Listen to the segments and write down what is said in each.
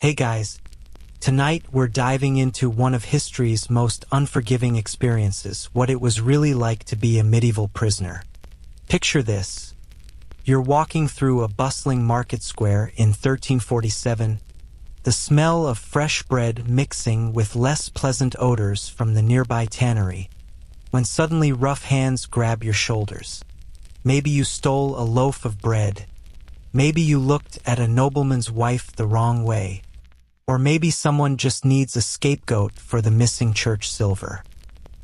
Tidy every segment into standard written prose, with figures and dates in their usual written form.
Hey guys, tonight we're diving into one of history's most unforgiving experiences, what it was really like to be a medieval prisoner. Picture this. You're walking through a bustling market square in 1347, the smell of fresh bread mixing with less pleasant odors from the nearby tannery, when suddenly rough hands grab your shoulders. Maybe you stole a loaf of bread. Maybe you looked at a nobleman's wife the wrong way. Or maybe someone just needs a scapegoat for the missing church silver.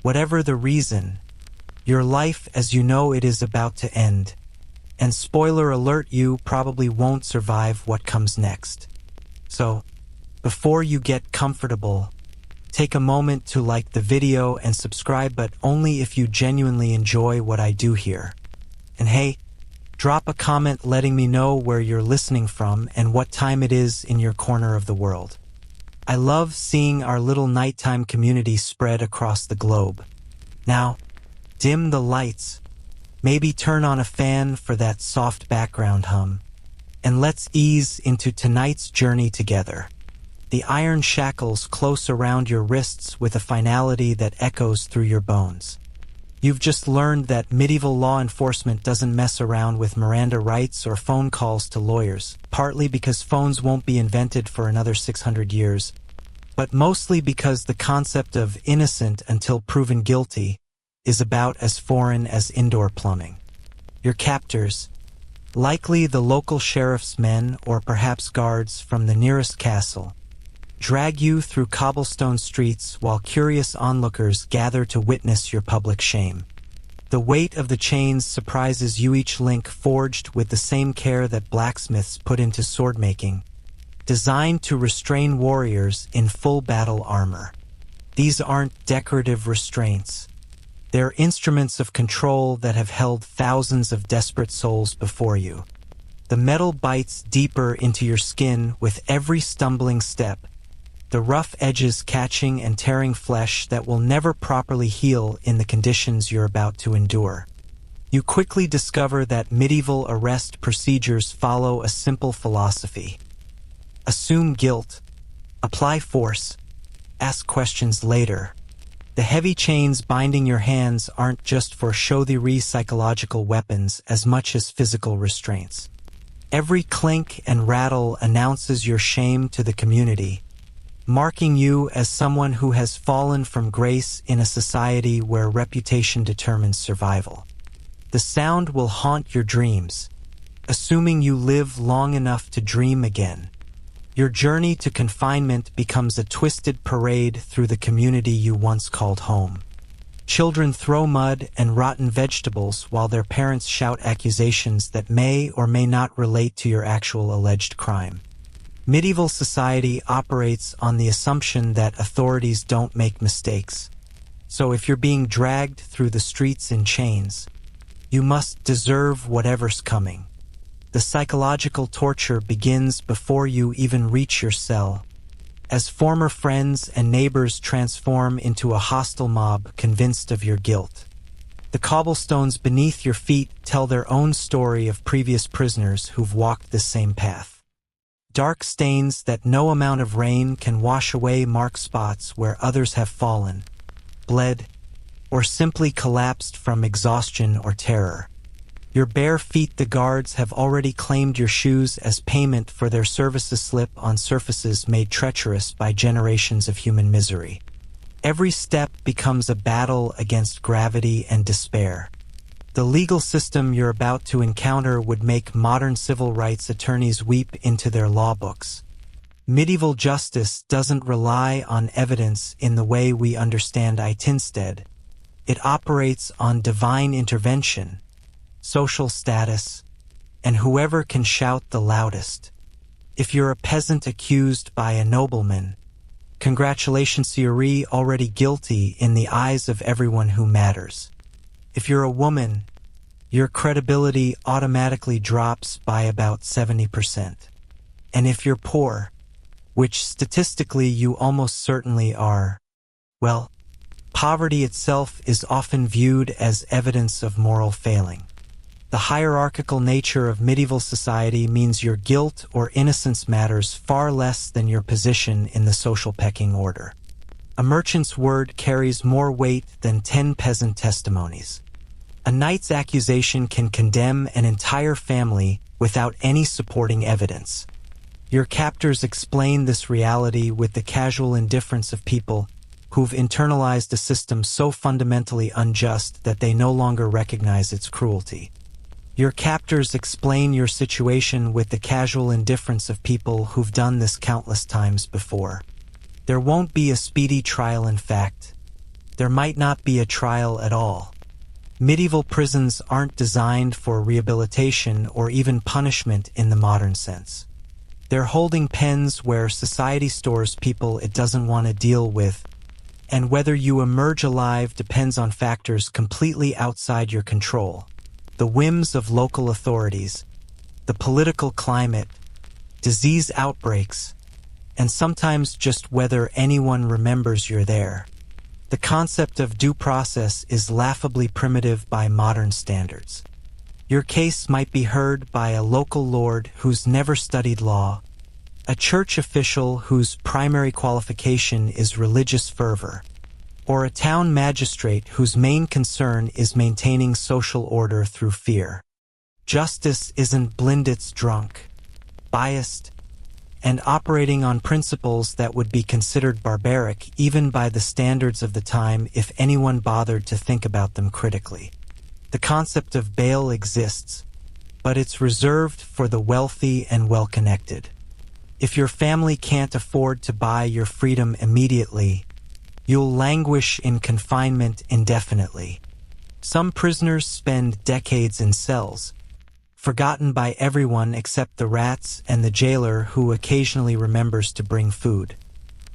Whatever the reason, your life as you know it is about to end. And spoiler alert, you probably won't survive what comes next. So, before you get comfortable, take a moment to like the video and subscribe, but only if you genuinely enjoy what I do here. And hey, drop a comment letting me know where you're listening from and what time it is in your corner of the world. I love seeing our little nighttime community spread across the globe. Now, dim the lights, maybe turn on a fan for that soft background hum, and let's ease into tonight's journey together. The iron shackles close around your wrists with a finality that echoes through your bones. You've just learned that medieval law enforcement doesn't mess around with Miranda rights or phone calls to lawyers, partly because phones won't be invented for another 600 years, but mostly because the concept of innocent until proven guilty is about as foreign as indoor plumbing. Your captors, likely the local sheriff's men or perhaps guards from the nearest castle, drag you through cobblestone streets while curious onlookers gather to witness your public shame. The weight of the chains surprises you, each link forged with the same care that blacksmiths put into sword-making, designed to restrain warriors in full battle armor. These aren't decorative restraints. They're instruments of control that have held thousands of desperate souls before you. The metal bites deeper into your skin with every stumbling step, the rough edges catching and tearing flesh that will never properly heal in the conditions you're about to endure. You quickly discover that medieval arrest procedures follow a simple philosophy. Assume guilt, apply force, ask questions later. The heavy chains binding your hands aren't just for show-the-re psychological weapons as much as physical restraints. Every clink and rattle announces your shame to the community, marking you as someone who has fallen from grace in a society where reputation determines survival. The sound will haunt your dreams, assuming you live long enough to dream again. Your journey to confinement becomes a twisted parade through the community you once called home. Children throw mud and rotten vegetables while their parents shout accusations that may or may not relate to your actual alleged crime. Medieval society operates on the assumption that authorities don't make mistakes. So if you're being dragged through the streets in chains, you must deserve whatever's coming. The psychological torture begins before you even reach your cell, as former friends and neighbors transform into a hostile mob convinced of your guilt. The cobblestones beneath your feet tell their own story of previous prisoners who've walked this same path. Dark stains that no amount of rain can wash away mark spots where others have fallen, bled, or simply collapsed from exhaustion or terror. Your bare feet, the guards have already claimed your shoes as payment for their services slip on surfaces made treacherous by generations of human misery. Every step becomes a battle against gravity and despair. The legal system you're about to encounter would make modern civil rights attorneys weep into their law books. Medieval justice doesn't rely on evidence in the way we understand it. Instead, it operates on divine intervention, social status, and whoever can shout the loudest. If you're a peasant accused by a nobleman, congratulations, you're already guilty in the eyes of everyone who matters. If you're a woman, your credibility automatically drops by about 70%. And if you're poor, which statistically you almost certainly are, well, poverty itself is often viewed as evidence of moral failing. The hierarchical nature of medieval society means your guilt or innocence matters far less than your position in the social pecking order. A merchant's word carries more weight than 10 peasant testimonies. A knight's accusation can condemn an entire family without any supporting evidence. Your captors explain this reality with the casual indifference of people who've internalized a system so fundamentally unjust that they no longer recognize its cruelty. Your captors explain your situation with the casual indifference of people who've done this countless times before. There won't be a speedy trial, in fact. There might not be a trial at all. Medieval prisons aren't designed for rehabilitation or even punishment in the modern sense. They're holding pens where society stores people it doesn't want to deal with, and whether you emerge alive depends on factors completely outside your control. The whims of local authorities, the political climate, disease outbreaks, and sometimes just whether anyone remembers you're there. The concept of due process is laughably primitive by modern standards. Your case might be heard by a local lord who's never studied law, a church official whose primary qualification is religious fervor, or a town magistrate whose main concern is maintaining social order through fear. Justice isn't Blinditz drunk, biased, and operating on principles that would be considered barbaric even by the standards of the time if anyone bothered to think about them critically. The concept of bail exists, but it's reserved for the wealthy and well-connected. If your family can't afford to buy your freedom immediately, you'll languish in confinement indefinitely. Some prisoners spend decades in cells, forgotten by everyone except the rats and the jailer who occasionally remembers to bring food.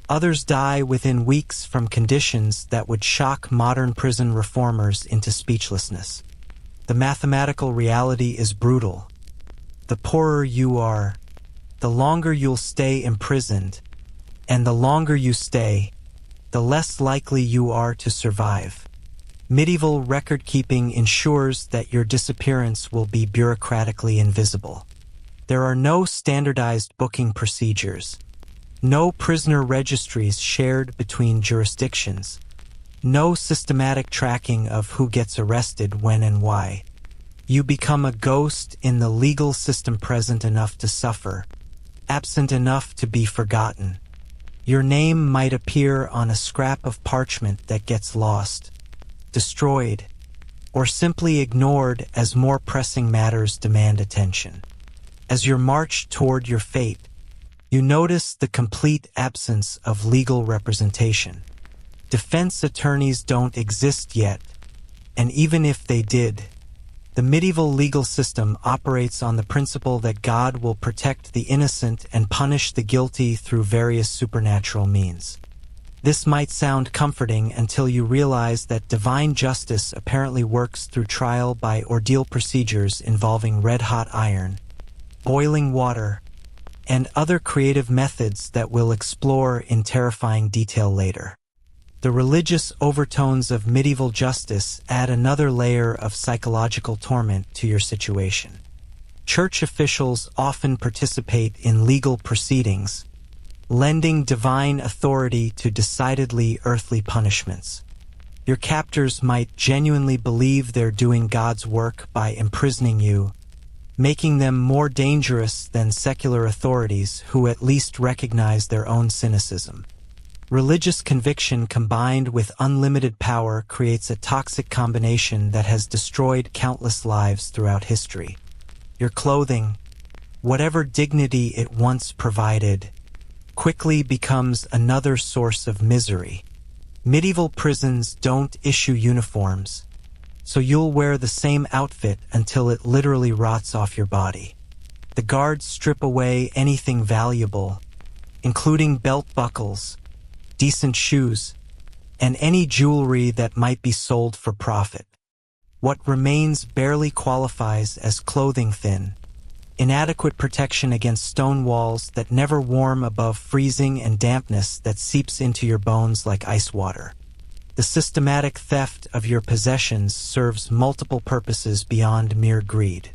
Others die within weeks from conditions that would shock modern prison reformers into speechlessness. The mathematical reality is brutal. The poorer you are, the longer you'll stay imprisoned, and the longer you stay, the less likely you are to survive. Medieval record-keeping ensures that your disappearance will be bureaucratically invisible. There are no standardized booking procedures, no prisoner registries shared between jurisdictions, no systematic tracking of who gets arrested when and why. You become a ghost in the legal system, present enough to suffer, absent enough to be forgotten. Your name might appear on a scrap of parchment that gets lost, destroyed, or simply ignored as more pressing matters demand attention. As you march toward your fate, you notice the complete absence of legal representation. Defense attorneys don't exist yet, and even if they did, the medieval legal system operates on the principle that God will protect the innocent and punish the guilty through various supernatural means. This might sound comforting until you realize that divine justice apparently works through trial by ordeal procedures involving red-hot iron, boiling water, and other creative methods that we'll explore in terrifying detail later. The religious overtones of medieval justice add another layer of psychological torment to your situation. Church officials often participate in legal proceedings, lending divine authority to decidedly earthly punishments. Your captors might genuinely believe they're doing God's work by imprisoning you, making them more dangerous than secular authorities who at least recognize their own cynicism. Religious conviction combined with unlimited power creates a toxic combination that has destroyed countless lives throughout history. Your clothing, whatever dignity it once provided, quickly becomes another source of misery. Medieval prisons don't issue uniforms, so you'll wear the same outfit until it literally rots off your body. The guards strip away anything valuable, including belt buckles, decent shoes, and any jewelry that might be sold for profit. What remains barely qualifies as clothing, thin, inadequate protection against stone walls that never warm above freezing and dampness that seeps into your bones like ice water. The The systematic theft of your possessions serves multiple purposes beyond mere greed.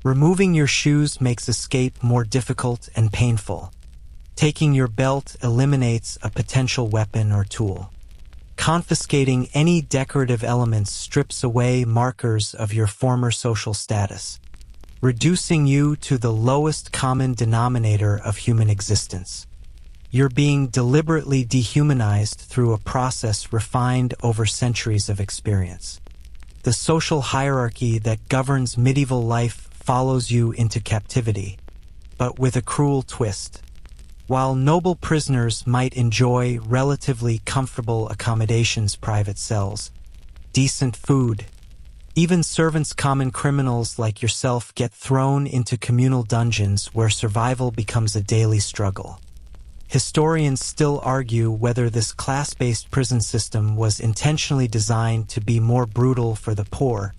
Removing your shoes makes escape more difficult and painful. Taking your belt eliminates a potential weapon or tool. Confiscating any decorative elements strips away markers of your former social status, reducing you to the lowest common denominator of human existence. You're being deliberately dehumanized through a process refined over centuries of experience. The social hierarchy that governs medieval life follows you into captivity, but with a cruel twist. While noble prisoners might enjoy relatively comfortable accommodations, private cells, decent food, even servants, common criminals like yourself get thrown into communal dungeons where survival becomes a daily struggle. Historians still argue whether this class-based prison system was intentionally designed to be more brutal for the poor,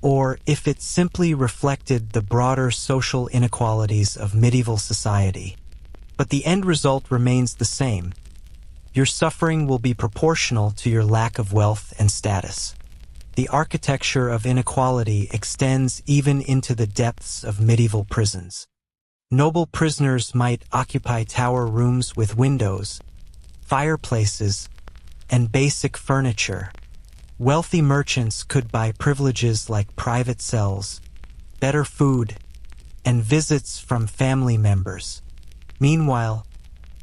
or if it simply reflected the broader social inequalities of medieval society. But the end result remains the same. Your suffering will be proportional to your lack of wealth and status. The architecture of inequality extends even into the depths of medieval prisons. Noble prisoners might occupy tower rooms with windows, fireplaces, and basic furniture. Wealthy merchants could buy privileges like private cells, better food, and visits from family members. Meanwhile,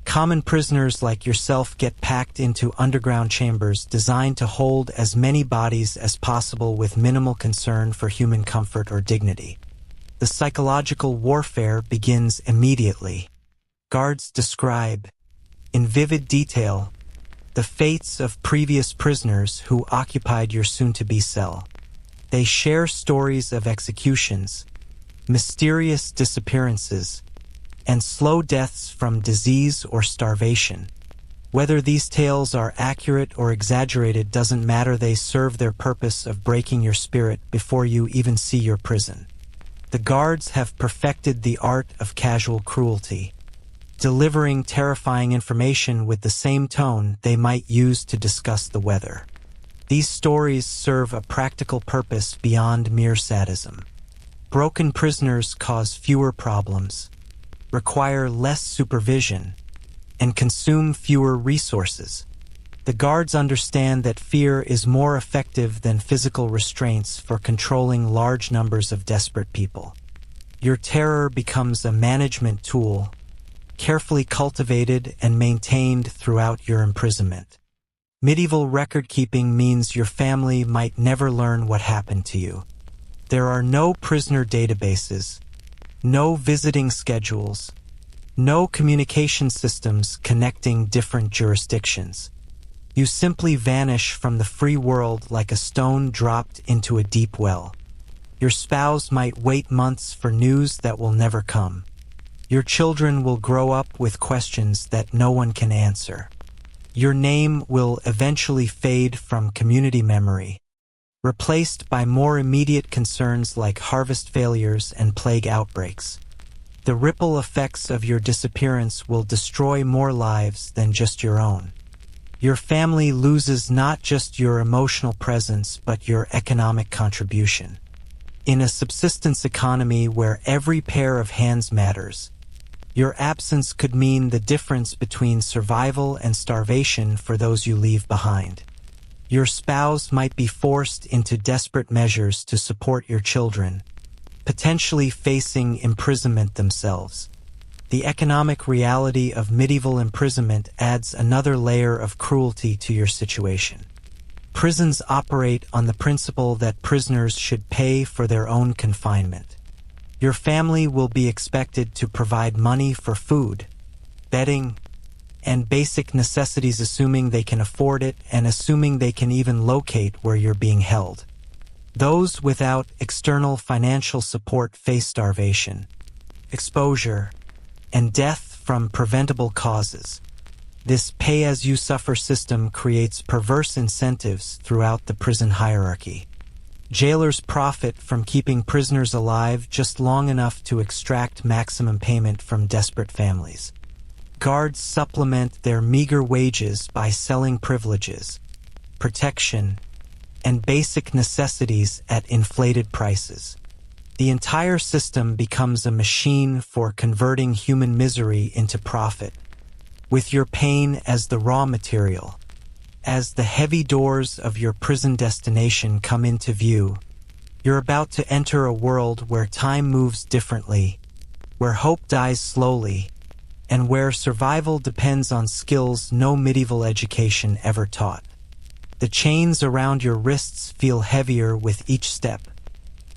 common prisoners like yourself get packed into underground chambers designed to hold as many bodies as possible with minimal concern for human comfort or dignity. The psychological warfare begins immediately. Guards describe, in vivid detail, the fates of previous prisoners who occupied your soon-to-be cell. They share stories of executions, mysterious disappearances, and slow deaths from disease or starvation. Whether these tales are accurate or exaggerated doesn't matter. They serve their purpose of breaking your spirit before you even see your prison. The guards have perfected the art of casual cruelty, delivering terrifying information with the same tone they might use to discuss the weather. These stories serve a practical purpose beyond mere sadism. Broken prisoners cause fewer problems, require less supervision, and consume fewer resources. The guards understand that fear is more effective than physical restraints for controlling large numbers of desperate people. Your terror becomes a management tool, carefully cultivated and maintained throughout your imprisonment. Medieval record-keeping means your family might never learn what happened to you. There are no prisoner databases, no visiting schedules, no communication systems connecting different jurisdictions. You simply vanish from the free world like a stone dropped into a deep well. Your spouse might wait months for news that will never come. Your children will grow up with questions that no one can answer. Your name will eventually fade from community memory, replaced by more immediate concerns like harvest failures and plague outbreaks. The ripple effects of your disappearance will destroy more lives than just your own. Your family loses not just your emotional presence but your economic contribution. In a subsistence economy where every pair of hands matters, your absence could mean the difference between survival and starvation for those you leave behind. Your spouse might be forced into desperate measures to support your children, potentially facing imprisonment themselves. The economic reality of medieval imprisonment adds another layer of cruelty to your situation. Prisons operate on the principle that prisoners should pay for their own confinement. Your family will be expected to provide money for food, bedding, and basic necessities, assuming they can afford it and assuming they can even locate where you're being held. Those without external financial support face starvation, exposure, and death from preventable causes. This pay-as-you-suffer system creates perverse incentives throughout the prison hierarchy. Jailers profit from keeping prisoners alive just long enough to extract maximum payment from desperate families. Guards supplement their meager wages by selling privileges, protection, and basic necessities at inflated prices. The entire system becomes a machine for converting human misery into profit, with your pain as the raw material. As the heavy doors of your prison destination come into view, you're about to enter a world where time moves differently, where hope dies slowly, and where survival depends on skills no medieval education ever taught. The chains around your wrists feel heavier with each step,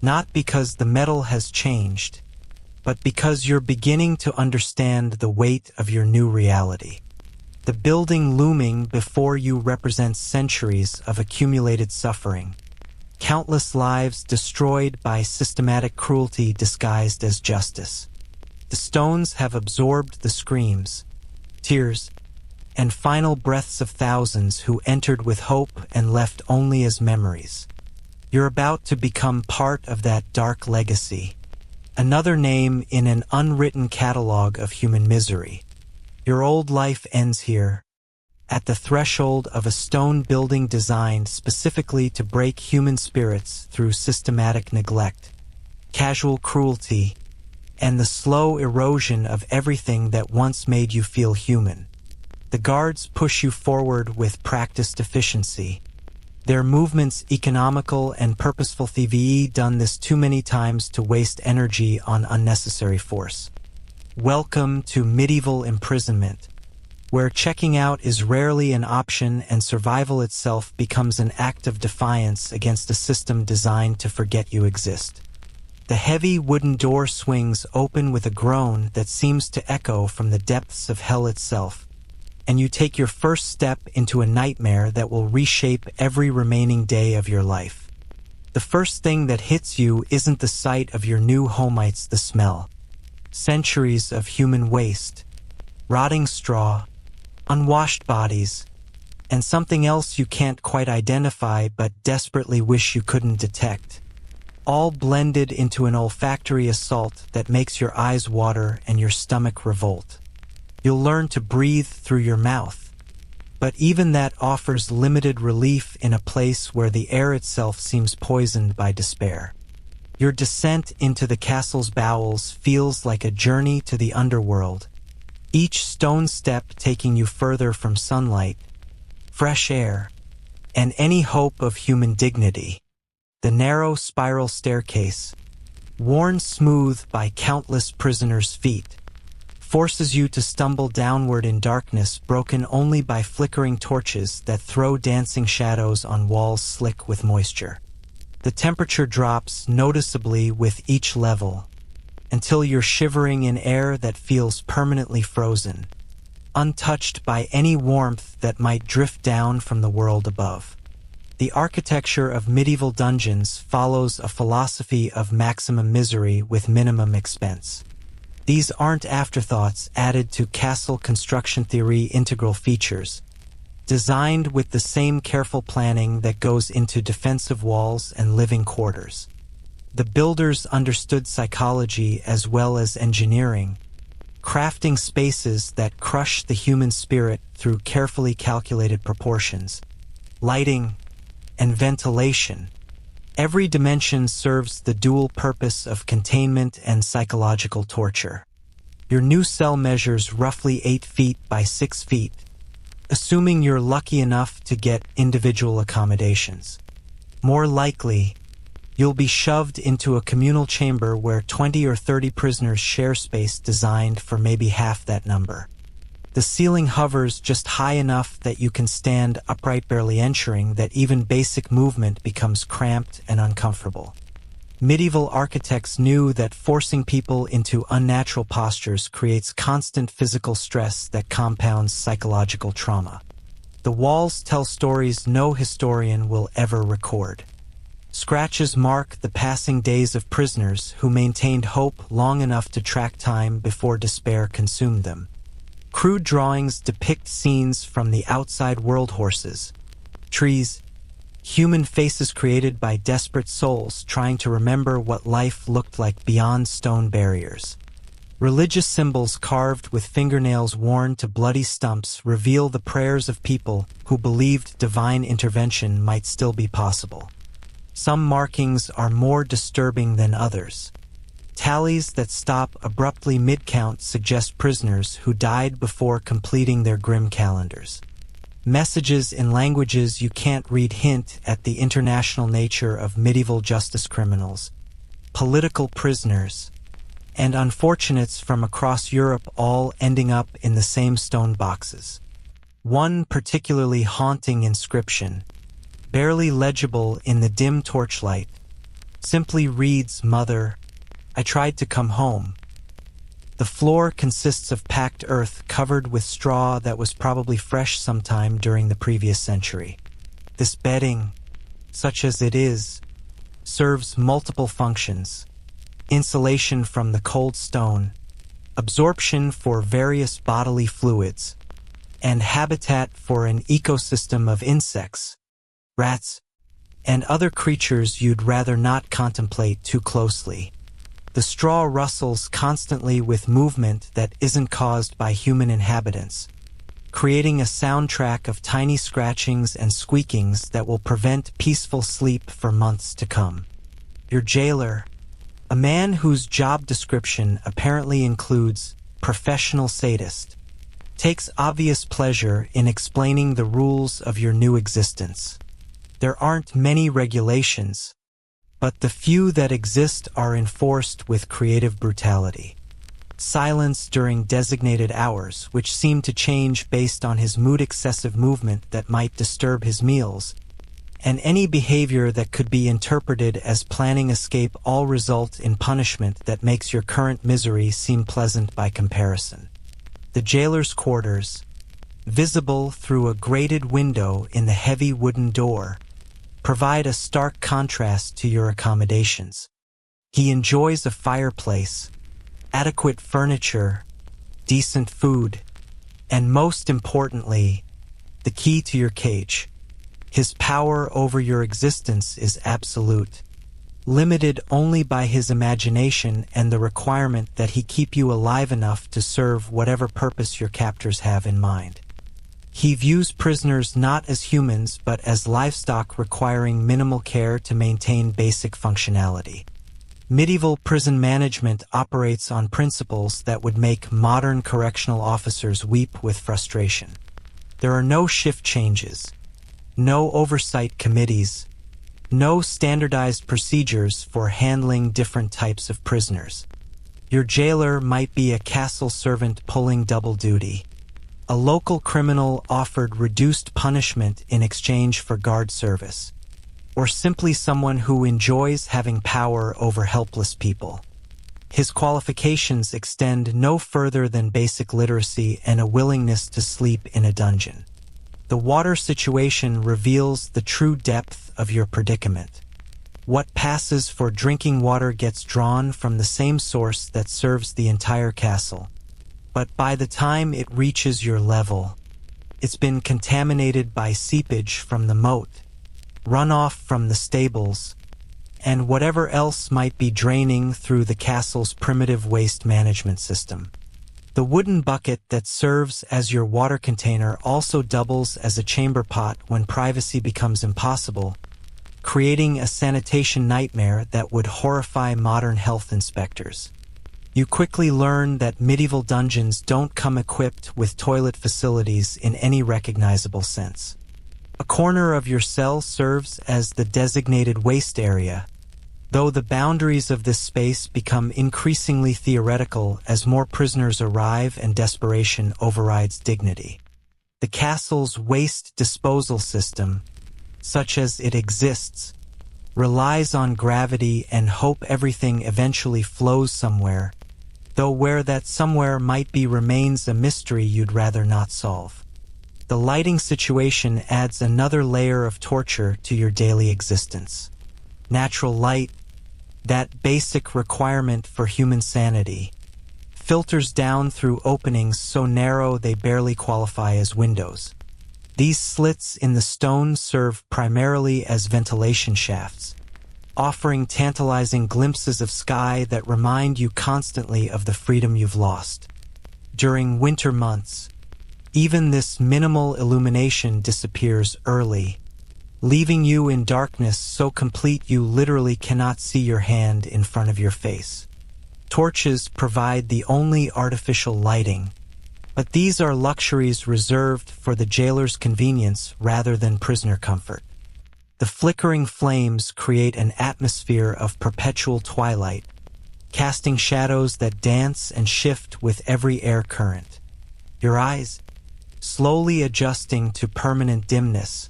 not because the metal has changed, but because you're beginning to understand the weight of your new reality. The building looming before you represents centuries of accumulated suffering, countless lives destroyed by systematic cruelty disguised as justice. The stones have absorbed the screams, tears, and final breaths of thousands who entered with hope and left only as memories. You're about to become part of that dark legacy, another name in an unwritten catalog of human misery. Your old life ends here, at the threshold of a stone building designed specifically to break human spirits through systematic neglect, casual cruelty, and the slow erosion of everything that once made you feel human. The guards push you forward with practiced efficiency, their movements economical and purposeful. They've done this too many times to waste energy on unnecessary force. Welcome to medieval imprisonment, where checking out is rarely an option and survival itself becomes an act of defiance against a system designed to forget you exist. The heavy wooden door swings open with a groan that seems to echo from the depths of hell itself, and you take your first step into a nightmare that will reshape every remaining day of your life. The first thing that hits you isn't the sight of your new home, it's the smell. Centuries of human waste, rotting straw, unwashed bodies, and something else you can't quite identify but desperately wish you couldn't detect, all blended into an olfactory assault that makes your eyes water and your stomach revolt. You'll learn to breathe through your mouth, but even that offers limited relief in a place where the air itself seems poisoned by despair. Your descent into the castle's bowels feels like a journey to the underworld, each stone step taking you further from sunlight, fresh air, and any hope of human dignity. The narrow spiral staircase, worn smooth by countless prisoners' feet, forces you to stumble downward in darkness broken only by flickering torches that throw dancing shadows on walls slick with moisture. The temperature drops noticeably with each level, until you're shivering in air that feels permanently frozen, untouched by any warmth that might drift down from the world above. The architecture of medieval dungeons follows a philosophy of maximum misery with minimum expense. These aren't afterthoughts added to castle construction theory integral features, designed with the same careful planning that goes into defensive walls and living quarters. The builders understood psychology as well as engineering, crafting spaces that crush the human spirit through carefully calculated proportions, lighting, and ventilation. Every dimension serves the dual purpose of containment and psychological torture. Your new cell measures roughly 8 feet by 6 feet, assuming you're lucky enough to get individual accommodations. More likely, you'll be shoved into a communal chamber where 20 or 30 prisoners share space designed for maybe half that number. The ceiling hovers just high enough that you can stand upright, barely ensuring that even basic movement becomes cramped and uncomfortable. Medieval architects knew that forcing people into unnatural postures creates constant physical stress that compounds psychological trauma. The walls tell stories no historian will ever record. Scratches mark the passing days of prisoners who maintained hope long enough to track time before despair consumed them. Crude drawings depict scenes from the outside world: horses, trees, human faces created by desperate souls trying to remember what life looked like beyond stone barriers. Religious symbols carved with fingernails worn to bloody stumps reveal the prayers of people who believed divine intervention might still be possible. Some markings are more disturbing than others. Tallies that stop abruptly mid-count suggest prisoners who died before completing their grim calendars. Messages in languages you can't read hint at the international nature of medieval justice criminals, political prisoners, and unfortunates from across Europe, all ending up in the same stone boxes. One particularly haunting inscription, barely legible in the dim torchlight, simply reads, "Mother, I tried to come home." The floor consists of packed earth covered with straw that was probably fresh sometime during the previous century. This bedding, such as it is, serves multiple functions: insulation from the cold stone, absorption for various bodily fluids, and habitat for an ecosystem of insects, rats, and other creatures you'd rather not contemplate too closely. The straw rustles constantly with movement that isn't caused by human inhabitants, creating a soundtrack of tiny scratchings and squeakings that will prevent peaceful sleep for months to come. Your jailer, a man whose job description apparently includes professional sadist, takes obvious pleasure in explaining the rules of your new existence. There aren't many regulations, but the few that exist are enforced with creative brutality. Silence during designated hours, which seem to change based on his mood, excessive movement that might disturb his meals, and any behavior that could be interpreted as planning escape, all result in punishment that makes your current misery seem pleasant by comparison. The jailer's quarters, visible through a grated window in the heavy wooden door, provide a stark contrast to your accommodations. He enjoys a fireplace, adequate furniture, decent food, and most importantly, the key to your cage. His power over your existence is absolute, limited only by his imagination and the requirement that he keep you alive enough to serve whatever purpose your captors have in mind. He views prisoners not as humans but as livestock requiring minimal care to maintain basic functionality. Medieval prison management operates on principles that would make modern correctional officers weep with frustration. There are no shift changes, no oversight committees, no standardized procedures for handling different types of prisoners. Your jailer might be a castle servant pulling double duty, a local criminal offered reduced punishment in exchange for guard service, or simply someone who enjoys having power over helpless people. His qualifications extend no further than basic literacy and a willingness to sleep in a dungeon. The water situation reveals the true depth of your predicament. What passes for drinking water gets drawn from the same source that serves the entire castle. But by the time it reaches your level, it's been contaminated by seepage from the moat, runoff from the stables, and whatever else might be draining through the castle's primitive waste management system. The wooden bucket that serves as your water container also doubles as a chamber pot when privacy becomes impossible, creating a sanitation nightmare that would horrify modern health inspectors. You quickly learn that medieval dungeons don't come equipped with toilet facilities in any recognizable sense. A corner of your cell serves as the designated waste area, though the boundaries of this space become increasingly theoretical as more prisoners arrive and desperation overrides dignity. The castle's waste disposal system, such as it exists, relies on gravity and hope everything eventually flows somewhere, though where that somewhere might be remains a mystery you'd rather not solve. The lighting situation adds another layer of torture to your daily existence. Natural light, that basic requirement for human sanity, filters down through openings so narrow they barely qualify as windows. These slits in the stone serve primarily as ventilation shafts, offering tantalizing glimpses of sky that remind you constantly of the freedom you've lost. During winter months, even this minimal illumination disappears early, leaving you in darkness so complete you literally cannot see your hand in front of your face. Torches provide the only artificial lighting, but these are luxuries reserved for the jailer's convenience rather than prisoner comfort. The flickering flames create an atmosphere of perpetual twilight, casting shadows that dance and shift with every air current. Your eyes, slowly adjusting to permanent dimness,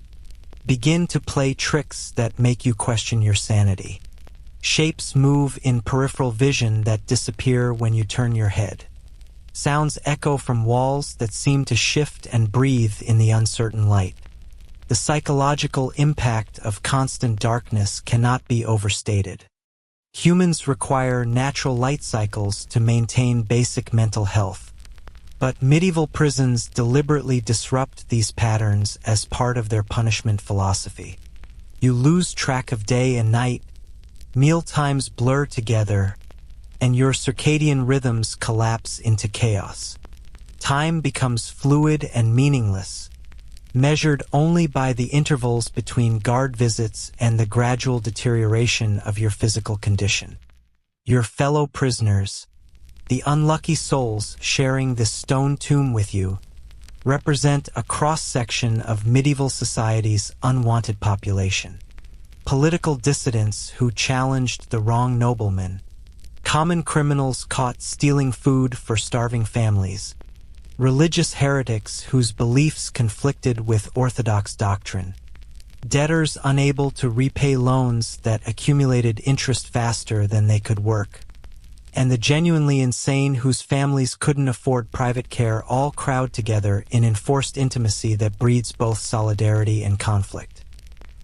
begin to play tricks that make you question your sanity. Shapes move in peripheral vision that disappear when you turn your head. Sounds echo from walls that seem to shift and breathe in the uncertain light. The psychological impact of constant darkness cannot be overstated. Humans require natural light cycles to maintain basic mental health, but medieval prisons deliberately disrupt these patterns as part of their punishment philosophy. You lose track of day and night, meal times blur together, and your circadian rhythms collapse into chaos. Time becomes fluid and meaningless, measured only by the intervals between guard visits and the gradual deterioration of your physical condition. Your fellow prisoners, the unlucky souls sharing this stone tomb with you, represent a cross-section of medieval society's unwanted population. Political dissidents who challenged the wrong noblemen, common criminals caught stealing food for starving families, religious heretics whose beliefs conflicted with orthodox doctrine, debtors unable to repay loans that accumulated interest faster than they could work, and the genuinely insane whose families couldn't afford private care all crowd together in enforced intimacy that breeds both solidarity and conflict.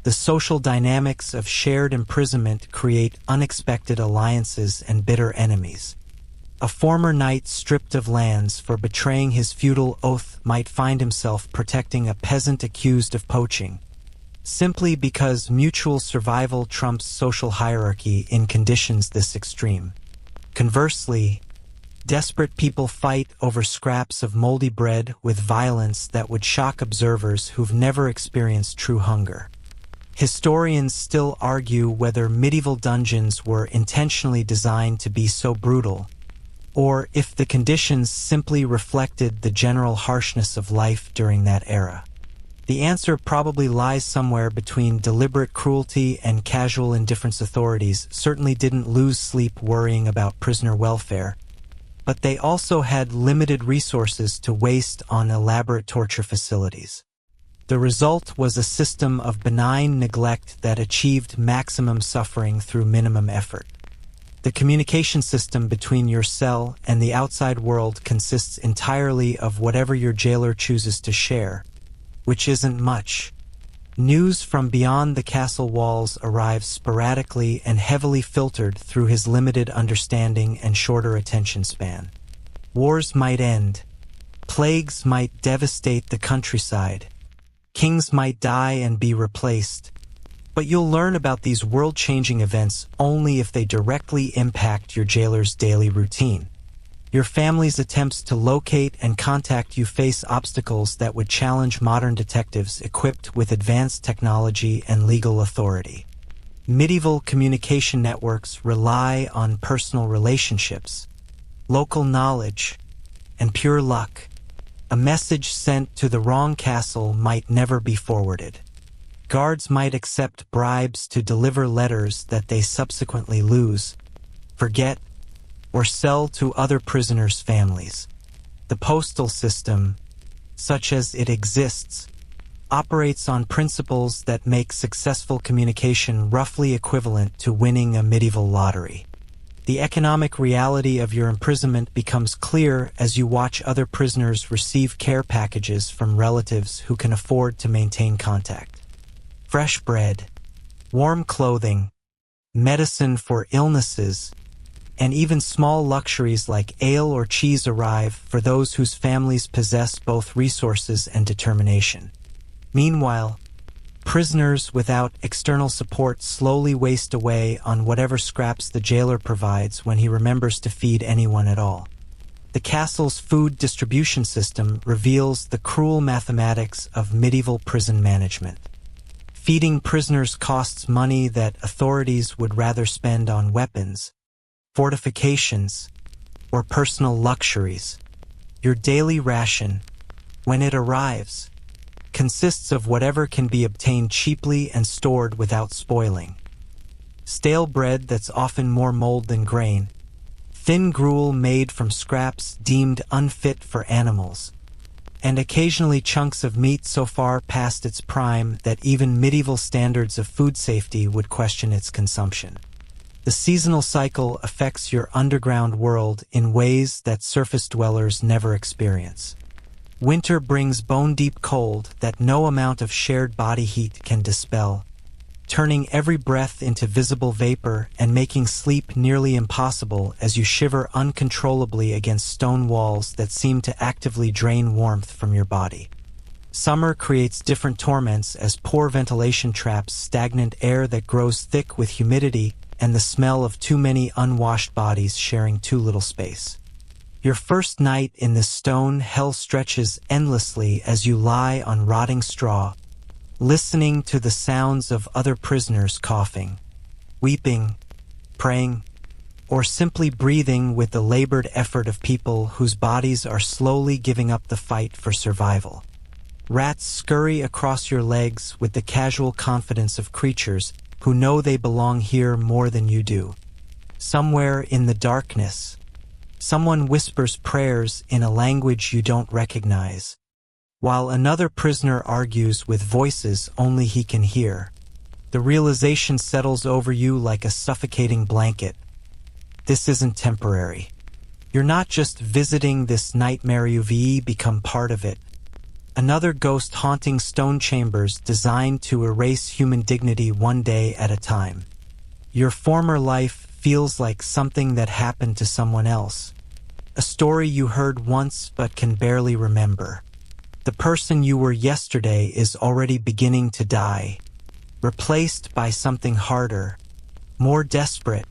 The social dynamics of shared imprisonment create unexpected alliances and bitter enemies. A former knight stripped of lands for betraying his feudal oath might find himself protecting a peasant accused of poaching, simply because mutual survival trumps social hierarchy in conditions this extreme. Conversely, desperate people fight over scraps of moldy bread with violence that would shock observers who've never experienced true hunger. Historians still argue whether medieval dungeons were intentionally designed to be so brutal, or if the conditions simply reflected the general harshness of life during that era. The answer probably lies somewhere between deliberate cruelty and casual indifference. Authorities certainly didn't lose sleep worrying about prisoner welfare, but they also had limited resources to waste on elaborate torture facilities. The result was a system of benign neglect that achieved maximum suffering through minimum effort. The communication system between your cell and the outside world consists entirely of whatever your jailer chooses to share, which isn't much. News from beyond the castle walls arrives sporadically and heavily filtered through his limited understanding and shorter attention span. Wars might end. Plagues might devastate the countryside. Kings might die and be replaced. But you'll learn about these world-changing events only if they directly impact your jailer's daily routine. Your family's attempts to locate and contact you face obstacles that would challenge modern detectives equipped with advanced technology and legal authority. Medieval communication networks rely on personal relationships, local knowledge, and pure luck. A message sent to the wrong castle might never be forwarded. Guards might accept bribes to deliver letters that they subsequently lose, forget, or sell to other prisoners' families. The postal system, such as it exists, operates on principles that make successful communication roughly equivalent to winning a medieval lottery. The economic reality of your imprisonment becomes clear as you watch other prisoners receive care packages from relatives who can afford to maintain contact. Fresh bread, warm clothing, medicine for illnesses, and even small luxuries like ale or cheese arrive for those whose families possess both resources and determination. Meanwhile, prisoners without external support slowly waste away on whatever scraps the jailer provides when he remembers to feed anyone at all. The castle's food distribution system reveals the cruel mathematics of medieval prison management. Feeding prisoners costs money that authorities would rather spend on weapons, fortifications, or personal luxuries. Your daily ration, when it arrives, consists of whatever can be obtained cheaply and stored without spoiling. Stale bread that's often more mold than grain, thin gruel made from scraps deemed unfit for animals, and occasionally chunks of meat so far past its prime that even medieval standards of food safety would question its consumption. The seasonal cycle affects your underground world in ways that surface dwellers never experience. Winter brings bone-deep cold that no amount of shared body heat can dispel, turning every breath into visible vapor and making sleep nearly impossible as you shiver uncontrollably against stone walls that seem to actively drain warmth from your body. Summer creates different torments as poor ventilation traps stagnant air that grows thick with humidity and the smell of too many unwashed bodies sharing too little space. Your first night in this stone hell stretches endlessly as you lie on rotting straw, listening to the sounds of other prisoners coughing, weeping, praying, or simply breathing with the labored effort of people whose bodies are slowly giving up the fight for survival. Rats scurry across your legs with the casual confidence of creatures who know they belong here more than you do. Somewhere in the darkness, someone whispers prayers in a language you don't recognize, while another prisoner argues with voices only he can hear. The realization settles over you like a suffocating blanket. This isn't temporary. You're not just visiting this nightmare, you've become part of it. Another ghost haunting stone chambers designed to erase human dignity one day at a time. Your former life feels like something that happened to someone else. A story you heard once but can barely remember. The person you were yesterday is already beginning to die, replaced by something harder, more desperate,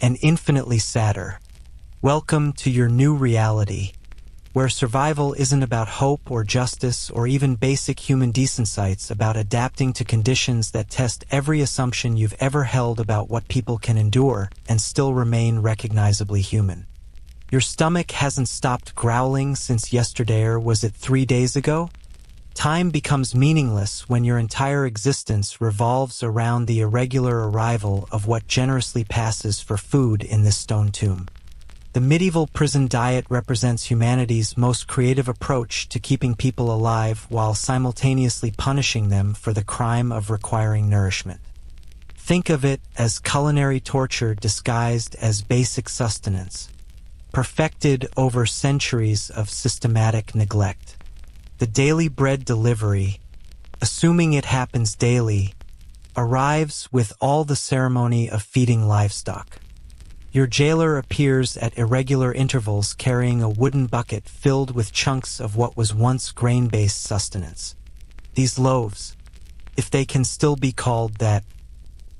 and infinitely sadder. Welcome to your new reality, where survival isn't about hope or justice or even basic human decency. It's about adapting to conditions that test every assumption you've ever held about what people can endure and still remain recognizably human. Your stomach hasn't stopped growling since yesterday, or was it 3 days ago? Time becomes meaningless when your entire existence revolves around the irregular arrival of what generously passes for food in this stone tomb. The medieval prison diet represents humanity's most creative approach to keeping people alive while simultaneously punishing them for the crime of requiring nourishment. Think of it as culinary torture disguised as basic sustenance, perfected over centuries of systematic neglect. The daily bread delivery, assuming it happens daily, arrives with all the ceremony of feeding livestock. Your jailer appears at irregular intervals carrying a wooden bucket filled with chunks of what was once grain-based sustenance. These loaves, if they can still be called that,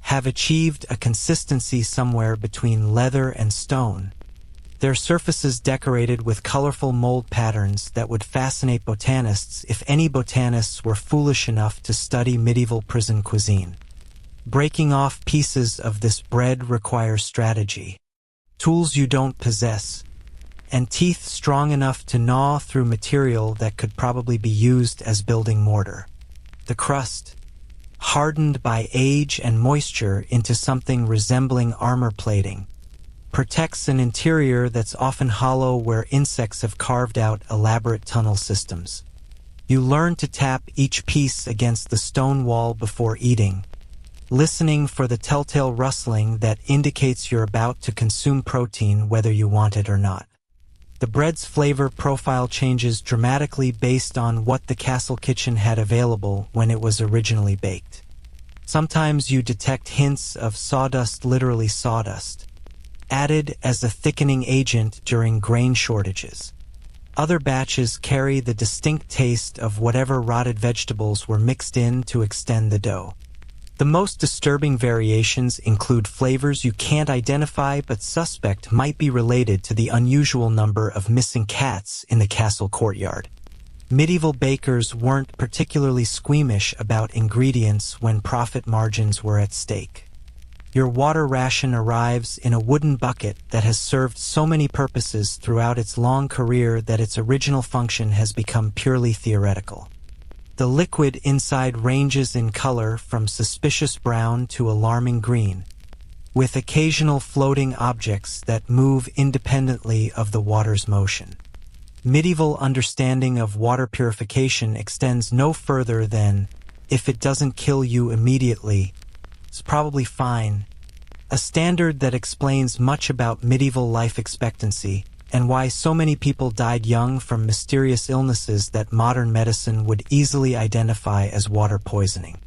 have achieved a consistency somewhere between leather and stone, their surfaces decorated with colorful mold patterns that would fascinate botanists if any botanists were foolish enough to study medieval prison cuisine. Breaking off pieces of this bread requires strategy, tools you don't possess, and teeth strong enough to gnaw through material that could probably be used as building mortar. The crust, hardened by age and moisture into something resembling armor plating, protects an interior that's often hollow where insects have carved out elaborate tunnel systems. You learn to tap each piece against the stone wall before eating, listening for the telltale rustling that indicates you're about to consume protein whether you want it or not. The bread's flavor profile changes dramatically based on what the castle kitchen had available when it was originally baked. Sometimes you detect hints of sawdust, literally sawdust, added as a thickening agent during grain shortages. Other batches carry the distinct taste of whatever rotted vegetables were mixed in to extend the dough. The most disturbing variations include flavors you can't identify but suspect might be related to the unusual number of missing cats in the castle courtyard. Medieval bakers weren't particularly squeamish about ingredients when profit margins were at stake. Your water ration arrives in a wooden bucket that has served so many purposes throughout its long career that its original function has become purely theoretical. The liquid inside ranges in color from suspicious brown to alarming green, with occasional floating objects that move independently of the water's motion. Medieval understanding of water purification extends no further than, if it doesn't kill you immediately, it's probably fine, a standard that explains much about medieval life expectancy and why so many people died young from mysterious illnesses that modern medicine would easily identify as water poisoning.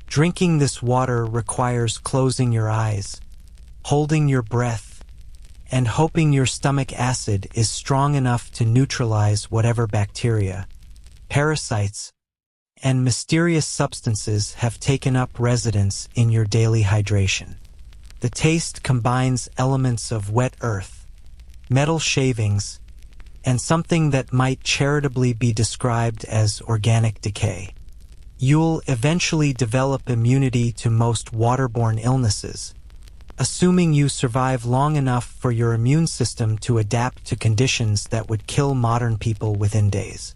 Drinking this water requires closing your eyes, holding your breath, and hoping your stomach acid is strong enough to neutralize whatever bacteria, parasites, and mysterious substances have taken up residence in your daily hydration. The taste combines elements of wet earth, metal shavings, and something that might charitably be described as organic decay. You'll eventually develop immunity to most waterborne illnesses, assuming you survive long enough for your immune system to adapt to conditions that would kill modern people within days.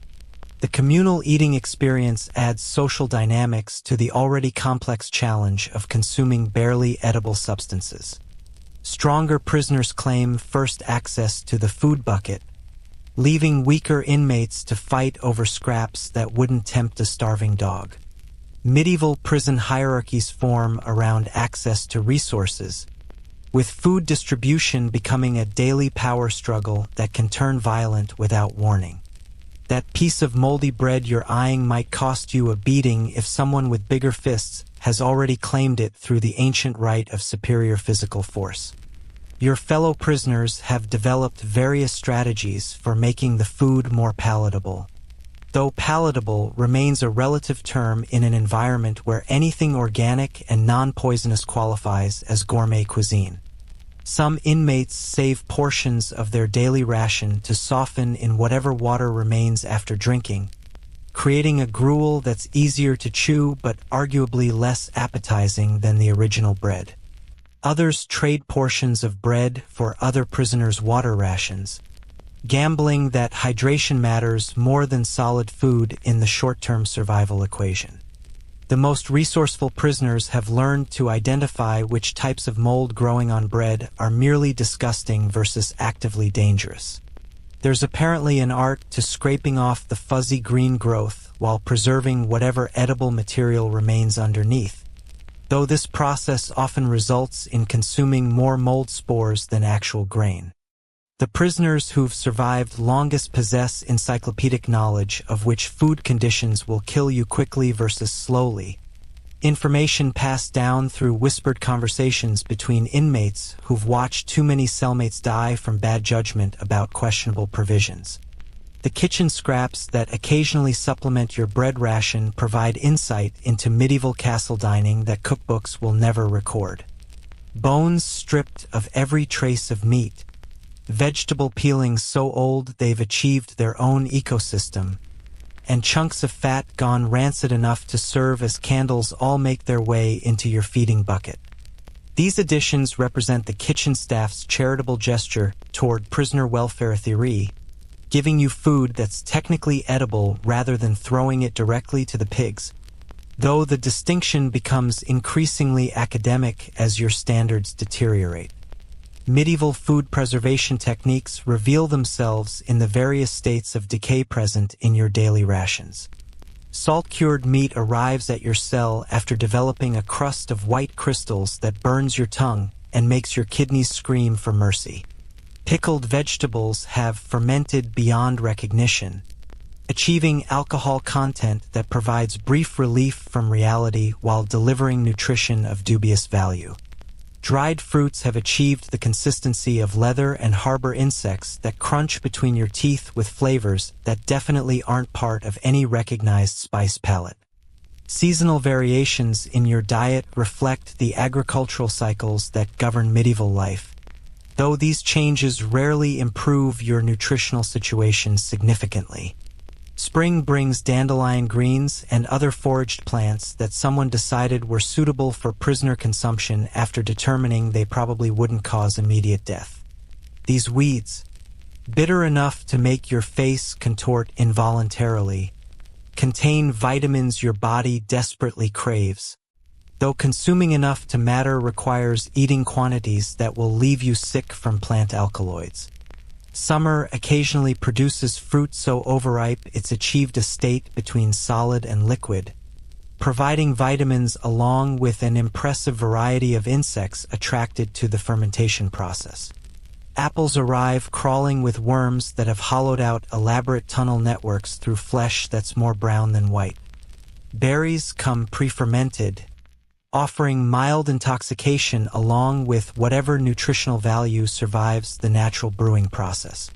The communal eating experience adds social dynamics to the already complex challenge of consuming barely edible substances. Stronger prisoners claim first access to the food bucket, leaving weaker inmates to fight over scraps that wouldn't tempt a starving dog. Medieval prison hierarchies form around access to resources, with food distribution becoming a daily power struggle that can turn violent without warning. That piece of moldy bread you're eyeing might cost you a beating if someone with bigger fists has already claimed it through the ancient right of superior physical force. Your fellow prisoners have developed various strategies for making the food more palatable, though palatable remains a relative term in an environment where anything organic and non-poisonous qualifies as gourmet cuisine. Some inmates save portions of their daily ration to soften in whatever water remains after drinking, creating a gruel that's easier to chew but arguably less appetizing than the original bread. Others trade portions of bread for other prisoners' water rations, gambling that hydration matters more than solid food in the short-term survival equation. The most resourceful prisoners have learned to identify which types of mold growing on bread are merely disgusting versus actively dangerous. There's apparently an art to scraping off the fuzzy green growth while preserving whatever edible material remains underneath, though this process often results in consuming more mold spores than actual grain. The prisoners who've survived longest possess encyclopedic knowledge of which food conditions will kill you quickly versus slowly, information passed down through whispered conversations between inmates who've watched too many cellmates die from bad judgment about questionable provisions. The kitchen scraps that occasionally supplement your bread ration provide insight into medieval castle dining that cookbooks will never record. Bones stripped of every trace of meat, vegetable peelings so old they've achieved their own ecosystem, and chunks of fat gone rancid enough to serve as candles all make their way into your feeding bucket. These additions represent the kitchen staff's charitable gesture toward prisoner welfare theory, giving you food that's technically edible rather than throwing it directly to the pigs, though the distinction becomes increasingly academic as your standards deteriorate. Medieval food preservation techniques reveal themselves in the various states of decay present in your daily rations. Salt-cured meat arrives at your cell after developing a crust of white crystals that burns your tongue and makes your kidneys scream for mercy. Pickled vegetables have fermented beyond recognition, achieving alcohol content that provides brief relief from reality while delivering nutrition of dubious value. Dried fruits have achieved the consistency of leather and harbor insects that crunch between your teeth with flavors that definitely aren't part of any recognized spice palette. Seasonal variations in your diet reflect the agricultural cycles that govern medieval life, though these changes rarely improve your nutritional situation significantly. Spring brings dandelion greens and other foraged plants that someone decided were suitable for prisoner consumption after determining they probably wouldn't cause immediate death. These weeds, bitter enough to make your face contort involuntarily, contain vitamins your body desperately craves, though consuming enough to matter requires eating quantities that will leave you sick from plant alkaloids. Summer occasionally produces fruit so overripe it's achieved a state between solid and liquid, providing vitamins along with an impressive variety of insects attracted to the fermentation process. Apples arrive crawling with worms that have hollowed out elaborate tunnel networks through flesh that's more brown than white. Berries come pre-fermented, offering mild intoxication along with whatever nutritional value survives the natural brewing process.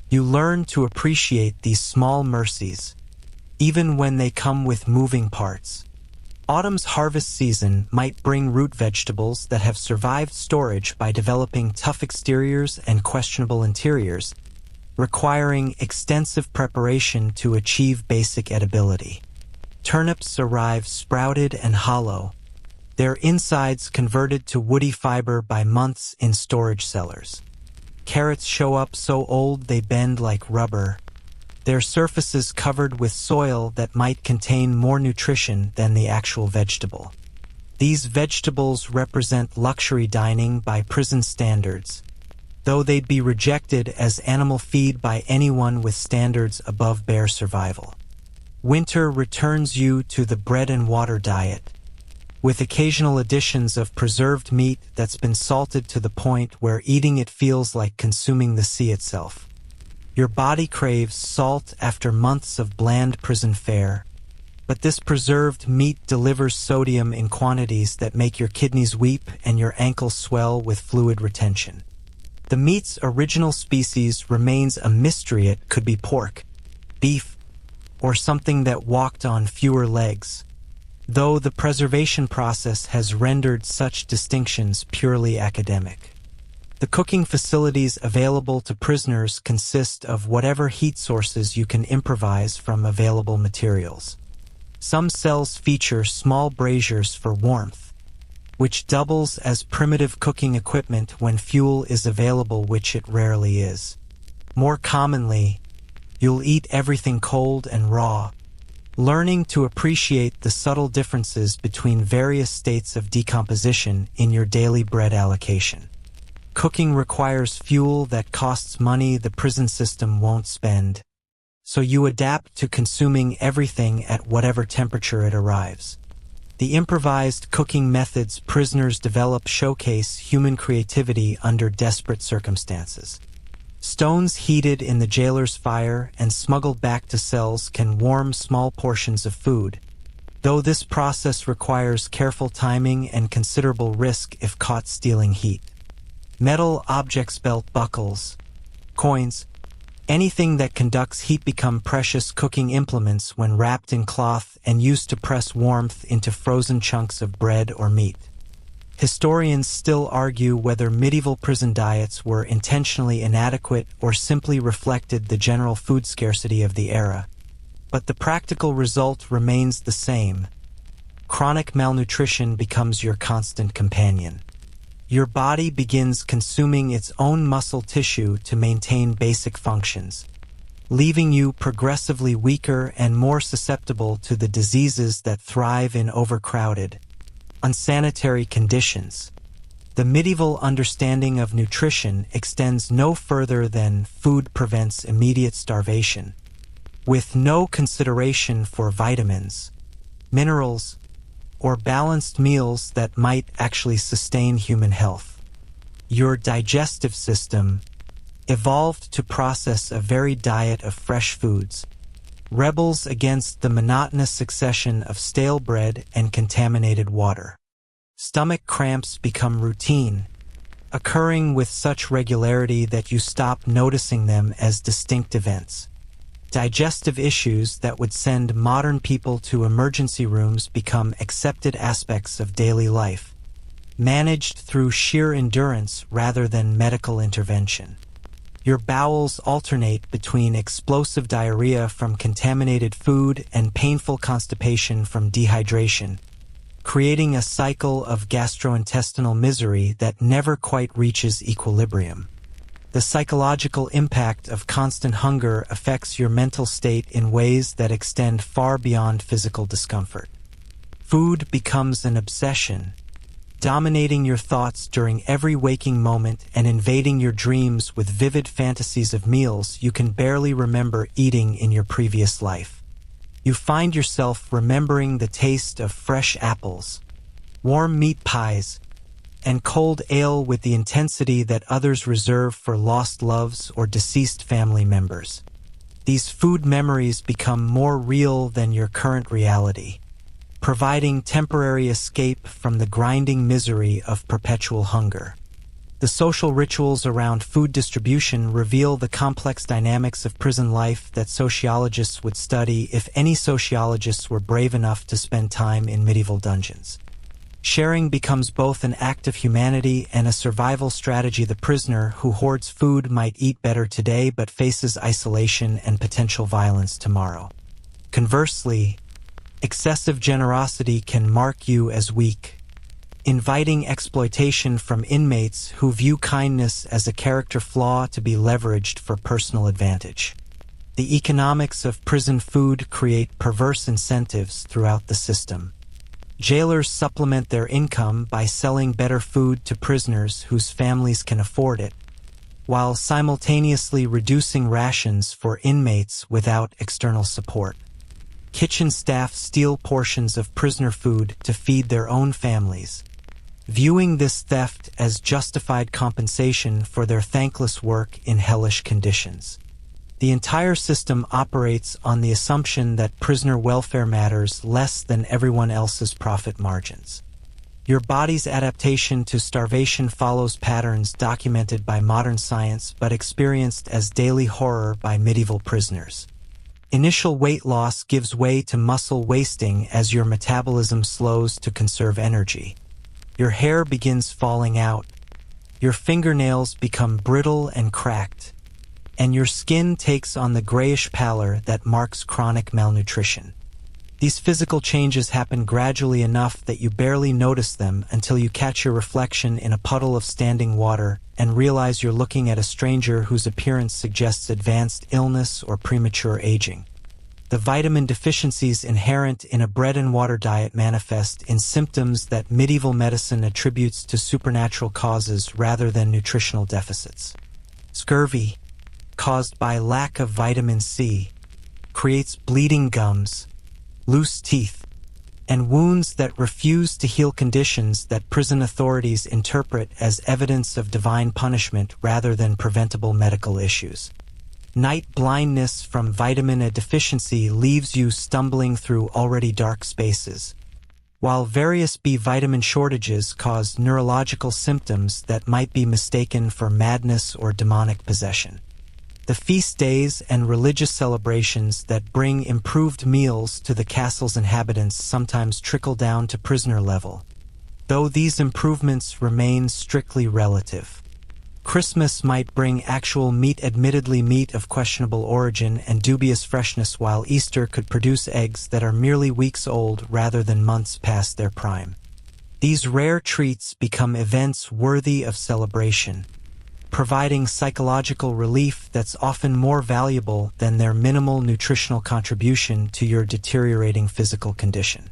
You learn to appreciate these small mercies, even when they come with moving parts. Autumn's harvest season might bring root vegetables that have survived storage by developing tough exteriors and questionable interiors, requiring extensive preparation to achieve basic edibility. Turnips arrive sprouted and hollow, their insides converted to woody fiber by months in storage cellars. Carrots show up so old they bend like rubber, their surfaces covered with soil that might contain more nutrition than the actual vegetable. These vegetables represent luxury dining by prison standards, though they'd be rejected as animal feed by anyone with standards above bare survival. Winter returns you to the bread and water diet, with occasional additions of preserved meat that's been salted to the point where eating it feels like consuming the sea itself. Your body craves salt after months of bland prison fare, but this preserved meat delivers sodium in quantities that make your kidneys weep and your ankles swell with fluid retention. The meat's original species remains a mystery. It could be pork, beef, or something that walked on fewer legs, though the preservation process has rendered such distinctions purely academic. The cooking facilities available to prisoners consist of whatever heat sources you can improvise from available materials. Some cells feature small braziers for warmth, which doubles as primitive cooking equipment when fuel is available, which it rarely is. More commonly, you'll eat everything cold and raw, learning to appreciate the subtle differences between various states of decomposition in your daily bread allocation. Cooking requires fuel that costs money the prison system won't spend, so you adapt to consuming everything at whatever temperature it arrives. The improvised cooking methods prisoners develop showcase human creativity under desperate circumstances. Stones heated in the jailer's fire and smuggled back to cells can warm small portions of food, though this process requires careful timing and considerable risk if caught stealing heat. Metal objects, belt buckles, coins, anything that conducts heat become precious cooking implements when wrapped in cloth and used to press warmth into frozen chunks of bread or meat. Historians still argue whether medieval prison diets were intentionally inadequate or simply reflected the general food scarcity of the era, but the practical result remains the same. Chronic malnutrition becomes your constant companion. Your body begins consuming its own muscle tissue to maintain basic functions, leaving you progressively weaker and more susceptible to the diseases that thrive in overcrowded, unsanitary conditions. The medieval understanding of nutrition extends no further than food prevents immediate starvation, with no consideration for vitamins, minerals, or balanced meals that might actually sustain human health. Your digestive system evolved to process a varied diet of fresh foods, rebels against the monotonous succession of stale bread and contaminated water. Stomach cramps become routine, occurring with such regularity that you stop noticing them as distinct events. Digestive issues that would send modern people to emergency rooms become accepted aspects of daily life, managed through sheer endurance rather than medical intervention. Your bowels alternate between explosive diarrhea from contaminated food and painful constipation from dehydration, creating a cycle of gastrointestinal misery that never quite reaches equilibrium. The psychological impact of constant hunger affects your mental state in ways that extend far beyond physical discomfort. Food becomes an obsession, dominating your thoughts during every waking moment and invading your dreams with vivid fantasies of meals you can barely remember eating in your previous life. You find yourself remembering the taste of fresh apples, warm meat pies, and cold ale with the intensity that others reserve for lost loves or deceased family members. These food memories become more real than your current reality, providing temporary escape from the grinding misery of perpetual hunger. The social rituals around food distribution reveal the complex dynamics of prison life that sociologists would study if any sociologists were brave enough to spend time in medieval dungeons. Sharing becomes both an act of humanity and a survival strategy. The prisoner who hoards food might eat better today but faces isolation and potential violence tomorrow. Conversely, excessive generosity can mark you as weak, inviting exploitation from inmates who view kindness as a character flaw to be leveraged for personal advantage. The economics of prison food create perverse incentives throughout the system. Jailers supplement their income by selling better food to prisoners whose families can afford it, while simultaneously reducing rations for inmates without external support. Kitchen staff steal portions of prisoner food to feed their own families, viewing this theft as justified compensation for their thankless work in hellish conditions. The entire system operates on the assumption that prisoner welfare matters less than everyone else's profit margins. Your body's adaptation to starvation follows patterns documented by modern science but experienced as daily horror by medieval prisoners. Initial weight loss gives way to muscle wasting as your metabolism slows to conserve energy. Your hair begins falling out, your fingernails become brittle and cracked, and your skin takes on the grayish pallor that marks chronic malnutrition. These physical changes happen gradually enough that you barely notice them until you catch your reflection in a puddle of standing water and realize you're looking at a stranger whose appearance suggests advanced illness or premature aging. The vitamin deficiencies inherent in a bread and water diet manifest in symptoms that medieval medicine attributes to supernatural causes rather than nutritional deficits. Scurvy, caused by lack of vitamin C, creates bleeding gums, loose teeth, and wounds that refuse to heal, conditions that prison authorities interpret as evidence of divine punishment rather than preventable medical issues. Night blindness from vitamin A deficiency leaves you stumbling through already dark spaces, while various B vitamin shortages cause neurological symptoms that might be mistaken for madness or demonic possession. The feast days and religious celebrations that bring improved meals to the castle's inhabitants sometimes trickle down to prisoner level, though these improvements remain strictly relative. Christmas might bring actual meat, admittedly meat of questionable origin and dubious freshness, while Easter could produce eggs that are merely weeks old rather than months past their prime. These rare treats become events worthy of celebration, providing psychological relief that's often more valuable than their minimal nutritional contribution to your deteriorating physical condition.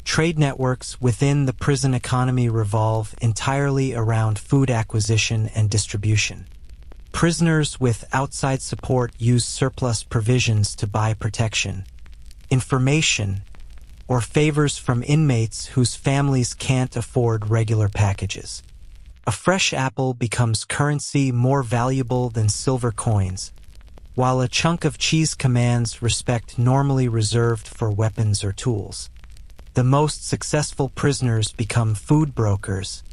Trade networks within the prison economy revolve entirely around food acquisition and distribution. Prisoners with outside support use surplus provisions to buy protection, information, or favors from inmates whose families can't afford regular packages. A fresh apple becomes currency more valuable than silver coins, while a chunk of cheese commands respect normally reserved for weapons or tools. The most successful prisoners become food brokers,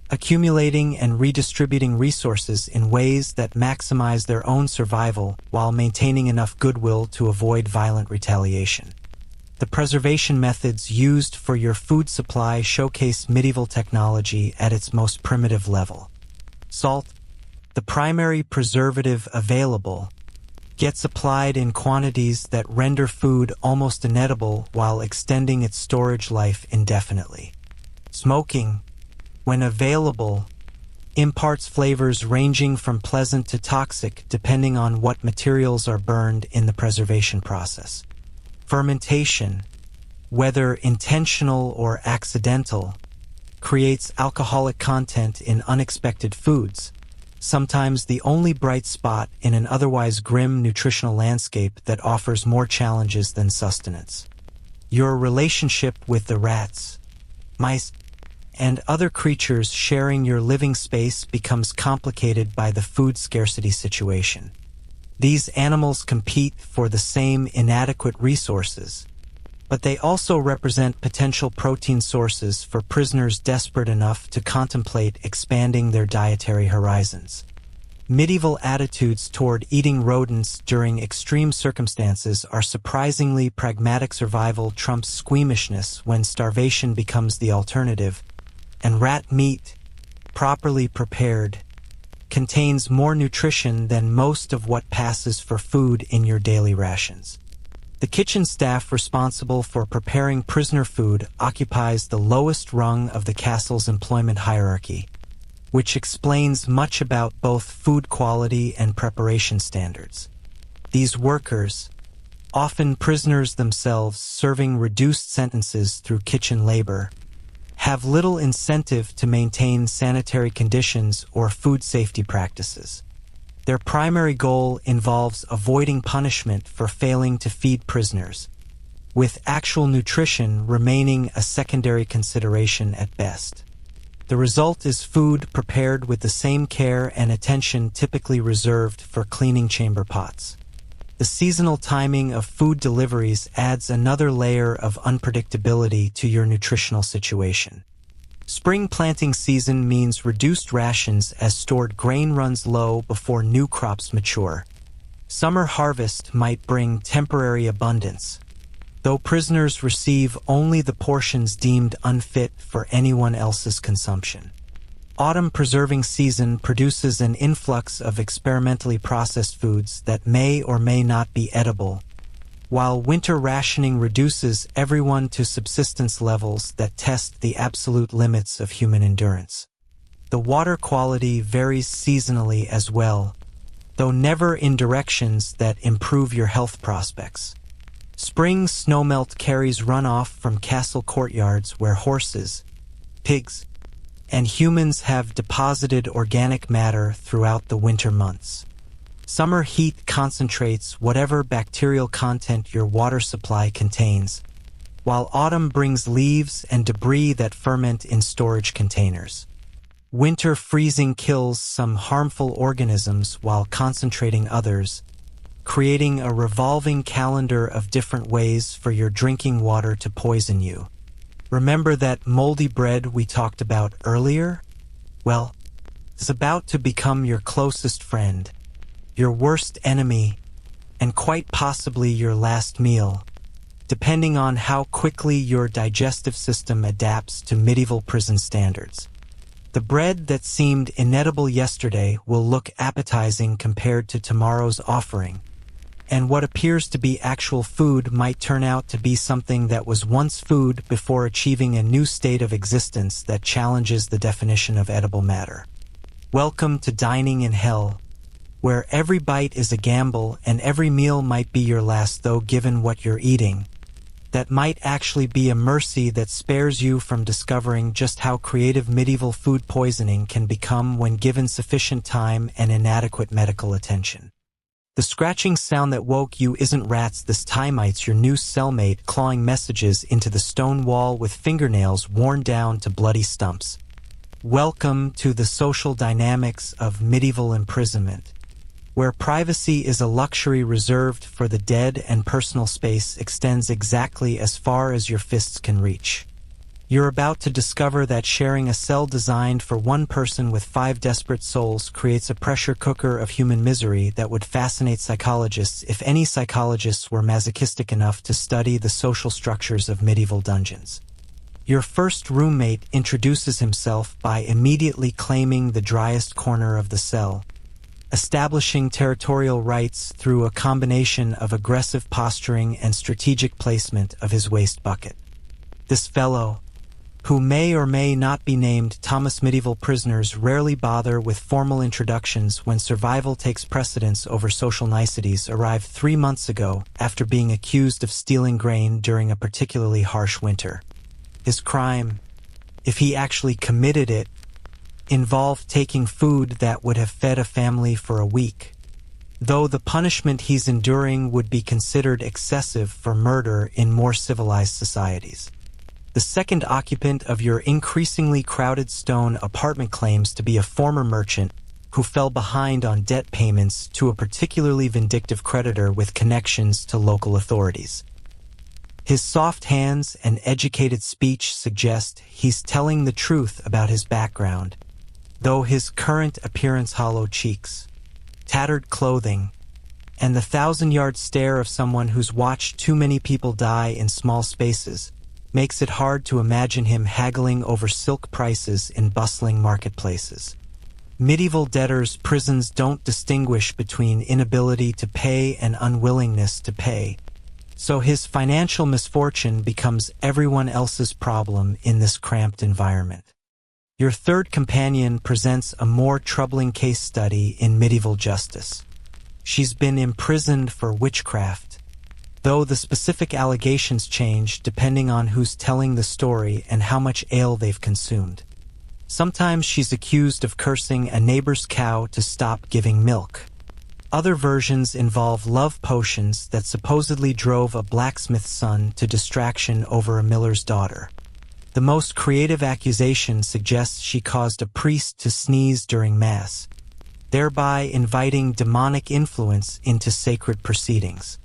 accumulating and redistributing resources in ways that maximize their own survival while maintaining enough goodwill to avoid violent retaliation. The preservation methods used for your food supply showcase medieval technology at its most primitive level. Salt, the primary preservative available, gets applied in quantities that render food almost inedible while extending its storage life indefinitely. Smoking, when available, imparts flavors ranging from pleasant to toxic depending on what materials are burned in the preservation process. Fermentation, whether intentional or accidental, creates alcoholic content in unexpected foods, sometimes the only bright spot in an otherwise grim nutritional landscape that offers more challenges than sustenance. Your relationship with the rats, mice, and other creatures sharing your living space becomes complicated by the food scarcity situation. These animals compete for the same inadequate resources, but they also represent potential protein sources for prisoners desperate enough to contemplate expanding their dietary horizons. Medieval attitudes toward eating rodents during extreme circumstances are surprisingly pragmatic. Survival trumps squeamishness when starvation becomes the alternative, and rat meat, properly prepared, contains more nutrition than most of what passes for food in your daily rations. The kitchen staff responsible for preparing prisoner food occupies the lowest rung of the castle's employment hierarchy, which explains much about both food quality and preparation standards. These workers, often prisoners themselves serving reduced sentences through kitchen labor, have little incentive to maintain sanitary conditions or food safety practices. Their primary goal involves avoiding punishment for failing to feed prisoners, with actual nutrition remaining a secondary consideration at best. The result is food prepared with the same care and attention typically reserved for cleaning chamber pots. The seasonal timing of food deliveries adds another layer of unpredictability to your nutritional situation. Spring planting season means reduced rations as stored grain runs low before new crops mature. Summer harvest might bring temporary abundance, though prisoners receive only the portions deemed unfit for anyone else's consumption. Autumn preserving season produces an influx of experimentally processed foods that may or may not be edible, while winter rationing reduces everyone to subsistence levels that test the absolute limits of human endurance. The water quality varies seasonally as well, though never in directions that improve your health prospects. Spring snowmelt carries runoff from castle courtyards where horses, pigs, and humans have deposited organic matter throughout the winter months. Summer heat concentrates whatever bacterial content your water supply contains, while autumn brings leaves and debris that ferment in storage containers. Winter freezing kills some harmful organisms while concentrating others, creating a revolving calendar of different ways for your drinking water to poison you. Remember that moldy bread we talked about earlier? Well, it's about to become your closest friend, your worst enemy, and quite possibly your last meal, depending on how quickly your digestive system adapts to medieval prison standards. The bread that seemed inedible yesterday will look appetizing compared to tomorrow's offering, and what appears to be actual food might turn out to be something that was once food before achieving a new state of existence that challenges the definition of edible matter. Welcome to dining in hell, where every bite is a gamble and every meal might be your last, though given what you're eating, that might actually be a mercy that spares you from discovering just how creative medieval food poisoning can become when given sufficient time and inadequate medical attention. The scratching sound that woke you isn't rats this time, it's your new cellmate clawing messages into the stone wall with fingernails worn down to bloody stumps. Welcome to the social dynamics of medieval imprisonment, where privacy is a luxury reserved for the dead and personal space extends exactly as far as your fists can reach. You're about to discover that sharing a cell designed for one person with 5 desperate souls creates a pressure cooker of human misery that would fascinate psychologists if any psychologists were masochistic enough to study the social structures of medieval dungeons. Your first roommate introduces himself by immediately claiming the driest corner of the cell, establishing territorial rights through a combination of aggressive posturing and strategic placement of his waste bucket. This fellow, who may or may not be named Thomas, medieval prisoners rarely bother with formal introductions when survival takes precedence over social niceties, arrived 3 months ago after being accused of stealing grain during a particularly harsh winter. His crime, if he actually committed it, involved taking food that would have fed a family for a week, though the punishment he's enduring would be considered excessive for murder in more civilized societies. The second occupant of your increasingly crowded stone apartment claims to be a former merchant who fell behind on debt payments to a particularly vindictive creditor with connections to local authorities. His soft hands and educated speech suggest he's telling the truth about his background, though his current appearance, hollow cheeks, tattered clothing, and the 1,000-yard stare of someone who's watched too many people die in small spaces makes it hard to imagine him haggling over silk prices in bustling marketplaces. Medieval debtors' prisons don't distinguish between inability to pay and unwillingness to pay, so his financial misfortune becomes everyone else's problem in this cramped environment. Your third companion presents a more troubling case study in medieval justice. She's been imprisoned for witchcraft, though the specific allegations change depending on who's telling the story and how much ale they've consumed. Sometimes she's accused of cursing a neighbor's cow to stop giving milk. Other versions involve love potions that supposedly drove a blacksmith's son to distraction over a miller's daughter. The most creative accusation suggests she caused a priest to sneeze during Mass, thereby inviting demonic influence into sacred proceedings.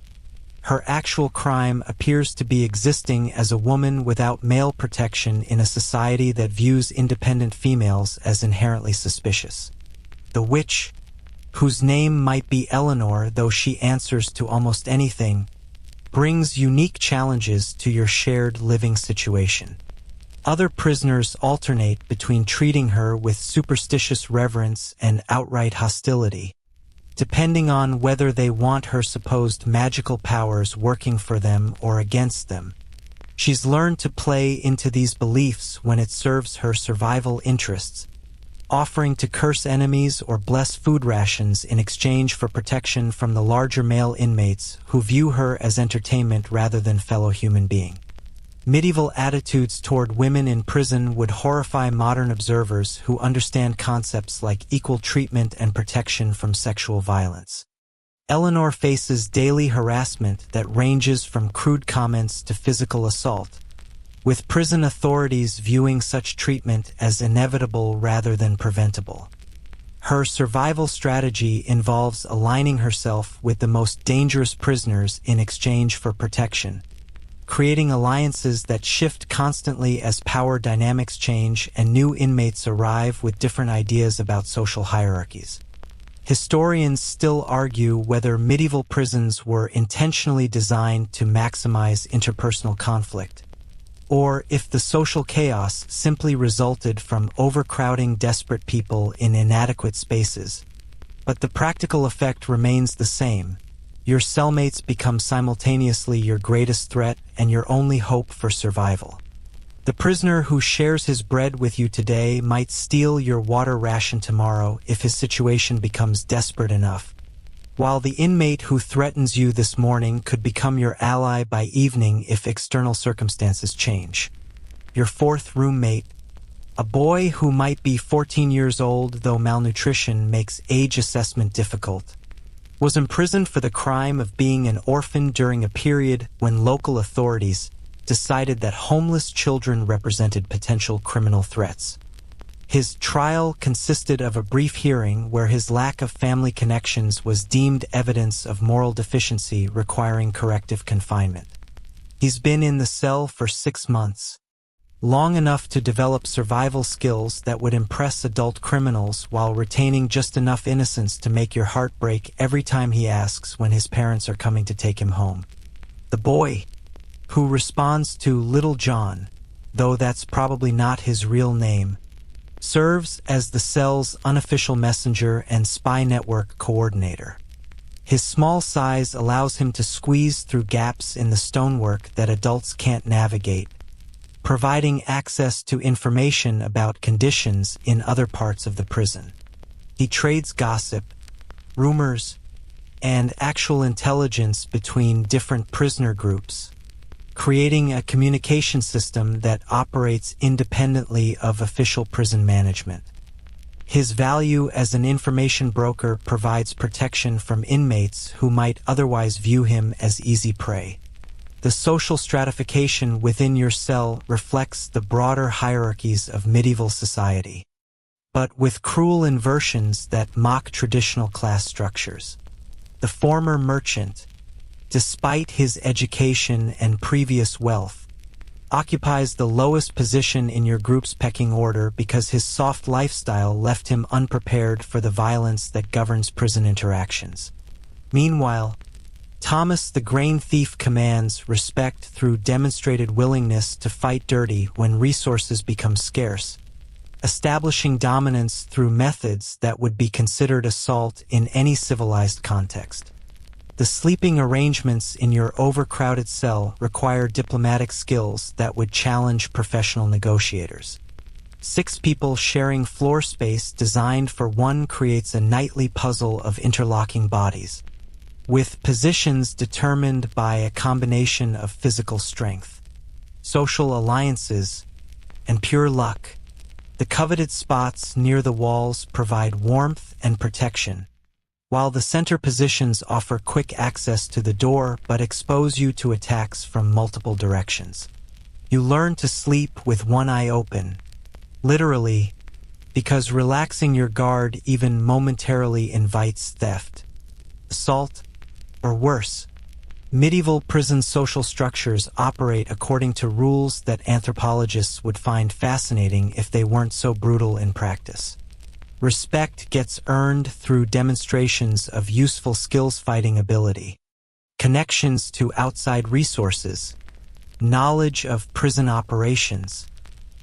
Her actual crime appears to be existing as a woman without male protection in a society that views independent females as inherently suspicious. The witch, whose name might be Eleanor though she answers to almost anything, brings unique challenges to your shared living situation. Other prisoners alternate between treating her with superstitious reverence and outright hostility, depending on whether they want her supposed magical powers working for them or against them. She's learned to play into these beliefs when it serves her survival interests, offering to curse enemies or bless food rations in exchange for protection from the larger male inmates who view her as entertainment rather than fellow human being. Medieval attitudes toward women in prison would horrify modern observers who understand concepts like equal treatment and protection from sexual violence. Eleanor faces daily harassment that ranges from crude comments to physical assault, with prison authorities viewing such treatment as inevitable rather than preventable. Her survival strategy involves aligning herself with the most dangerous prisoners in exchange for protection, creating alliances that shift constantly as power dynamics change and new inmates arrive with different ideas about social hierarchies. Historians still argue whether medieval prisons were intentionally designed to maximize interpersonal conflict, or if the social chaos simply resulted from overcrowding desperate people in inadequate spaces. But the practical effect remains the same. Your cellmates become simultaneously your greatest threat and your only hope for survival. The prisoner who shares his bread with you today might steal your water ration tomorrow if his situation becomes desperate enough, while the inmate who threatens you this morning could become your ally by evening if external circumstances change. Your fourth roommate, a boy who might be 14 years old though malnutrition makes age assessment difficult, was imprisoned for the crime of being an orphan during a period when local authorities decided that homeless children represented potential criminal threats. His trial consisted of a brief hearing where his lack of family connections was deemed evidence of moral deficiency requiring corrective confinement. He's been in the cell for 6 months, long enough to develop survival skills that would impress adult criminals while retaining just enough innocence to make your heart break every time he asks when his parents are coming to take him home. The boy, who responds to Little John, though that's probably not his real name, serves as the cell's unofficial messenger and spy network coordinator. His small size allows him to squeeze through gaps in the stonework that adults can't navigate, providing access to information about conditions in other parts of the prison. He trades gossip, rumors, and actual intelligence between different prisoner groups, creating a communication system that operates independently of official prison management. His value as an information broker provides protection from inmates who might otherwise view him as easy prey. The social stratification within your cell reflects the broader hierarchies of medieval society, but with cruel inversions that mock traditional class structures. The former merchant, despite his education and previous wealth, occupies the lowest position in your group's pecking order because his soft lifestyle left him unprepared for the violence that governs prison interactions. Meanwhile, Thomas the grain thief commands respect through demonstrated willingness to fight dirty when resources become scarce, establishing dominance through methods that would be considered assault in any civilized context. The sleeping arrangements in your overcrowded cell require diplomatic skills that would challenge professional negotiators. 6 people sharing floor space designed for one creates a nightly puzzle of interlocking bodies, with positions determined by a combination of physical strength, social alliances, and pure luck. The coveted spots near the walls provide warmth and protection, while the center positions offer quick access to the door but expose you to attacks from multiple directions. You learn to sleep with one eye open, literally, because relaxing your guard even momentarily invites theft, assault, or worse. Medieval prison social structures operate according to rules that anthropologists would find fascinating if they weren't so brutal in practice. Respect gets earned through demonstrations of useful skills fighting ability, connections to outside resources, knowledge of prison operations,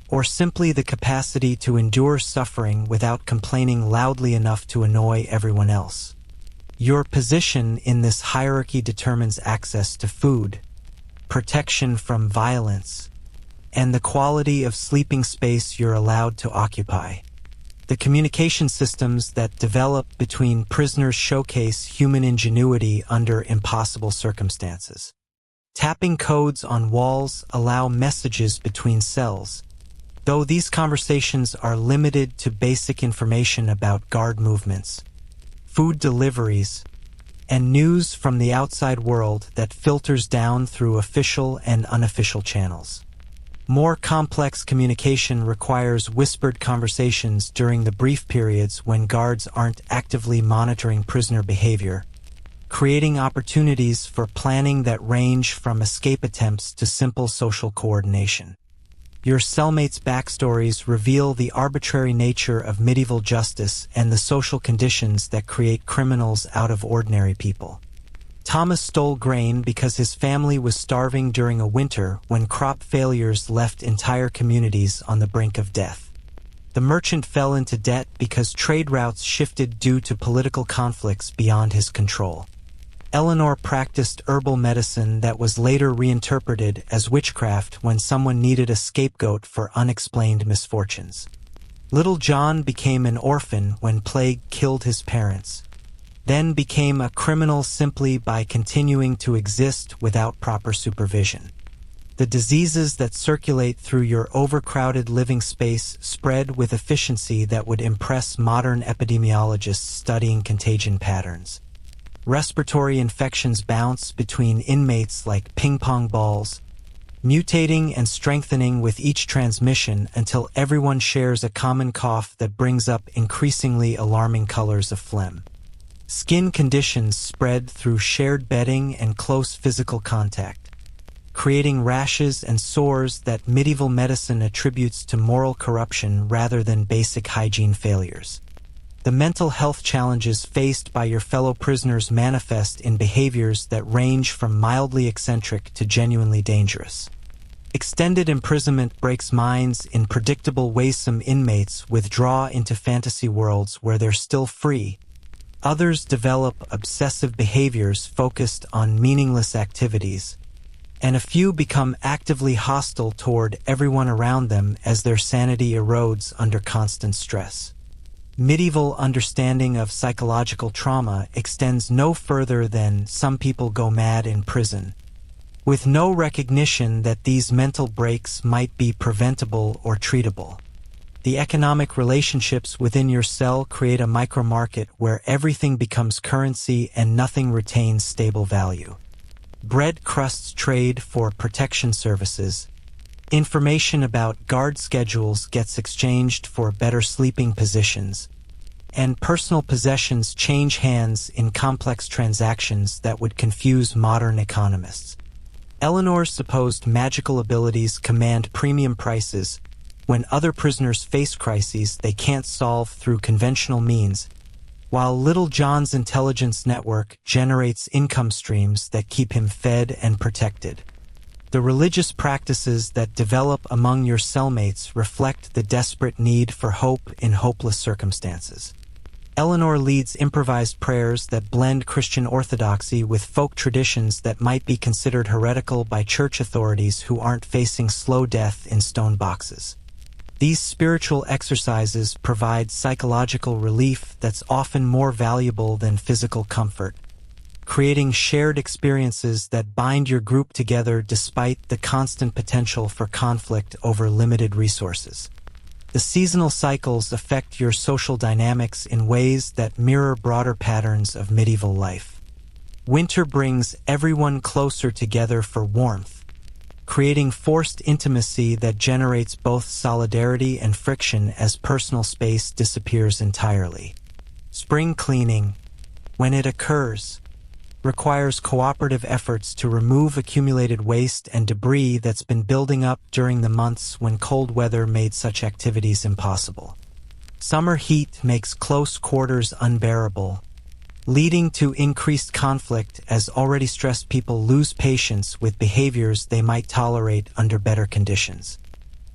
or simply the capacity to endure suffering without complaining loudly enough to annoy everyone else. Your position in this hierarchy determines access to food, protection from violence, and the quality of sleeping space you're allowed to occupy. The communication systems that develop between prisoners showcase human ingenuity under impossible circumstances. Tapping codes on walls allow messages between cells, though these conversations are limited to basic information about guard movements, food deliveries, and news from the outside world that filters down through official and unofficial channels. More complex communication requires whispered conversations during the brief periods when guards aren't actively monitoring prisoner behavior, creating opportunities for planning that range from escape attempts to simple social coordination. Your cellmates' backstories reveal the arbitrary nature of medieval justice and the social conditions that create criminals out of ordinary people. Thomas stole grain because his family was starving during a winter when crop failures left entire communities on the brink of death. The merchant fell into debt because trade routes shifted due to political conflicts beyond his control. Eleanor practiced herbal medicine that was later reinterpreted as witchcraft when someone needed a scapegoat for unexplained misfortunes. Little John became an orphan when plague killed his parents, then became a criminal simply by continuing to exist without proper supervision. The diseases that circulate through your overcrowded living space spread with efficiency that would impress modern epidemiologists studying contagion patterns. Respiratory infections bounce between inmates like ping-pong balls, mutating and strengthening with each transmission until everyone shares a common cough that brings up increasingly alarming colors of phlegm. Skin conditions spread through shared bedding and close physical contact, creating rashes and sores that medieval medicine attributes to moral corruption rather than basic hygiene failures. The mental health challenges faced by your fellow prisoners manifest in behaviors that range from mildly eccentric to genuinely dangerous. Extended imprisonment breaks minds in predictable ways. Some inmates withdraw into fantasy worlds where they're still free. Others develop obsessive behaviors focused on meaningless activities, and a few become actively hostile toward everyone around them as their sanity erodes under constant stress. Medieval understanding of psychological trauma extends no further than some people go mad in prison, with no recognition that these mental breaks might be preventable or treatable. The economic relationships within your cell create a micromarket where everything becomes currency and nothing retains stable value. Bread crusts trade for protection services. Information about guard schedules gets exchanged for better sleeping positions, and personal possessions change hands in complex transactions that would confuse modern economists. Eleanor's supposed magical abilities command premium prices when other prisoners face crises they can't solve through conventional means, while Little John's intelligence network generates income streams that keep him fed and protected. The religious practices that develop among your cellmates reflect the desperate need for hope in hopeless circumstances. Eleanor leads improvised prayers that blend Christian orthodoxy with folk traditions that might be considered heretical by church authorities who aren't facing slow death in stone boxes. These spiritual exercises provide psychological relief that's often more valuable than physical comfort, creating shared experiences that bind your group together despite the constant potential for conflict over limited resources. The seasonal cycles affect your social dynamics in ways that mirror broader patterns of medieval life. Winter brings everyone closer together for warmth, creating forced intimacy that generates both solidarity and friction as personal space disappears entirely. Spring cleaning, when it occurs, requires cooperative efforts to remove accumulated waste and debris that's been building up during the months when cold weather made such activities impossible. Summer heat makes close quarters unbearable, leading to increased conflict as already stressed people lose patience with behaviors they might tolerate under better conditions.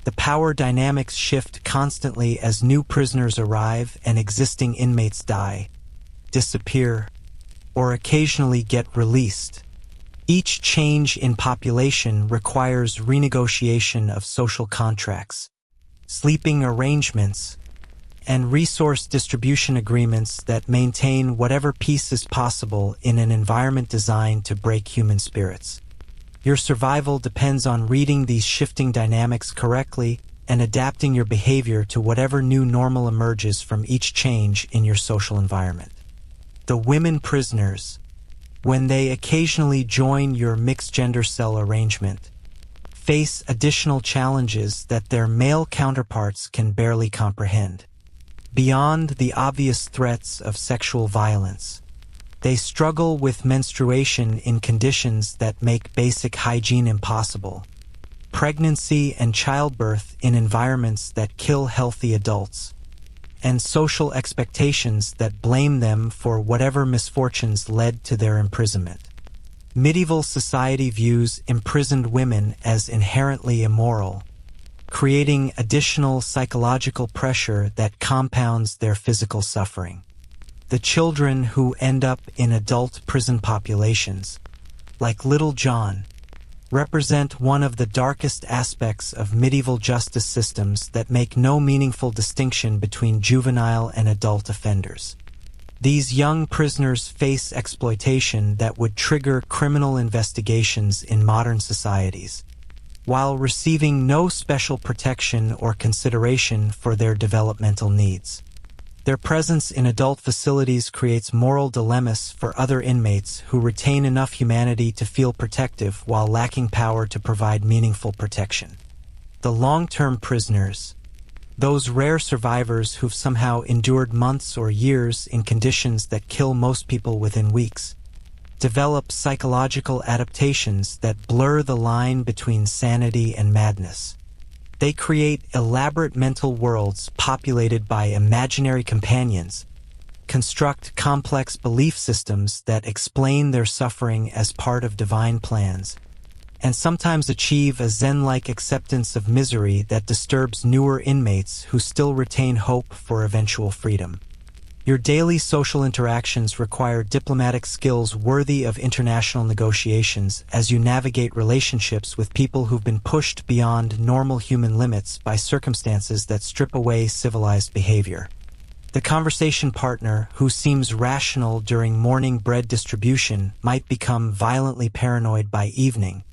The power dynamics shift constantly as new prisoners arrive and existing inmates die, disappear, or occasionally get released. Each change in population requires renegotiation of social contracts, sleeping arrangements, and resource distribution agreements that maintain whatever peace is possible in an environment designed to break human spirits. Your survival depends on reading these shifting dynamics correctly and adapting your behavior to whatever new normal emerges from each change in your social environment. The women prisoners, when they occasionally join your mixed-gender cell arrangement, face additional challenges that their male counterparts can barely comprehend. Beyond the obvious threats of sexual violence, they struggle with menstruation in conditions that make basic hygiene impossible, pregnancy and childbirth in environments that kill healthy adults, and social expectations that blame them for whatever misfortunes led to their imprisonment. Medieval society views imprisoned women as inherently immoral, creating additional psychological pressure that compounds their physical suffering. The children who end up in adult prison populations, like Little John, represent one of the darkest aspects of medieval justice systems that make no meaningful distinction between juvenile and adult offenders. These young prisoners face exploitation that would trigger criminal investigations in modern societies, while receiving no special protection or consideration for their developmental needs. Their presence in adult facilities creates moral dilemmas for other inmates who retain enough humanity to feel protective while lacking power to provide meaningful protection. The long-term prisoners, those rare survivors who've somehow endured months or years in conditions that kill most people within weeks, develop psychological adaptations that blur the line between sanity and madness. They create elaborate mental worlds populated by imaginary companions, construct complex belief systems that explain their suffering as part of divine plans, and sometimes achieve a Zen-like acceptance of misery that disturbs newer inmates who still retain hope for eventual freedom. Your daily social interactions require diplomatic skills worthy of international negotiations as you navigate relationships with people who've been pushed beyond normal human limits by circumstances that strip away civilized behavior. The conversation partner who seems rational during morning bread distribution might become violently paranoid by evening,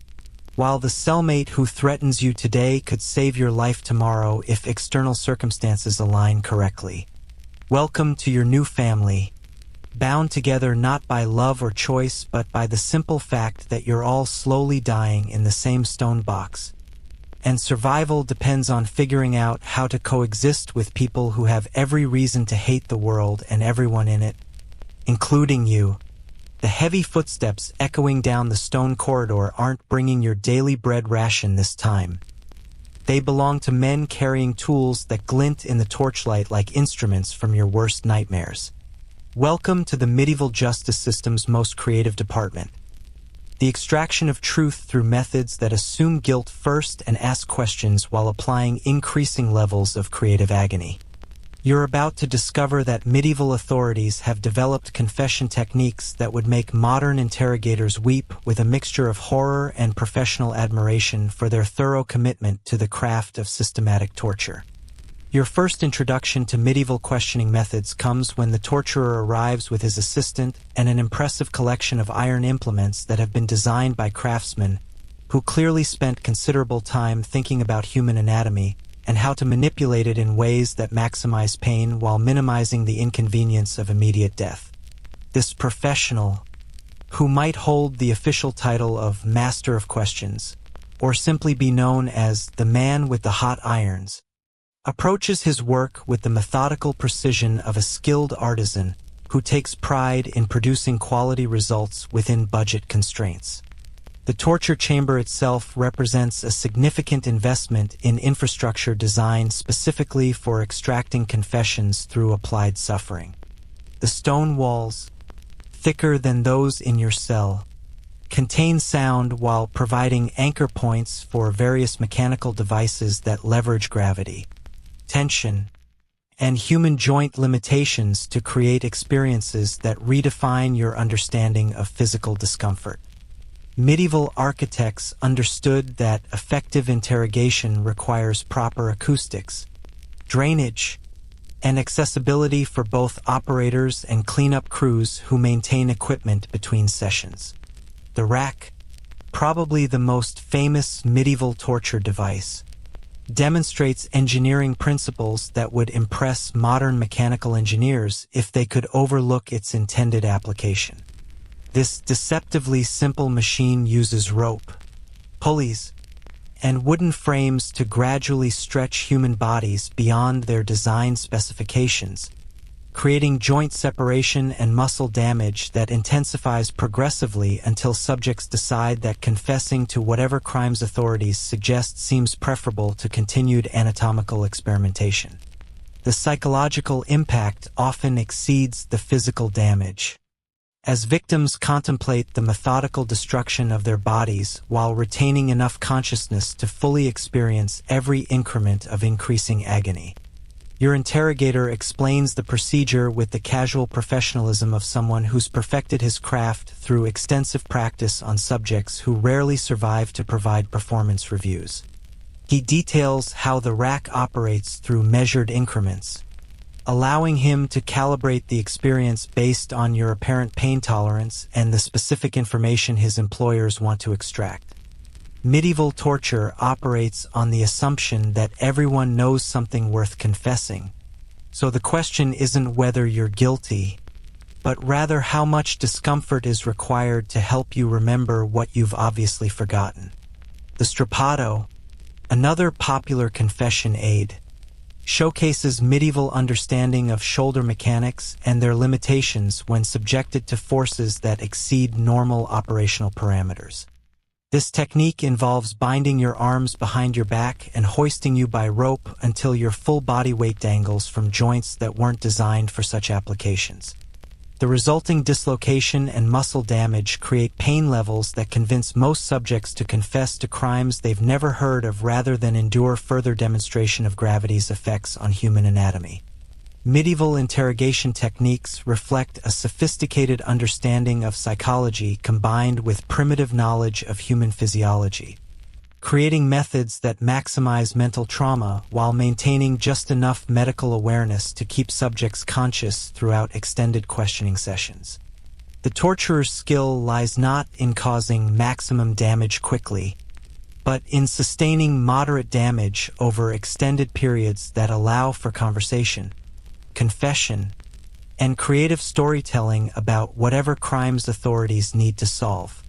while the cellmate who threatens you today could save your life tomorrow if external circumstances align correctly. Welcome to your new family, bound together not by love or choice but by the simple fact that you're all slowly dying in the same stone box. And survival depends on figuring out how to coexist with people who have every reason to hate the world and everyone in it, including you. The heavy footsteps echoing down the stone corridor aren't bringing your daily bread ration this time. They belong to men carrying tools that glint in the torchlight like instruments from your worst nightmares. Welcome to the medieval justice system's most creative department. The extraction of truth through methods that assume guilt first and ask questions while applying increasing levels of creative agony. You're about to discover that medieval authorities have developed confession techniques that would make modern interrogators weep with a mixture of horror and professional admiration for their thorough commitment to the craft of systematic torture. Your first introduction to medieval questioning methods comes when the torturer arrives with his assistant and an impressive collection of iron implements that have been designed by craftsmen who clearly spent considerable time thinking about human anatomy and how to manipulate it in ways that maximize pain while minimizing the inconvenience of immediate death. This professional, who might hold the official title of Master of Questions, or simply be known as the man with the hot irons, approaches his work with the methodical precision of a skilled artisan who takes pride in producing quality results within budget constraints. The torture chamber itself represents a significant investment in infrastructure designed specifically for extracting confessions through applied suffering. The stone walls, thicker than those in your cell, contain sound while providing anchor points for various mechanical devices that leverage gravity, tension, and human joint limitations to create experiences that redefine your understanding of physical discomfort. Medieval architects understood that effective interrogation requires proper acoustics, drainage, and accessibility for both operators and cleanup crews who maintain equipment between sessions. The rack, probably the most famous medieval torture device, demonstrates engineering principles that would impress modern mechanical engineers if they could overlook its intended application. This deceptively simple machine uses rope, pulleys, and wooden frames to gradually stretch human bodies beyond their design specifications, creating joint separation and muscle damage that intensifies progressively until subjects decide that confessing to whatever crimes authorities suggest seems preferable to continued anatomical experimentation. The psychological impact often exceeds the physical damage, as victims contemplate the methodical destruction of their bodies while retaining enough consciousness to fully experience every increment of increasing agony. Your interrogator explains the procedure with the casual professionalism of someone who's perfected his craft through extensive practice on subjects who rarely survive to provide performance reviews. He details how the rack operates through measured increments, allowing him to calibrate the experience based on your apparent pain tolerance and the specific information his employers want to extract. Medieval torture operates on the assumption that everyone knows something worth confessing, So the question isn't whether you're guilty, but rather how much discomfort is required to help you remember what you've obviously forgotten. The Strappado, another popular confession aid, showcases medieval understanding of shoulder mechanics and their limitations when subjected to forces that exceed normal operational parameters. This technique involves binding your arms behind your back and hoisting you by rope until your full body weight dangles from joints that weren't designed for such applications. The resulting dislocation and muscle damage create pain levels that convince most subjects to confess to crimes they've never heard of rather than endure further demonstration of gravity's effects on human anatomy. Medieval interrogation techniques reflect a sophisticated understanding of psychology combined with primitive knowledge of human physiology, creating methods that maximize mental trauma while maintaining just enough medical awareness to keep subjects conscious throughout extended questioning sessions. The torturer's skill lies not in causing maximum damage quickly, but in sustaining moderate damage over extended periods that allow for conversation, confession, and creative storytelling about whatever crimes authorities need to solve.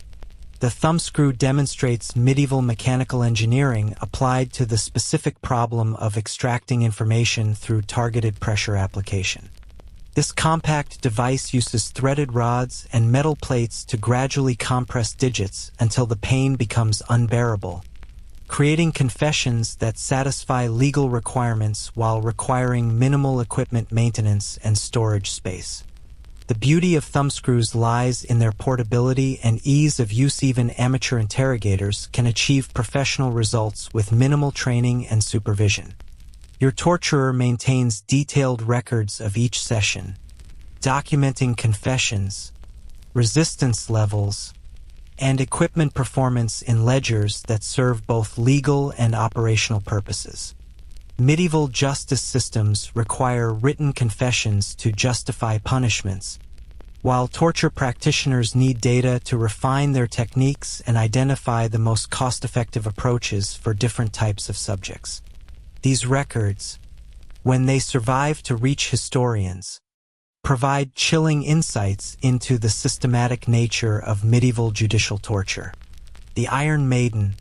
The thumbscrew demonstrates medieval mechanical engineering applied to the specific problem of extracting information through targeted pressure application. This compact device uses threaded rods and metal plates to gradually compress digits until the pain becomes unbearable, creating confessions that satisfy legal requirements while requiring minimal equipment maintenance and storage space. The beauty of thumbscrews lies in their portability and ease of use. Even amateur interrogators can achieve professional results with minimal training and supervision. Your torturer maintains detailed records of each session, documenting confessions, resistance levels, and equipment performance in ledgers that serve both legal and operational purposes. Medieval justice systems require written confessions to justify punishments, while torture practitioners need data to refine their techniques and identify the most cost-effective approaches for different types of subjects. These records, when they survive to reach historians, provide chilling insights into the systematic nature of medieval judicial torture. The Iron Maiden,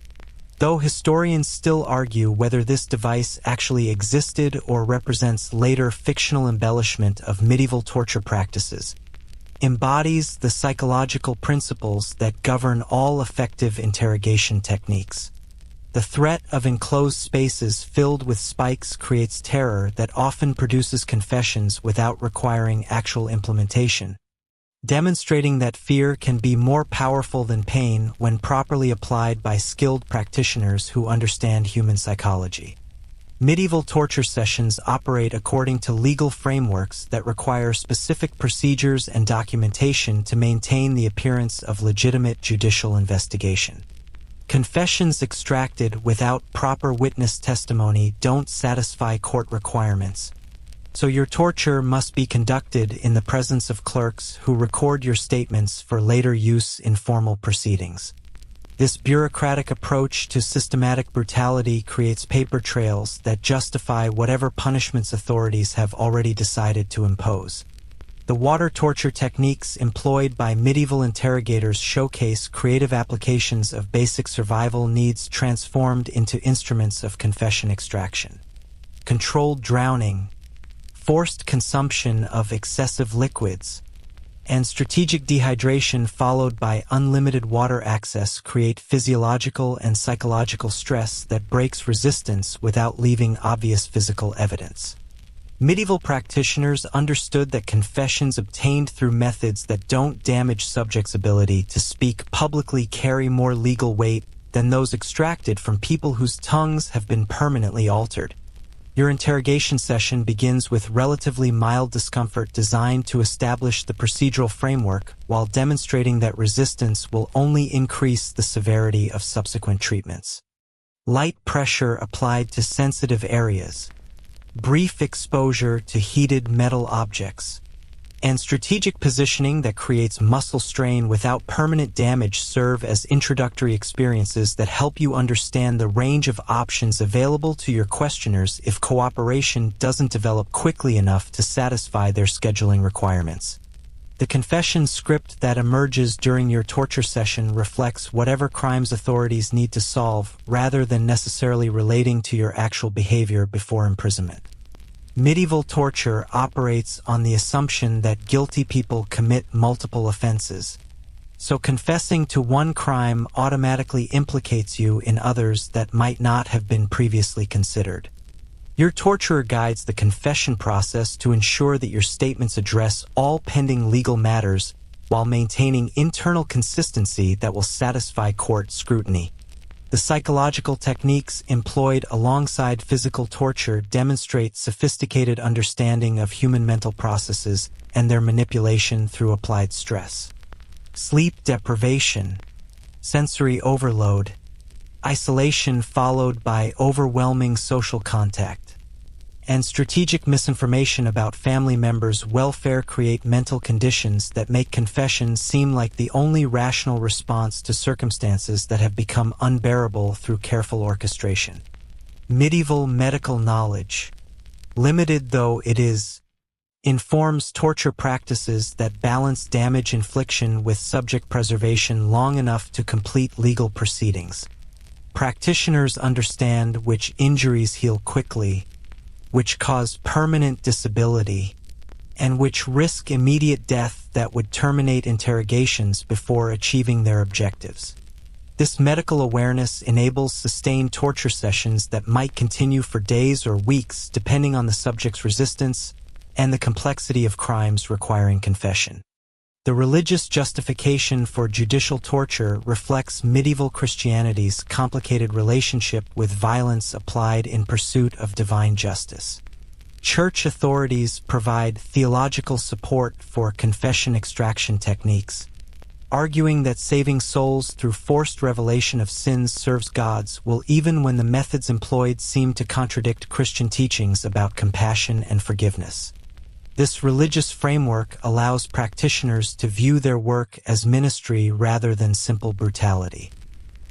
though historians still argue whether this device actually existed or represents later fictional embellishment of medieval torture practices, embodies the psychological principles that govern all effective interrogation techniques. The threat of enclosed spaces filled with spikes creates terror that often produces confessions without requiring actual implementation, demonstrating that fear can be more powerful than pain when properly applied by skilled practitioners who understand human psychology. Medieval torture sessions operate according to legal frameworks that require specific procedures and documentation to maintain the appearance of legitimate judicial investigation. Confessions extracted without proper witness testimony don't satisfy court requirements, so your torture must be conducted in the presence of clerks who record your statements for later use in formal proceedings. This bureaucratic approach to systematic brutality creates paper trails that justify whatever punishments authorities have already decided to impose. The water torture techniques employed by medieval interrogators showcase creative applications of basic survival needs transformed into instruments of confession extraction. Controlled drowning, forced consumption of excessive liquids, and strategic dehydration followed by unlimited water access create physiological and psychological stress that breaks resistance without leaving obvious physical evidence. Medieval practitioners understood that confessions obtained through methods that don't damage subjects' ability to speak publicly carry more legal weight than those extracted from people whose tongues have been permanently altered. Your interrogation session begins with relatively mild discomfort designed to establish the procedural framework while demonstrating that resistance will only increase the severity of subsequent treatments. Light pressure applied to sensitive areas, brief exposure to heated metal objects, and strategic positioning that creates muscle strain without permanent damage serve as introductory experiences that help you understand the range of options available to your questioners if cooperation doesn't develop quickly enough to satisfy their scheduling requirements. The confession script that emerges during your torture session reflects whatever crimes authorities need to solve rather than necessarily relating to your actual behavior before imprisonment. Medieval torture operates on the assumption that guilty people commit multiple offenses, so confessing to one crime automatically implicates you in others that might not have been previously considered. Your torturer guides the confession process to ensure that your statements address all pending legal matters while maintaining internal consistency that will satisfy court scrutiny. The psychological techniques employed alongside physical torture demonstrate sophisticated understanding of human mental processes and their manipulation through applied stress. Sleep deprivation, sensory overload, isolation followed by overwhelming social contact, and strategic misinformation about family members' welfare create mental conditions that make confession seem like the only rational response to circumstances that have become unbearable through careful orchestration. Medieval medical knowledge, limited though it is, informs torture practices that balance damage infliction with subject preservation long enough to complete legal proceedings. Practitioners understand which injuries heal quickly, which cause permanent disability, and which risk immediate death that would terminate interrogations before achieving their objectives. This medical awareness enables sustained torture sessions that might continue for days or weeks depending on the subject's resistance and the complexity of crimes requiring confession. The religious justification for judicial torture reflects medieval Christianity's complicated relationship with violence applied in pursuit of divine justice. Church authorities provide theological support for confession extraction techniques, arguing that saving souls through forced revelation of sins serves God's will even when the methods employed seem to contradict Christian teachings about compassion and forgiveness. This religious framework allows practitioners to view their work as ministry rather than simple brutality.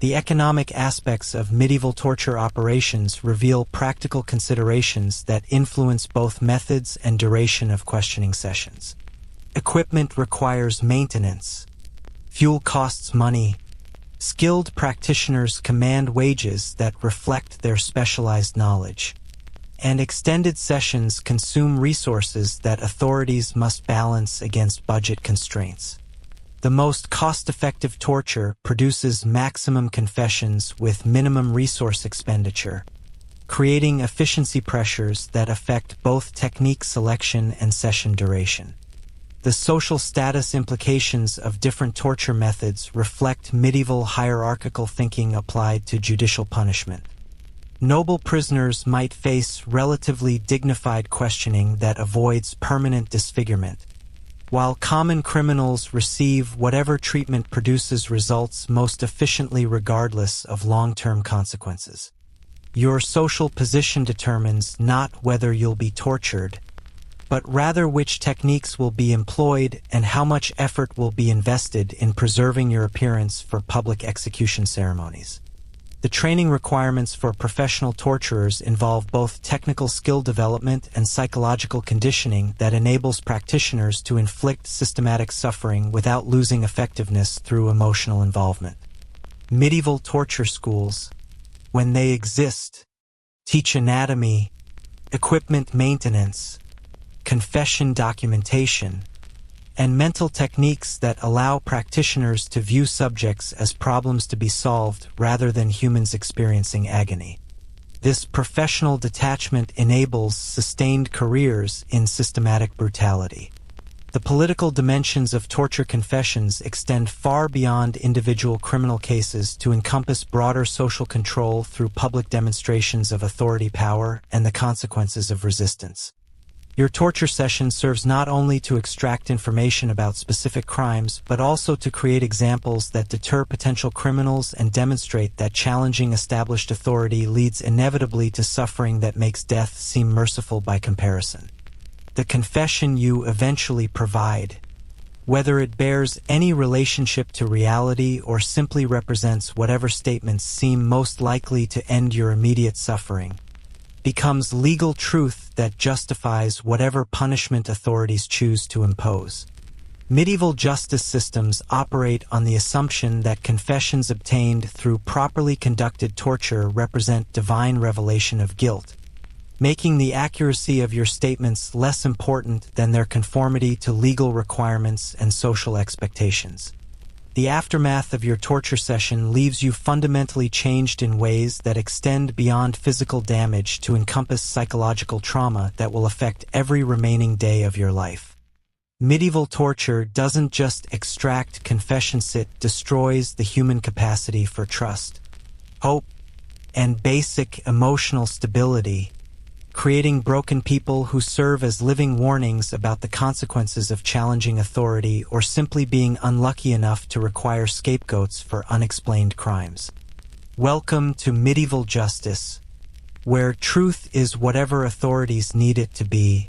The economic aspects of medieval torture operations reveal practical considerations that influence both methods and duration of questioning sessions. Equipment requires maintenance. Fuel costs money. Skilled practitioners command wages that reflect their specialized knowledge. And extended sessions consume resources that authorities must balance against budget constraints. The most cost-effective torture produces maximum confessions with minimum resource expenditure, creating efficiency pressures that affect both technique selection and session duration. The social status implications of different torture methods reflect medieval hierarchical thinking applied to judicial punishment. Noble prisoners might face relatively dignified questioning that avoids permanent disfigurement, while common criminals receive whatever treatment produces results most efficiently regardless of long-term consequences. Your social position determines not whether you'll be tortured, but rather which techniques will be employed and how much effort will be invested in preserving your appearance for public execution ceremonies. The training requirements for professional torturers involve both technical skill development and psychological conditioning that enables practitioners to inflict systematic suffering without losing effectiveness through emotional involvement. Medieval torture schools, when they exist, teach anatomy, equipment maintenance, confession documentation, and mental techniques that allow practitioners to view subjects as problems to be solved rather than humans experiencing agony. This professional detachment enables sustained careers in systematic brutality. The political dimensions of torture confessions extend far beyond individual criminal cases to encompass broader social control through public demonstrations of authority power and the consequences of resistance. Your torture session serves not only to extract information about specific crimes, but also to create examples that deter potential criminals and demonstrate that challenging established authority leads inevitably to suffering that makes death seem merciful by comparison. the confession you eventually provide, whether it bears any relationship to reality or simply represents whatever statements seem most likely to end your immediate suffering, becomes legal truth that justifies whatever punishment authorities choose to impose. Medieval justice systems operate on the assumption that confessions obtained through properly conducted torture represent divine revelation of guilt, making the accuracy of your statements less important than their conformity to legal requirements and social expectations. The aftermath of your torture session leaves you fundamentally changed in ways that extend beyond physical damage to encompass psychological trauma that will affect every remaining day of your life. Medieval torture doesn't just extract confessions, it destroys the human capacity for trust, hope, and basic emotional stability, creating broken people who serve as living warnings about the consequences of challenging authority or simply being unlucky enough to require scapegoats for unexplained crimes. Welcome to medieval justice, where truth is whatever authorities need it to be.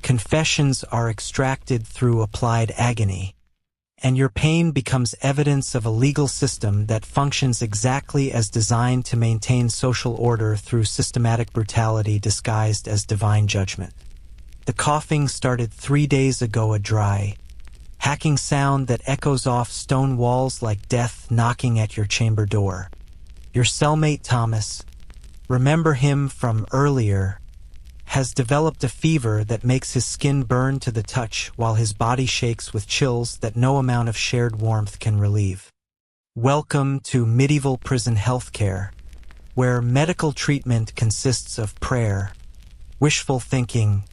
Confessions are extracted through applied agony, and your pain becomes evidence of a legal system that functions exactly as designed to maintain social order through systematic brutality disguised as divine judgment. The coughing started 3 days ago, a dry, hacking sound that echoes off stone walls like death knocking at your chamber door. Your cellmate Thomas, remember him from earlier, has developed a fever that makes his skin burn to the touch while his body shakes with chills that no amount of shared warmth can relieve. Welcome to medieval prison healthcare, where medical treatment consists of prayer, wishful thinking,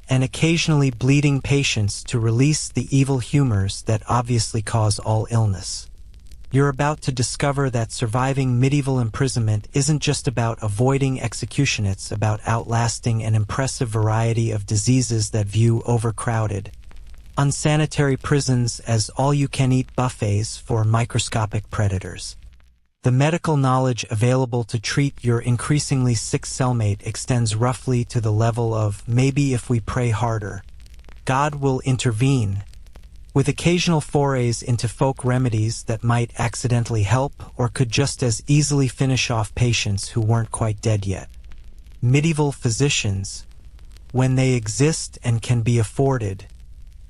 and occasionally bleeding patients to release the evil humors that obviously cause all illness. You're about to discover that surviving medieval imprisonment isn't just about avoiding execution, it's about outlasting an impressive variety of diseases that view overcrowded, unsanitary prisons as all-you-can-eat buffets for microscopic predators. The medical knowledge available to treat your increasingly sick cellmate extends roughly to the level of maybe if we pray harder, God will intervene, with occasional forays into folk remedies that might accidentally help or could just as easily finish off patients who weren't quite dead yet. Medieval physicians, when they exist and can be afforded,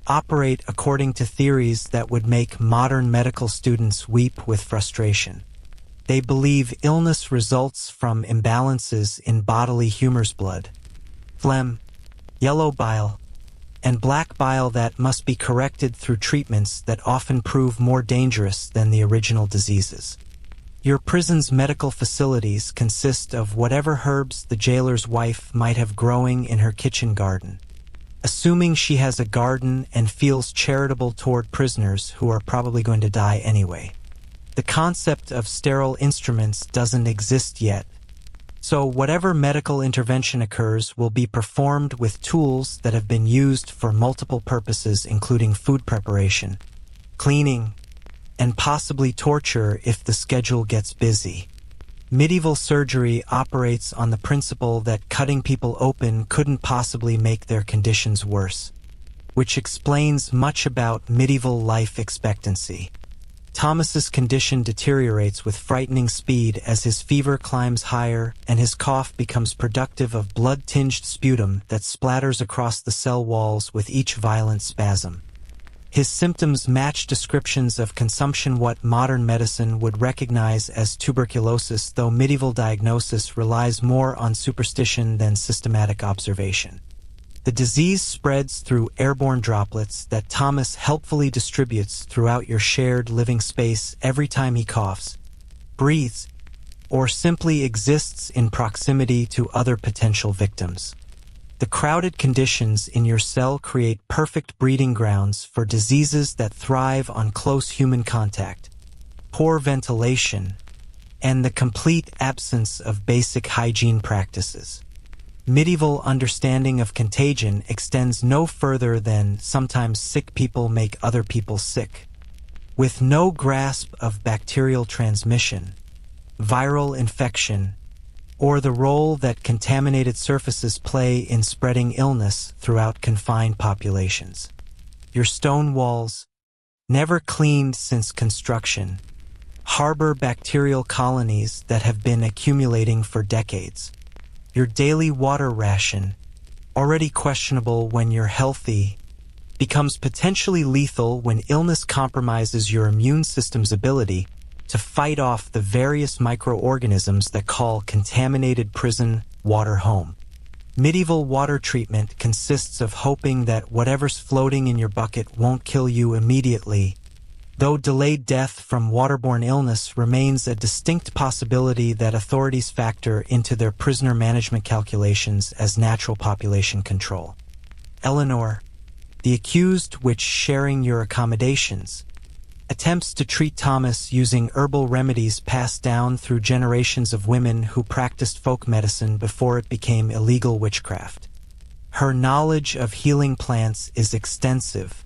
operate according to theories that would make modern medical students weep with frustration. They believe illness results from imbalances in bodily humors, blood, phlegm, yellow bile, and black bile that must be corrected through treatments that often prove more dangerous than the original diseases. Your prison's medical facilities consist of whatever herbs the jailer's wife might have growing in her kitchen garden, assuming she has a garden and feels charitable toward prisoners who are probably going to die anyway. The concept of sterile instruments doesn't exist yet, so whatever medical intervention occurs will be performed with tools that have been used for multiple purposes, including food preparation, cleaning, and possibly torture if the schedule gets busy. Medieval surgery operates on the principle that cutting people open couldn't possibly make their conditions worse, which explains much about medieval life expectancy. Thomas's condition deteriorates with frightening speed as his fever climbs higher and his cough becomes productive of blood-tinged sputum that splatters across the cell walls with each violent spasm. His symptoms match descriptions of consumption, what modern medicine would recognize as tuberculosis, though medieval diagnosis relies more on superstition than systematic observation. The disease spreads through airborne droplets that Thomas helpfully distributes throughout your shared living space every time he coughs, breathes, or simply exists in proximity to other potential victims. The crowded conditions in your cell create perfect breeding grounds for diseases that thrive on close human contact, poor ventilation, and the complete absence of basic hygiene practices. Medieval understanding of contagion extends no further than sometimes sick people make other people sick. With no grasp of bacterial transmission, viral infection, or the role that contaminated surfaces play in spreading illness throughout confined populations. Your stone walls, never cleaned since construction, harbor bacterial colonies that have been accumulating for decades. Your daily water ration, already questionable when you're healthy, becomes potentially lethal when illness compromises your immune system's ability to fight off the various microorganisms that call contaminated prison water home. Medieval water treatment consists of hoping that whatever's floating in your bucket won't kill you immediately, though delayed death from waterborne illness remains a distinct possibility that authorities factor into their prisoner management calculations as natural population control. Eleanor, the accused, which sharing your accommodations, attempts to treat Thomas using herbal remedies passed down through generations of women who practiced folk medicine before it became illegal witchcraft. Her knowledge of healing plants is extensive,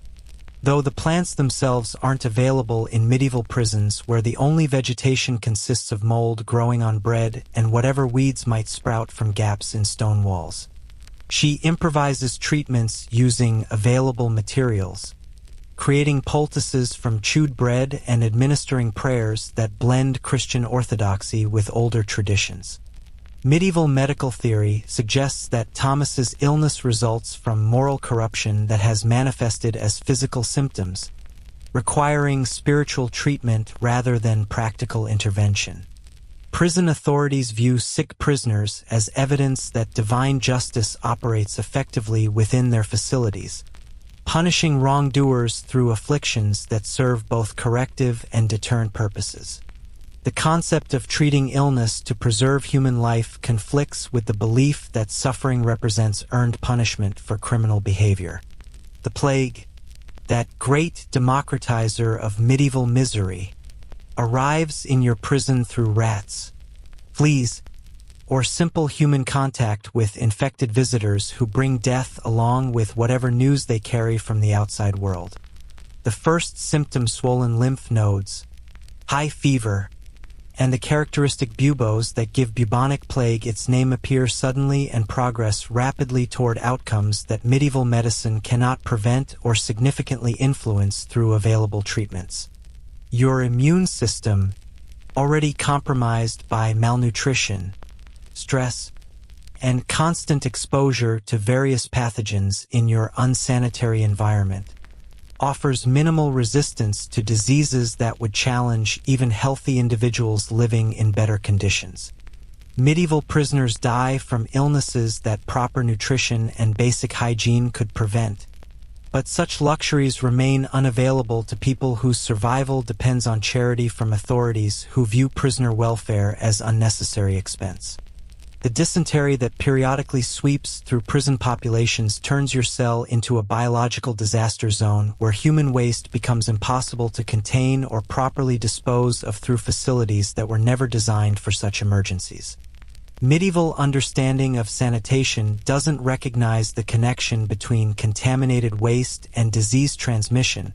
though the plants themselves aren't available in medieval prisons where the only vegetation consists of mold growing on bread and whatever weeds might sprout from gaps in stone walls. She improvises treatments using available materials, creating poultices from chewed bread and administering prayers that blend Christian orthodoxy with older traditions. Medieval medical theory suggests that Thomas's illness results from moral corruption that has manifested as physical symptoms, requiring spiritual treatment rather than practical intervention. Prison authorities view sick prisoners as evidence that divine justice operates effectively within their facilities, punishing wrongdoers through afflictions that serve both corrective and deterrent purposes. The concept of treating illness to preserve human life conflicts with the belief that suffering represents earned punishment for criminal behavior. The plague, that great democratizer of medieval misery, arrives in your prison through rats, fleas, or simple human contact with infected visitors who bring death along with whatever news they carry from the outside world. The first symptom, swollen lymph nodes, high fever, and the characteristic buboes that give bubonic plague its name, appear suddenly and progress rapidly toward outcomes that medieval medicine cannot prevent or significantly influence through available treatments. Your immune system, already compromised by malnutrition, stress, and constant exposure to various pathogens in your unsanitary environment, offers minimal resistance to diseases that would challenge even healthy individuals living in better conditions. Medieval prisoners die from illnesses that proper nutrition and basic hygiene could prevent, but such luxuries remain unavailable to people whose survival depends on charity from authorities who view prisoner welfare as unnecessary expense. The dysentery that periodically sweeps through prison populations turns your cell into a biological disaster zone where human waste becomes impossible to contain or properly dispose of through facilities that were never designed for such emergencies. Medieval understanding of sanitation doesn't recognize the connection between contaminated waste and disease transmission,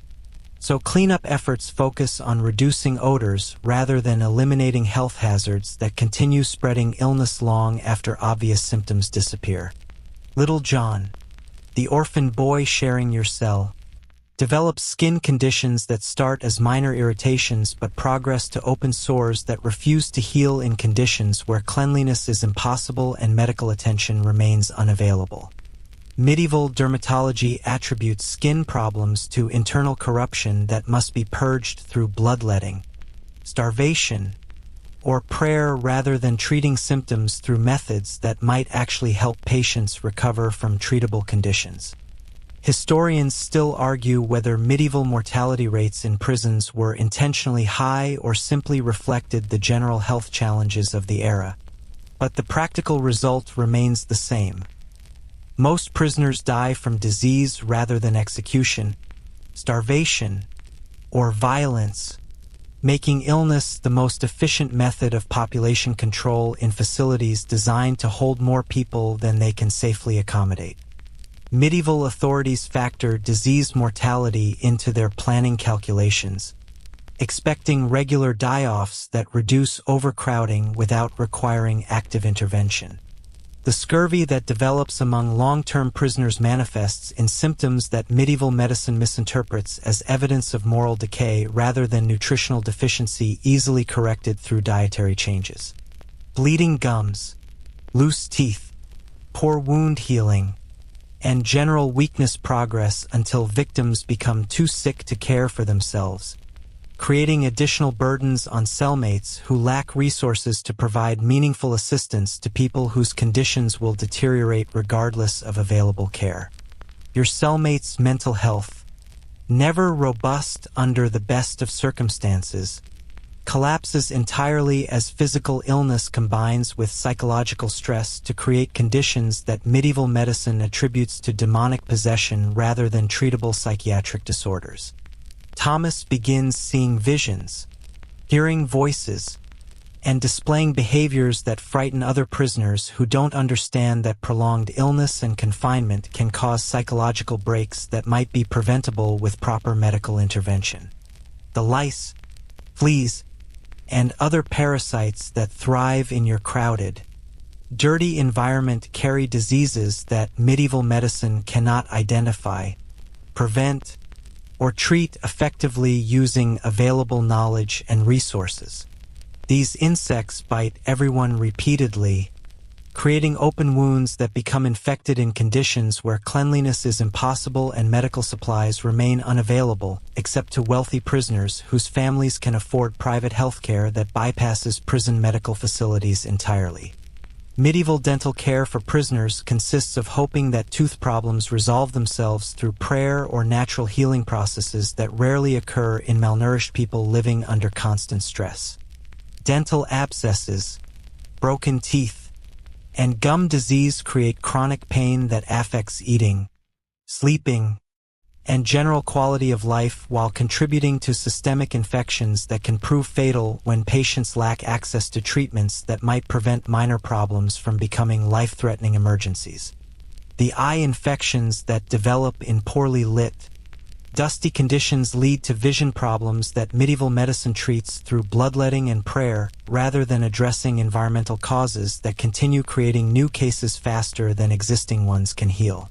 so cleanup efforts focus on reducing odors rather than eliminating health hazards that continue spreading illness long after obvious symptoms disappear. Little John, the orphan boy sharing your cell, develops skin conditions that start as minor irritations but progress to open sores that refuse to heal in conditions where cleanliness is impossible and medical attention remains unavailable. Medieval dermatology attributes skin problems to internal corruption that must be purged through bloodletting, starvation, or prayer rather than treating symptoms through methods that might actually help patients recover from treatable conditions. Historians still argue whether medieval mortality rates in prisons were intentionally high or simply reflected the general health challenges of the era, but the practical result remains the same. Most prisoners die from disease rather than execution, starvation, or violence, making illness the most efficient method of population control in facilities designed to hold more people than they can safely accommodate. Medieval authorities factor disease mortality into their planning calculations, expecting regular die-offs that reduce overcrowding without requiring active intervention. The scurvy that develops among long-term prisoners manifests in symptoms that medieval medicine misinterprets as evidence of moral decay rather than nutritional deficiency easily corrected through dietary changes. Bleeding gums, loose teeth, poor wound healing, and general weakness progress until victims become too sick to care for themselves, creating additional burdens on cellmates who lack resources to provide meaningful assistance to people whose conditions will deteriorate regardless of available care. Your cellmate's mental health, never robust under the best of circumstances, collapses entirely as physical illness combines with psychological stress to create conditions that medieval medicine attributes to demonic possession rather than treatable psychiatric disorders. Thomas begins seeing visions, hearing voices, and displaying behaviors that frighten other prisoners who don't understand that prolonged illness and confinement can cause psychological breaks that might be preventable with proper medical intervention. The lice, fleas, and other parasites that thrive in your crowded, dirty environment carry diseases that medieval medicine cannot identify, prevent, or treat effectively using available knowledge and resources. These insects bite everyone repeatedly, creating open wounds that become infected in conditions where cleanliness is impossible and medical supplies remain unavailable, except to wealthy prisoners whose families can afford private health care that bypasses prison medical facilities entirely. Medieval dental care for prisoners consists of hoping that tooth problems resolve themselves through prayer or natural healing processes that rarely occur in malnourished people living under constant stress. Dental abscesses, broken teeth, and gum disease create chronic pain that affects eating, sleeping, and general quality of life while contributing to systemic infections that can prove fatal when patients lack access to treatments that might prevent minor problems from becoming life-threatening emergencies. The eye infections that develop in poorly lit, dusty conditions lead to vision problems that medieval medicine treats through bloodletting and prayer rather than addressing environmental causes that continue creating new cases faster than existing ones can heal.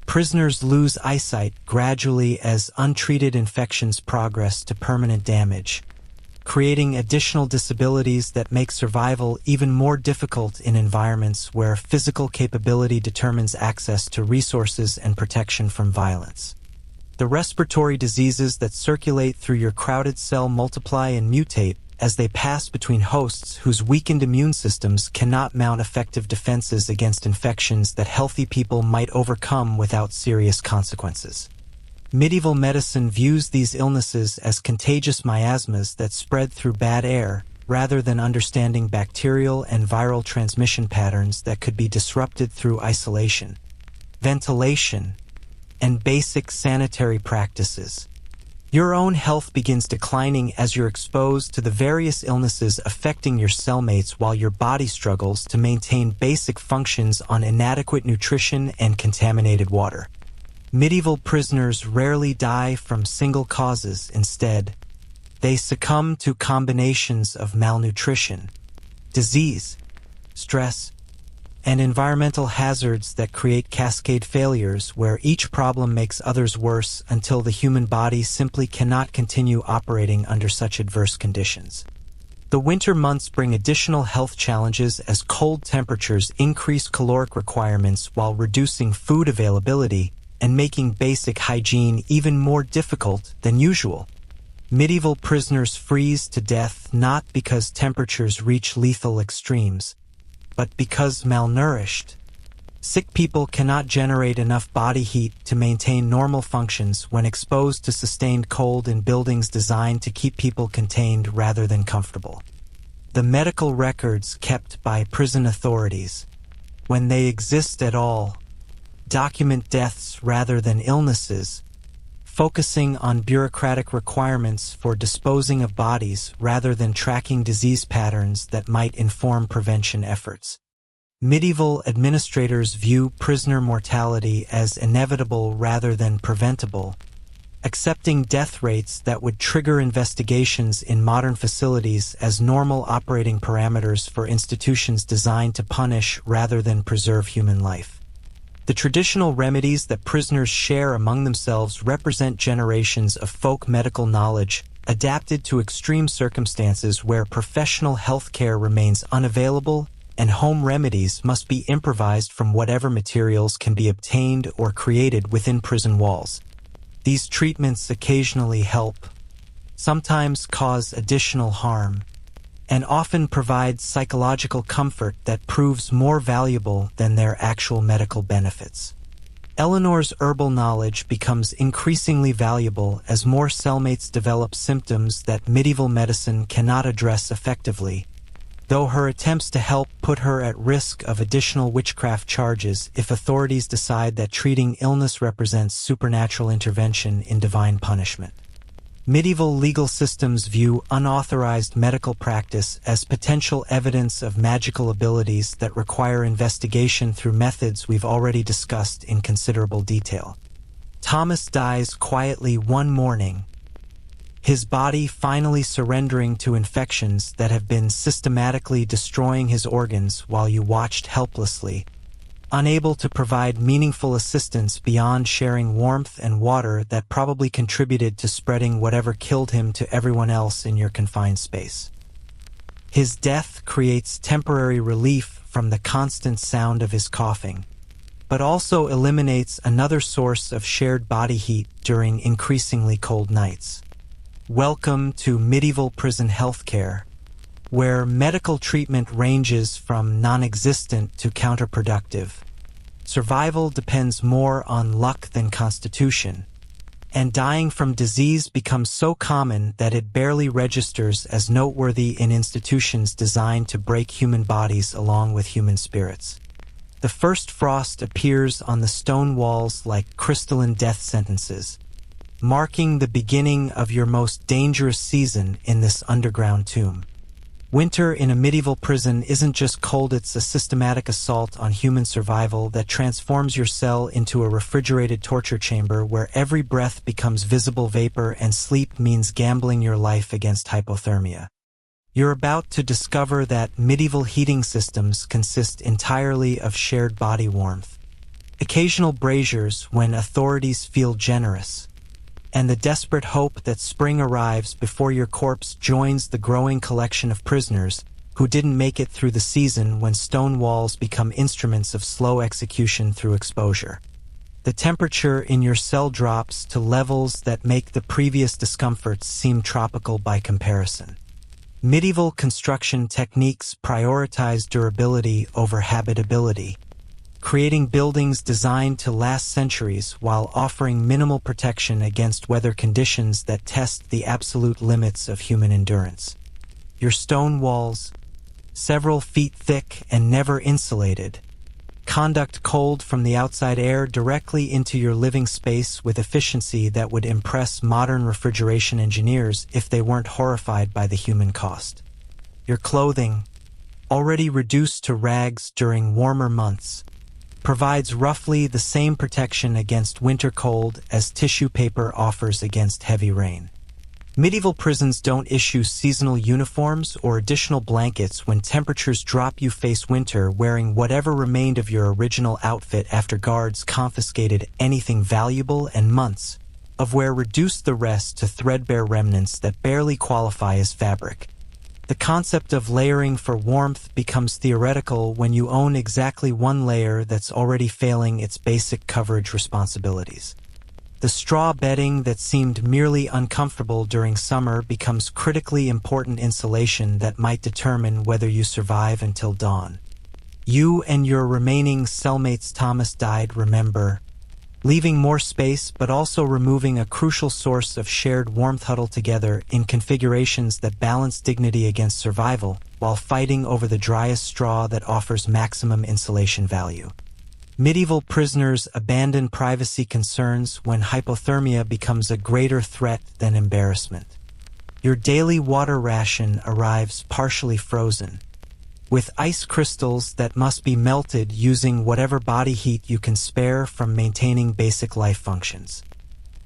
Prisoners lose eyesight gradually as untreated infections progress to permanent damage, creating additional disabilities that make survival even more difficult in environments where physical capability determines access to resources and protection from violence. The respiratory diseases that circulate through your crowded cell multiply and mutate as they pass between hosts whose weakened immune systems cannot mount effective defenses against infections that healthy people might overcome without serious consequences. Medieval medicine views these illnesses as contagious miasmas that spread through bad air, rather than understanding bacterial and viral transmission patterns that could be disrupted through isolation, ventilation, and basic sanitary practices. Your own health begins declining as you're exposed to the various illnesses affecting your cellmates while your body struggles to maintain basic functions on inadequate nutrition and contaminated water. Medieval prisoners rarely die from single causes. Instead, they succumb to combinations of malnutrition, disease, stress, and environmental hazards that create cascade failures where each problem makes others worse until the human body simply cannot continue operating under such adverse conditions. The winter months bring additional health challenges as cold temperatures increase caloric requirements while reducing food availability and making basic hygiene even more difficult than usual. Medieval prisoners freeze to death not because temperatures reach lethal extremes, but because malnourished, sick people cannot generate enough body heat to maintain normal functions when exposed to sustained cold in buildings designed to keep people contained rather than comfortable. The medical records kept by prison authorities, when they exist at all, document deaths rather than illnesses, focusing on bureaucratic requirements for disposing of bodies rather than tracking disease patterns that might inform prevention efforts. Medieval administrators view prisoner mortality as inevitable rather than preventable, accepting death rates that would trigger investigations in modern facilities as normal operating parameters for institutions designed to punish rather than preserve human life. The traditional remedies that prisoners share among themselves represent generations of folk medical knowledge adapted to extreme circumstances where professional health care remains unavailable and home remedies must be improvised from whatever materials can be obtained or created within prison walls. These treatments occasionally help, sometimes cause additional harm, and often provide psychological comfort that proves more valuable than their actual medical benefits. Eleanor's herbal knowledge becomes increasingly valuable as more cellmates develop symptoms that medieval medicine cannot address effectively, though her attempts to help put her at risk of additional witchcraft charges if authorities decide that treating illness represents supernatural intervention in divine punishment. Medieval legal systems view unauthorized medical practice as potential evidence of magical abilities that require investigation through methods we've already discussed in considerable detail. Thomas dies quietly one morning, his body finally surrendering to infections that have been systematically destroying his organs while you watched helplessly, unable to provide meaningful assistance beyond sharing warmth and water that probably contributed to spreading whatever killed him to everyone else in your confined space. His death creates temporary relief from the constant sound of his coughing, but also eliminates another source of shared body heat during increasingly cold nights. Welcome to medieval prison healthcare, where medical treatment ranges from non-existent to counterproductive. Survival depends more on luck than constitution, and dying from disease becomes so common that it barely registers as noteworthy in institutions designed to break human bodies along with human spirits. The first frost appears on the stone walls like crystalline death sentences, marking the beginning of your most dangerous season in this underground tomb. Winter in a medieval prison isn't just cold, it's a systematic assault on human survival that transforms your cell into a refrigerated torture chamber where every breath becomes visible vapor and sleep means gambling your life against hypothermia. You're about to discover that medieval heating systems consist entirely of shared body warmth, occasional braziers when authorities feel generous, and the desperate hope that spring arrives before your corpse joins the growing collection of prisoners who didn't make it through the season when stone walls become instruments of slow execution through exposure. The temperature in your cell drops to levels that make the previous discomforts seem tropical by comparison. Medieval construction techniques prioritize durability over habitability, creating buildings designed to last centuries while offering minimal protection against weather conditions that test the absolute limits of human endurance. Your stone walls, several feet thick and never insulated, conduct cold from the outside air directly into your living space with efficiency that would impress modern refrigeration engineers if they weren't horrified by the human cost. Your clothing, already reduced to rags during warmer months, provides roughly the same protection against winter cold as tissue paper offers against heavy rain. Medieval prisons don't issue seasonal uniforms or additional blankets when temperatures drop. You face winter wearing whatever remained of your original outfit after guards confiscated anything valuable, and months of wear reduced the rest to threadbare remnants that barely qualify as fabric. The concept of layering for warmth becomes theoretical when you own exactly one layer that's already failing its basic coverage responsibilities. The straw bedding that seemed merely uncomfortable during summer becomes critically important insulation that might determine whether you survive until dawn. You and your remaining cellmates Thomas died, remember, leaving more space but also removing a crucial source of shared warmth. Huddled together in configurations that balance dignity against survival while fighting over the driest straw that offers maximum insulation value. Medieval prisoners abandon privacy concerns when hypothermia becomes a greater threat than embarrassment. Your daily water ration arrives partially frozen, with ice crystals that must be melted using whatever body heat you can spare from maintaining basic life functions.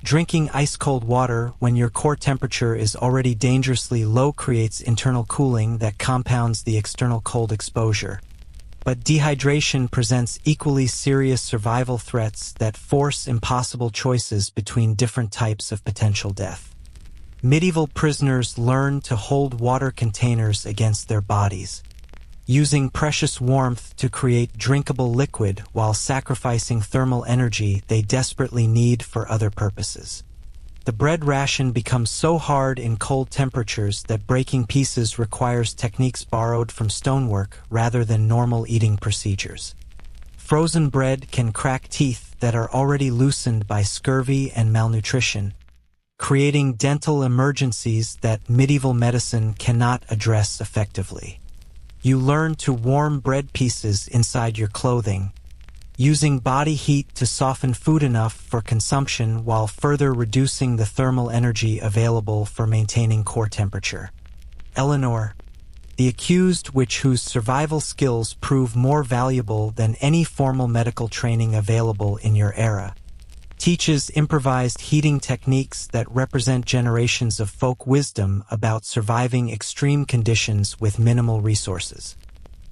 Drinking ice-cold water when your core temperature is already dangerously low creates internal cooling that compounds the external cold exposure. But dehydration presents equally serious survival threats that force impossible choices between different types of potential death. Medieval prisoners learned to hold water containers against their bodies, using precious warmth to create drinkable liquid while sacrificing thermal energy they desperately need for other purposes. The bread ration becomes so hard in cold temperatures that breaking pieces requires techniques borrowed from stonework rather than normal eating procedures. Frozen bread can crack teeth that are already loosened by scurvy and malnutrition, creating dental emergencies that medieval medicine cannot address effectively. You learn to warm bread pieces inside your clothing, using body heat to soften food enough for consumption while further reducing the thermal energy available for maintaining core temperature. Eleanor, the accused whose survival skills prove more valuable than any formal medical training available in your era, teaches improvised heating techniques that represent generations of folk wisdom about surviving extreme conditions with minimal resources.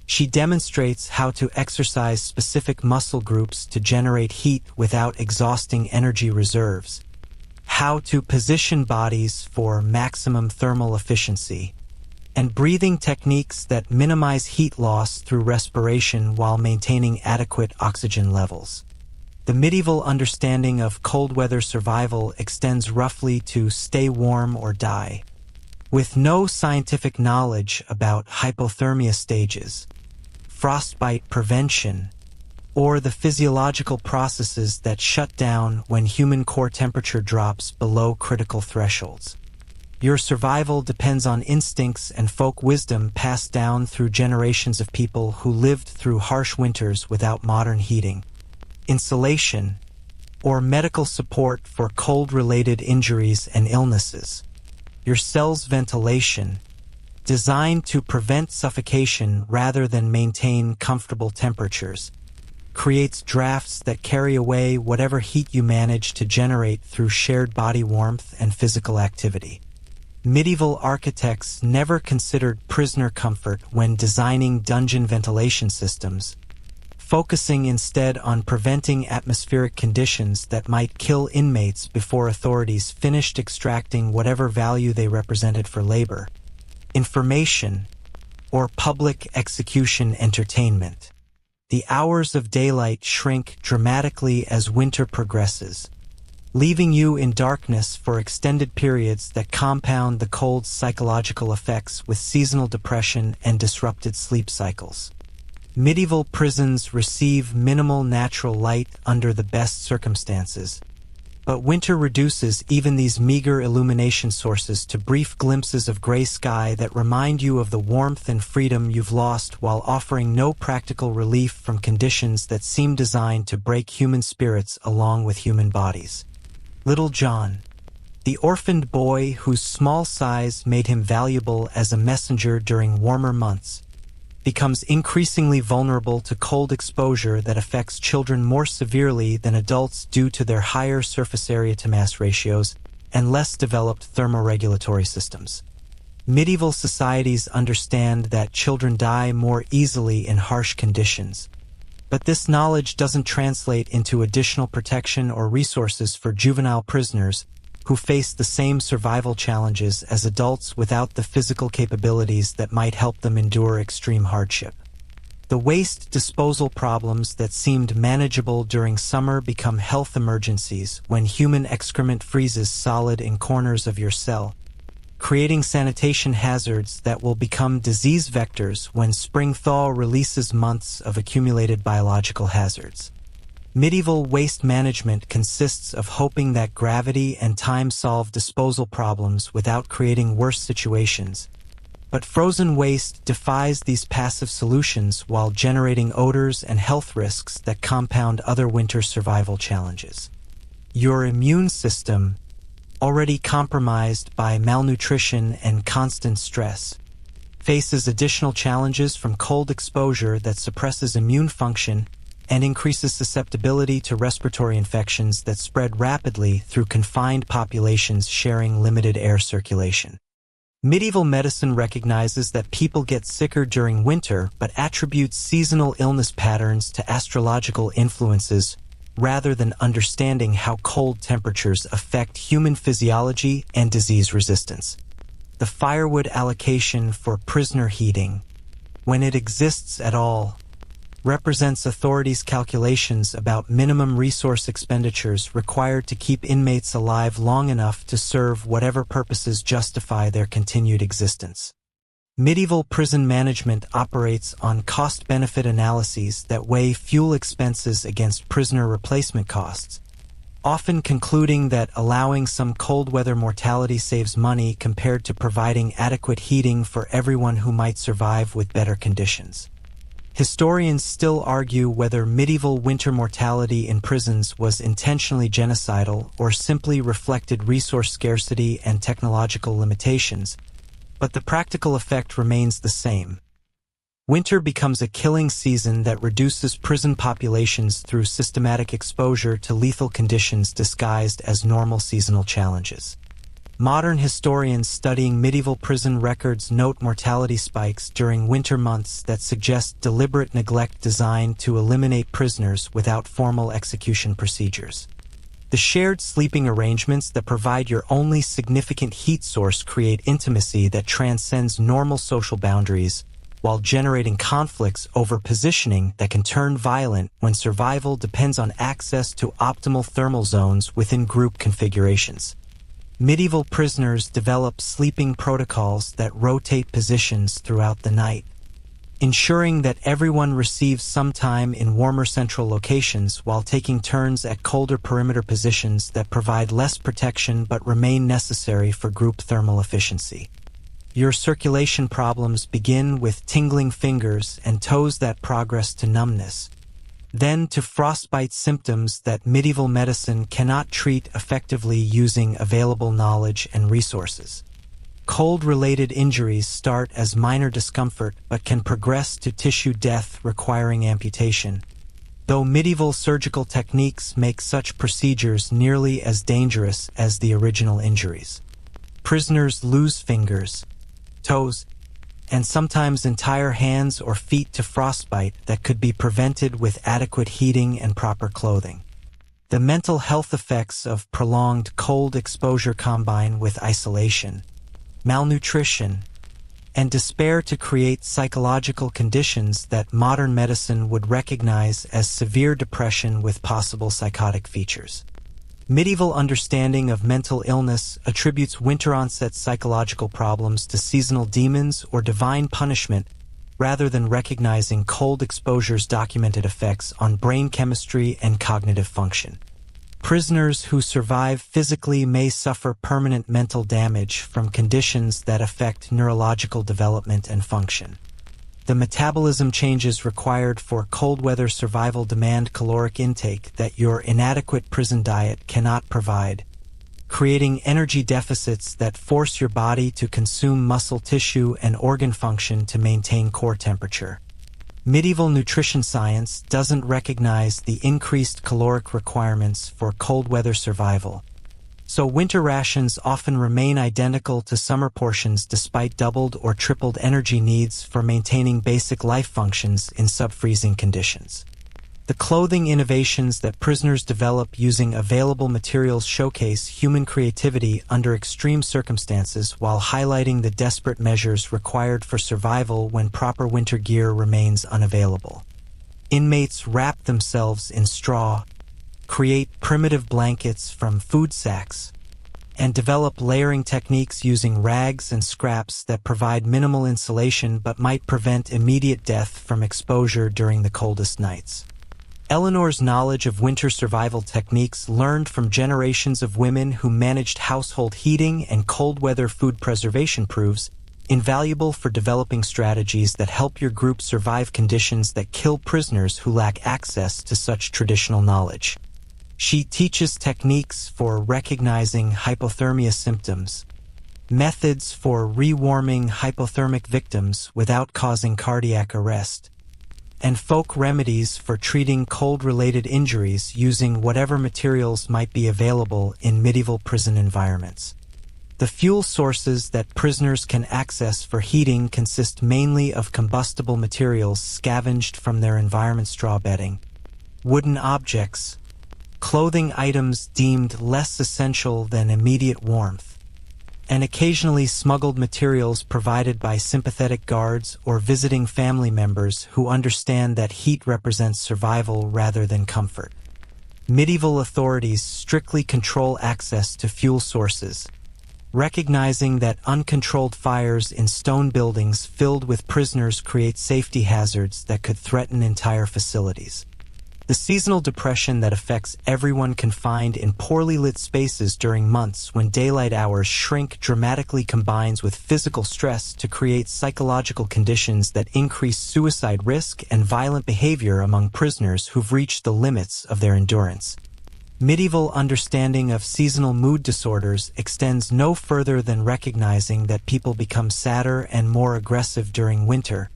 She demonstrates how to exercise specific muscle groups to generate heat without exhausting energy reserves, how to position bodies for maximum thermal efficiency, and breathing techniques that minimize heat loss through respiration while maintaining adequate oxygen levels. The medieval understanding of cold weather survival extends roughly to stay warm or die, with no scientific knowledge about hypothermia stages, frostbite prevention, or the physiological processes that shut down when human core temperature drops below critical thresholds. Your survival depends on instincts and folk wisdom passed down through generations of people who lived through harsh winters without modern heating, insulation, or medical support for cold-related injuries and illnesses. Your cell's ventilation, designed to prevent suffocation rather than maintain comfortable temperatures, creates drafts that carry away whatever heat you manage to generate through shared body warmth and physical activity. Medieval architects never considered prisoner comfort when designing dungeon ventilation systems, focusing instead on preventing atmospheric conditions that might kill inmates before authorities finished extracting whatever value they represented for labor, information, or public execution entertainment. The hours of daylight shrink dramatically as winter progresses, leaving you in darkness for extended periods that compound the cold's psychological effects with seasonal depression and disrupted sleep cycles. Medieval prisons receive minimal natural light under the best circumstances, but winter reduces even these meager illumination sources to brief glimpses of gray sky that remind you of the warmth and freedom you've lost while offering no practical relief from conditions that seem designed to break human spirits along with human bodies. Little John, the orphaned boy whose small size made him valuable as a messenger during warmer months, becomes increasingly vulnerable to cold exposure that affects children more severely than adults due to their higher surface area to mass ratios and less developed thermoregulatory systems. Medieval societies understand that children die more easily in harsh conditions, but this knowledge doesn't translate into additional protection or resources for juvenile prisoners who face the same survival challenges as adults without the physical capabilities that might help them endure extreme hardship. The waste disposal problems that seemed manageable during summer become health emergencies when human excrement freezes solid in corners of your cell, creating sanitation hazards that will become disease vectors when spring thaw releases months of accumulated biological hazards. Medieval waste management consists of hoping that gravity and time solve disposal problems without creating worse situations, but frozen waste defies these passive solutions while generating odors and health risks that compound other winter survival challenges. Your immune system, already compromised by malnutrition and constant stress, faces additional challenges from cold exposure that suppresses immune function and increases susceptibility to respiratory infections that spread rapidly through confined populations sharing limited air circulation. Medieval medicine recognizes that people get sicker during winter but attributes seasonal illness patterns to astrological influences rather than understanding how cold temperatures affect human physiology and disease resistance. The firewood allocation for prisoner heating, when it exists at all, represents authorities' calculations about minimum resource expenditures required to keep inmates alive long enough to serve whatever purposes justify their continued existence. Medieval prison management operates on cost-benefit analyses that weigh fuel expenses against prisoner replacement costs, often concluding that allowing some cold weather mortality saves money compared to providing adequate heating for everyone who might survive with better conditions. Historians still argue whether medieval winter mortality in prisons was intentionally genocidal or simply reflected resource scarcity and technological limitations, but the practical effect remains the same. Winter becomes a killing season that reduces prison populations through systematic exposure to lethal conditions disguised as normal seasonal challenges. Modern historians studying medieval prison records note mortality spikes during winter months that suggest deliberate neglect designed to eliminate prisoners without formal execution procedures. The shared sleeping arrangements that provide your only significant heat source create intimacy that transcends normal social boundaries, while generating conflicts over positioning that can turn violent when survival depends on access to optimal thermal zones within group configurations. Medieval prisoners develop sleeping protocols that rotate positions throughout the night, ensuring that everyone receives some time in warmer central locations while taking turns at colder perimeter positions that provide less protection but remain necessary for group thermal efficiency. Your circulation problems begin with tingling fingers and toes that progress to numbness, then to frostbite symptoms that medieval medicine cannot treat effectively using available knowledge and resources. Cold-related injuries start as minor discomfort but can progress to tissue death requiring amputation, though medieval surgical techniques make such procedures nearly as dangerous as the original injuries. Prisoners lose fingers, toes, and sometimes entire hands or feet to frostbite that could be prevented with adequate heating and proper clothing. The mental health effects of prolonged cold exposure combine with isolation, malnutrition, and despair to create psychological conditions that modern medicine would recognize as severe depression with possible psychotic features. Medieval understanding of mental illness attributes winter-onset psychological problems to seasonal demons or divine punishment rather than recognizing cold exposure's documented effects on brain chemistry and cognitive function. Prisoners who survive physically may suffer permanent mental damage from conditions that affect neurological development and function. The metabolism changes required for cold weather survival demand caloric intake that your inadequate prison diet cannot provide, creating energy deficits that force your body to consume muscle tissue and organ function to maintain core temperature. Medieval nutrition science doesn't recognize the increased caloric requirements for cold weather survival, so winter rations often remain identical to summer portions despite doubled or tripled energy needs for maintaining basic life functions in sub-freezing conditions. The clothing innovations that prisoners develop using available materials showcase human creativity under extreme circumstances while highlighting the desperate measures required for survival when proper winter gear remains unavailable. Inmates wrap themselves in straw, create primitive blankets from food sacks, and develop layering techniques using rags and scraps that provide minimal insulation but might prevent immediate death from exposure during the coldest nights. Eleanor's knowledge of winter survival techniques learned from generations of women who managed household heating and cold weather food preservation proves invaluable for developing strategies that help your group survive conditions that kill prisoners who lack access to such traditional knowledge. She teaches techniques for recognizing hypothermia symptoms, methods for rewarming hypothermic victims without causing cardiac arrest, and folk remedies for treating cold-related injuries using whatever materials might be available in medieval prison environments. The fuel sources that prisoners can access for heating consist mainly of combustible materials scavenged from their environment: straw bedding, wooden objects, clothing items deemed less essential than immediate warmth, and occasionally smuggled materials provided by sympathetic guards or visiting family members who understand that heat represents survival rather than comfort. Medieval authorities strictly control access to fuel sources, recognizing that uncontrolled fires in stone buildings filled with prisoners create safety hazards that could threaten entire facilities. The seasonal depression that affects everyone confined in poorly lit spaces during months when daylight hours shrink dramatically combines with physical stress to create psychological conditions that increase suicide risk and violent behavior among prisoners who've reached the limits of their endurance. Medieval understanding of seasonal mood disorders extends no further than recognizing that people become sadder and more aggressive during winter,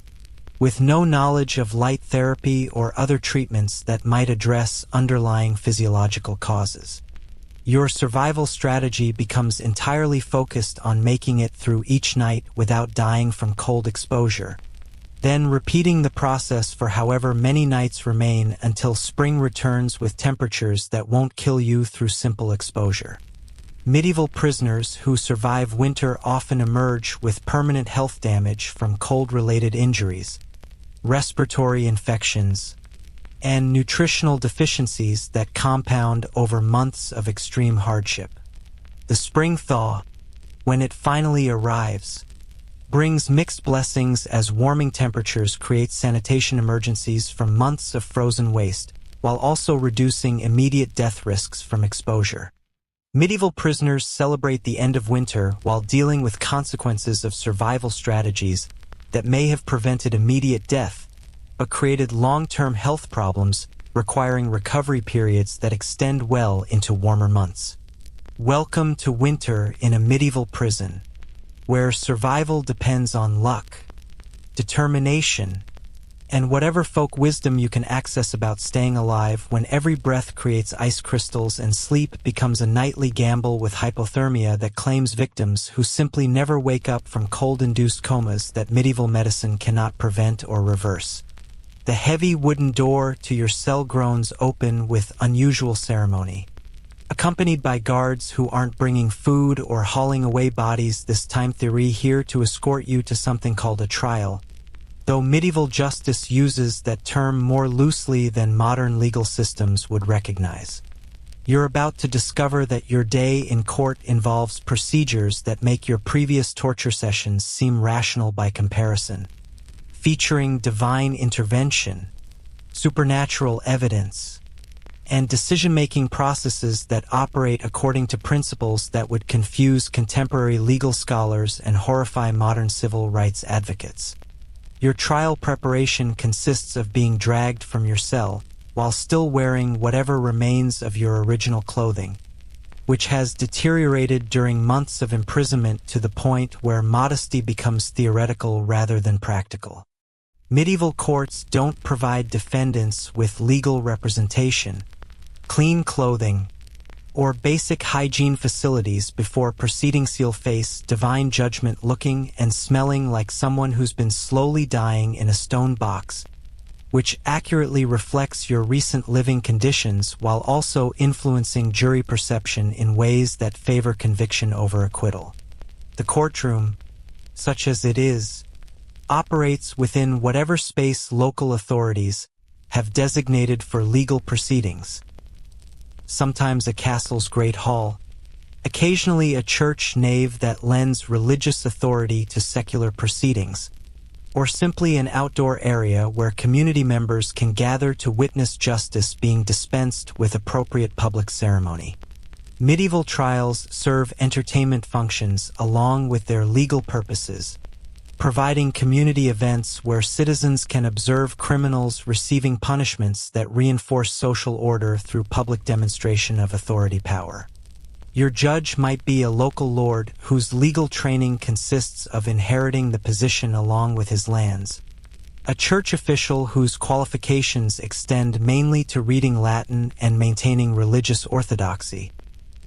with no knowledge of light therapy or other treatments that might address underlying physiological causes. Your survival strategy becomes entirely focused on making it through each night without dying from cold exposure, then repeating the process for however many nights remain until spring returns with temperatures that won't kill you through simple exposure. Medieval prisoners who survive winter often emerge with permanent health damage from cold-related injuries, respiratory infections, and nutritional deficiencies that compound over months of extreme hardship. The spring thaw, when it finally arrives, brings mixed blessings as warming temperatures create sanitation emergencies from months of frozen waste, while also reducing immediate death risks from exposure. Medieval prisoners celebrate the end of winter while dealing with consequences of survival strategies that may have prevented immediate death, but created long-term health problems requiring recovery periods that extend well into warmer months. Welcome to winter in a medieval prison, where survival depends on luck, determination, and whatever folk wisdom you can access about staying alive when every breath creates ice crystals and sleep becomes a nightly gamble with hypothermia that claims victims who simply never wake up from cold-induced comas that medieval medicine cannot prevent or reverse. The heavy wooden door to your cell groans open with unusual ceremony, accompanied by guards who aren't bringing food or hauling away bodies this time theory here to escort you to something called a trial, though medieval justice uses that term more loosely than modern legal systems would recognize. You're about to discover that your day in court involves procedures that make your previous torture sessions seem rational by comparison, featuring divine intervention, supernatural evidence, and decision-making processes that operate according to principles that would confuse contemporary legal scholars and horrify modern civil rights advocates. Your trial preparation consists of being dragged from your cell while still wearing whatever remains of your original clothing, which has deteriorated during months of imprisonment to the point where modesty becomes theoretical rather than practical. Medieval courts don't provide defendants with legal representation, clean clothing, or basic hygiene facilities before proceedings. You'll face divine judgment looking and smelling like someone who's been slowly dying in a stone box, which accurately reflects your recent living conditions while also influencing jury perception in ways that favor conviction over acquittal. The courtroom, such as it is, operates within whatever space local authorities have designated for legal proceedings. Sometimes a castle's great hall, occasionally a church nave that lends religious authority to secular proceedings, or simply an outdoor area where community members can gather to witness justice being dispensed with appropriate public ceremony. Medieval trials serve entertainment functions along with their legal purposes, providing community events where citizens can observe criminals receiving punishments that reinforce social order through public demonstration of authority power. Your judge might be a local lord whose legal training consists of inheriting the position along with his lands, a church official whose qualifications extend mainly to reading Latin and maintaining religious orthodoxy,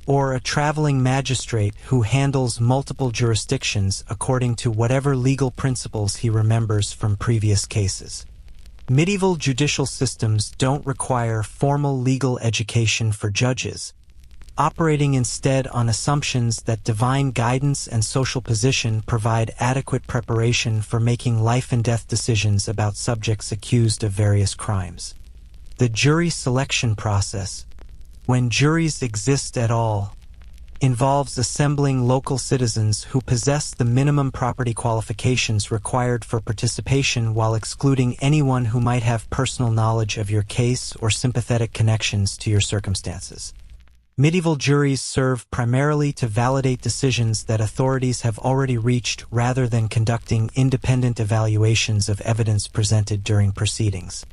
or a traveling magistrate who handles multiple jurisdictions according to whatever legal principles he remembers from previous cases. Medieval judicial systems don't require formal legal education for judges, operating instead on assumptions that divine guidance and social position provide adequate preparation for making life-and-death decisions about subjects accused of various crimes. The jury selection process, when juries exist at all, involves assembling local citizens who possess the minimum property qualifications required for participation while excluding anyone who might have personal knowledge of your case or sympathetic connections to your circumstances. Medieval juries serve primarily to validate decisions that authorities have already reached rather than conducting independent evaluations of evidence presented during proceedings.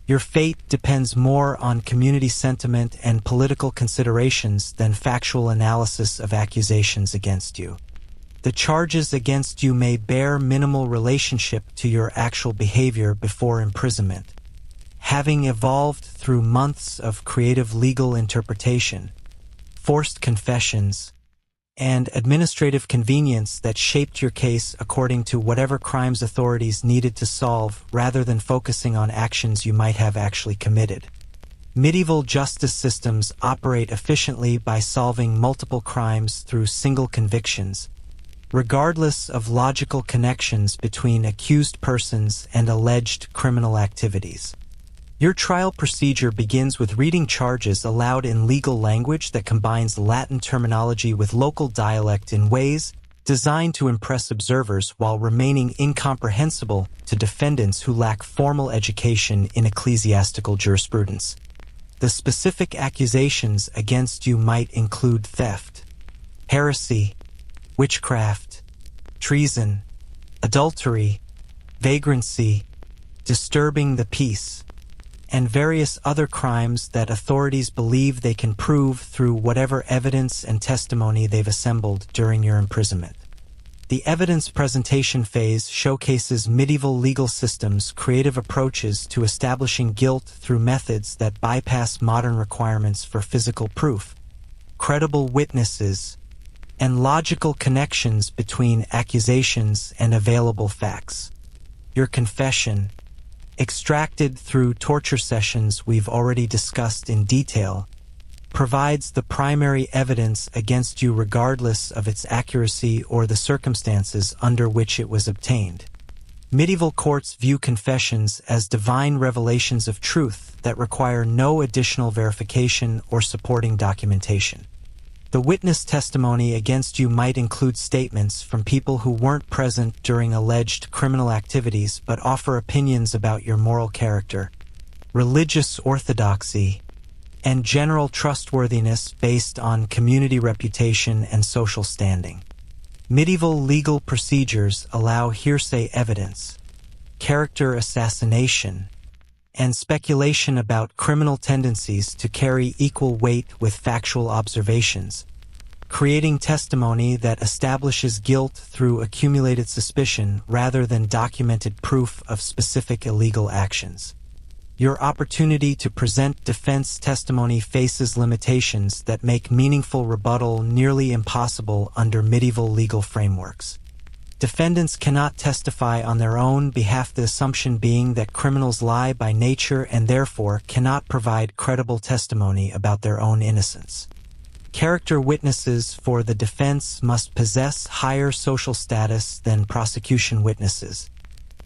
Your fate depends more on community sentiment and political considerations than factual analysis of accusations against you. The charges against you may bear minimal relationship to your actual behavior before imprisonment. Having evolved through months of creative legal interpretation, forced confessions, and administrative convenience that shaped your case according to whatever crimes authorities needed to solve rather than focusing on actions you might have actually committed. Medieval justice systems operate efficiently by solving multiple crimes through single convictions, regardless of logical connections between accused persons and alleged criminal activities. Your trial procedure begins with reading charges aloud in legal language that combines Latin terminology with local dialect in ways designed to impress observers while remaining incomprehensible to defendants who lack formal education in ecclesiastical jurisprudence. The specific accusations against you might include theft, heresy, witchcraft, treason, adultery, vagrancy, disturbing the peace, and various other crimes that authorities believe they can prove through whatever evidence and testimony they've assembled during your imprisonment. The evidence presentation phase showcases medieval legal systems' creative approaches to establishing guilt through methods that bypass modern requirements for physical proof, credible witnesses, and logical connections between accusations and available facts. Your confession, extracted through torture sessions we've already discussed in detail, provides the primary evidence against you regardless of its accuracy or the circumstances under which it was obtained. Medieval courts view confessions as divine revelations of truth that require no additional verification or supporting documentation. The witness testimony against you might include statements from people who weren't present during alleged criminal activities but offer opinions about your moral character, religious orthodoxy, and general trustworthiness based on community reputation and social standing. Medieval legal procedures allow hearsay evidence, character assassination, and speculation about criminal tendencies to carry equal weight with factual observations, creating testimony that establishes guilt through accumulated suspicion rather than documented proof of specific illegal actions. Your opportunity to present defense testimony faces limitations that make meaningful rebuttal nearly impossible under medieval legal frameworks. Defendants cannot testify on their own behalf, the assumption being that criminals lie by nature and therefore cannot provide credible testimony about their own innocence. Character witnesses for the defense must possess higher social status than prosecution witnesses,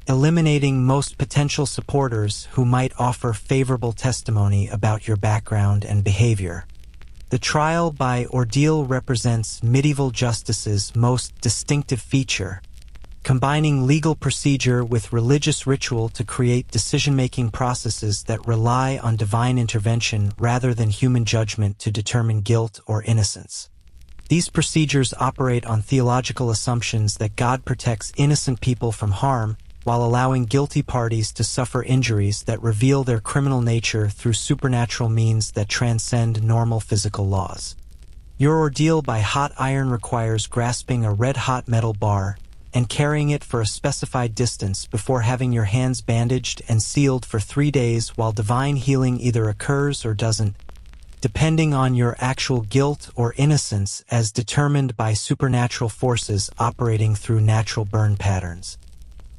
eliminating most potential supporters who might offer favorable testimony about your background and behavior. The trial by ordeal represents medieval justice's most distinctive feature, combining legal procedure with religious ritual to create decision-making processes that rely on divine intervention rather than human judgment to determine guilt or innocence. These procedures operate on theological assumptions that God protects innocent people from harm while allowing guilty parties to suffer injuries that reveal their criminal nature through supernatural means that transcend normal physical laws. Your ordeal by hot iron requires grasping a red-hot metal bar and carrying it for a specified distance before having your hands bandaged and sealed for 3 days while divine healing either occurs or doesn't, depending on your actual guilt or innocence as determined by supernatural forces operating through natural burn patterns.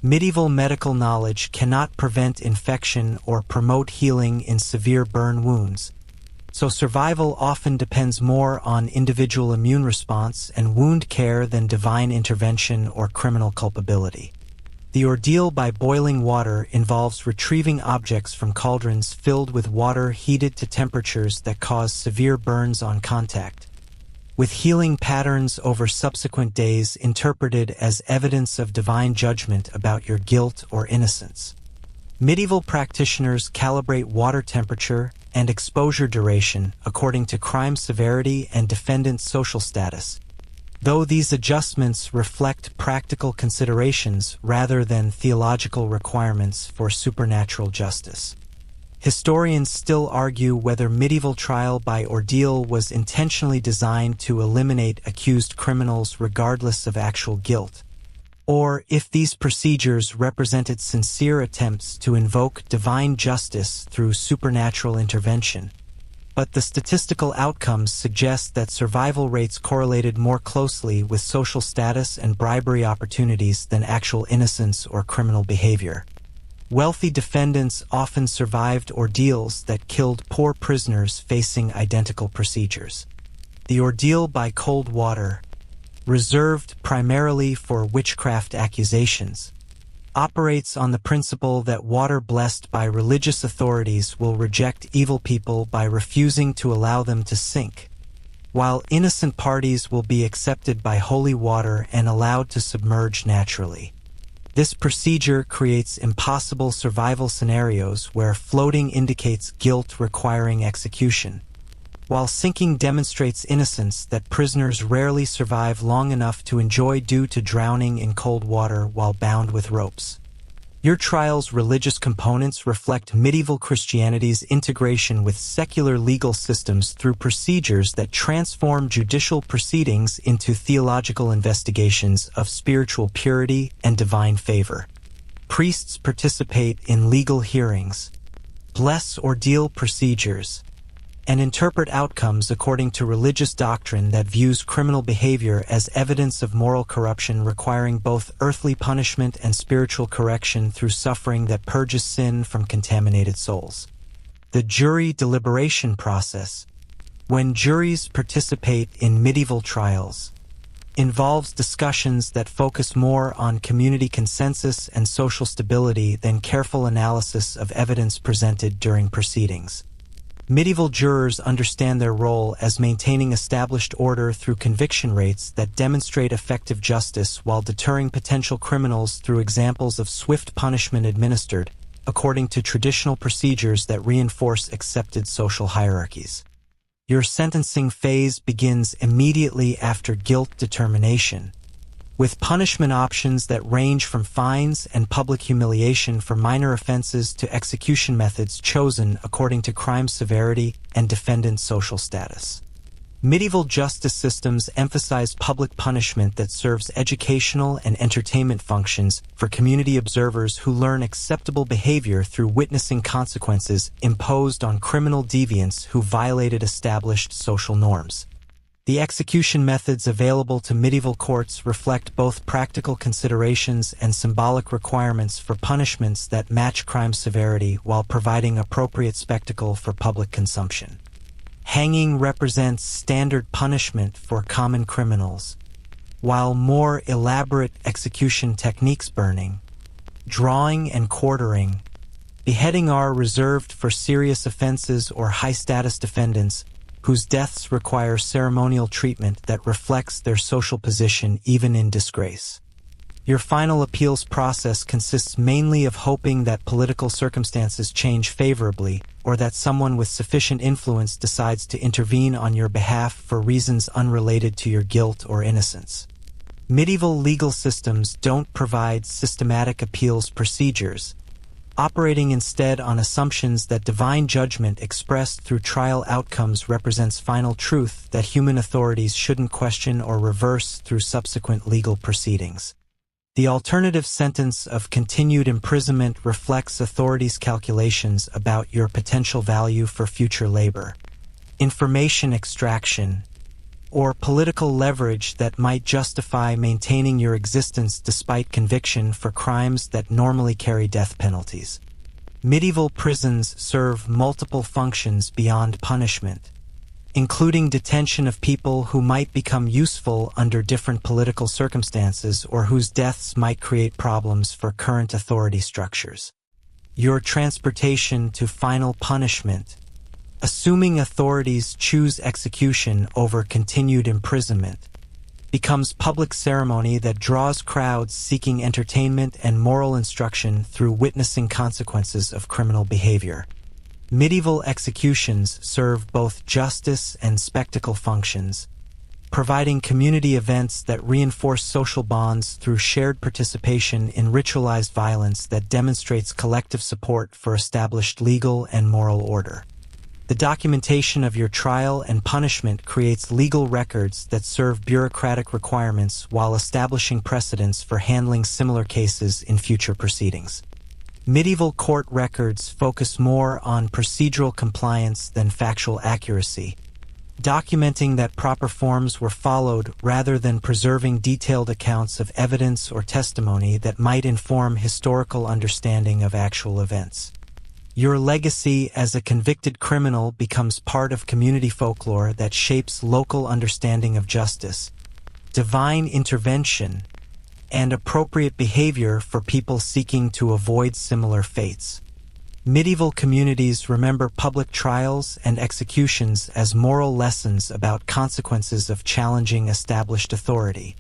Medieval medical knowledge cannot prevent infection or promote healing in severe burn wounds, so survival often depends more on individual immune response and wound care than divine intervention or criminal culpability. The ordeal by boiling water involves retrieving objects from cauldrons filled with water heated to temperatures that cause severe burns on contact, with healing patterns over subsequent days interpreted as evidence of divine judgment about your guilt or innocence. Medieval practitioners calibrate water temperature and exposure duration according to crime severity and defendant's social status, though these adjustments reflect practical considerations rather than theological requirements for supernatural justice. Historians still argue whether medieval trial by ordeal was intentionally designed to eliminate accused criminals regardless of actual guilt, or if these procedures represented sincere attempts to invoke divine justice through supernatural intervention. But the statistical outcomes suggest that survival rates correlated more closely with social status and bribery opportunities than actual innocence or criminal behavior. Wealthy defendants often survived ordeals that killed poor prisoners facing identical procedures. The ordeal by cold water, reserved primarily for witchcraft accusations, operates on the principle that water blessed by religious authorities will reject evil people by refusing to allow them to sink, while innocent parties will be accepted by holy water and allowed to submerge naturally. This procedure creates impossible survival scenarios where floating indicates guilt requiring execution, while sinking demonstrates innocence that prisoners rarely survive long enough to enjoy due to drowning in cold water while bound with ropes. Your trial's religious components reflect medieval Christianity's integration with secular legal systems through procedures that transform judicial proceedings into theological investigations of spiritual purity and divine favor. Priests participate in legal hearings, bless ordeal procedures, and interpret outcomes according to religious doctrine that views criminal behavior as evidence of moral corruption requiring both earthly punishment and spiritual correction through suffering that purges sin from contaminated souls. The jury deliberation process, when juries participate in medieval trials, involves discussions that focus more on community consensus and social stability than careful analysis of evidence presented during proceedings. Medieval jurors understand their role as maintaining established order through conviction rates that demonstrate effective justice while deterring potential criminals through examples of swift punishment administered, according to traditional procedures that reinforce accepted social hierarchies. Your sentencing phase begins immediately after guilt determination, with punishment options that range from fines and public humiliation for minor offenses to execution methods chosen according to crime severity and defendant's social status. Medieval justice systems emphasize public punishment that serves educational and entertainment functions for community observers who learn acceptable behavior through witnessing consequences imposed on criminal deviants who violated established social norms. The execution methods available to medieval courts reflect both practical considerations and symbolic requirements for punishments that match crime severity while providing appropriate spectacle for public consumption. Hanging represents standard punishment for common criminals, while more elaborate execution techniques, burning, drawing, and quartering, beheading, are reserved for serious offenses or high-status defendants whose deaths require ceremonial treatment that reflects their social position even in disgrace. Your final appeals process consists mainly of hoping that political circumstances change favorably or that someone with sufficient influence decides to intervene on your behalf for reasons unrelated to your guilt or innocence. Medieval legal systems don't provide systematic appeals procedures, operating instead on assumptions that divine judgment expressed through trial outcomes represents final truth that human authorities shouldn't question or reverse through subsequent legal proceedings. The alternative sentence of continued imprisonment reflects authorities' calculations about your potential value for future labor, information extraction, or political leverage that might justify maintaining your existence despite conviction for crimes that normally carry death penalties. Medieval prisons serve multiple functions beyond punishment, including detention of people who might become useful under different political circumstances or whose deaths might create problems for current authority structures. Your transportation to final punishment, assuming authorities choose execution over continued imprisonment, becomes public ceremony that draws crowds seeking entertainment and moral instruction through witnessing consequences of criminal behavior. Medieval executions serve both justice and spectacle functions, providing community events that reinforce social bonds through shared participation in ritualized violence that demonstrates collective support for established legal and moral order. The documentation of your trial and punishment creates legal records that serve bureaucratic requirements while establishing precedents for handling similar cases in future proceedings. Medieval court records focus more on procedural compliance than factual accuracy, documenting that proper forms were followed rather than preserving detailed accounts of evidence or testimony that might inform historical understanding of actual events. Your legacy as a convicted criminal becomes part of community folklore that shapes local understanding of justice, divine intervention, and appropriate behavior for people seeking to avoid similar fates. Medieval communities remember public trials and executions as moral lessons about consequences of challenging established authority,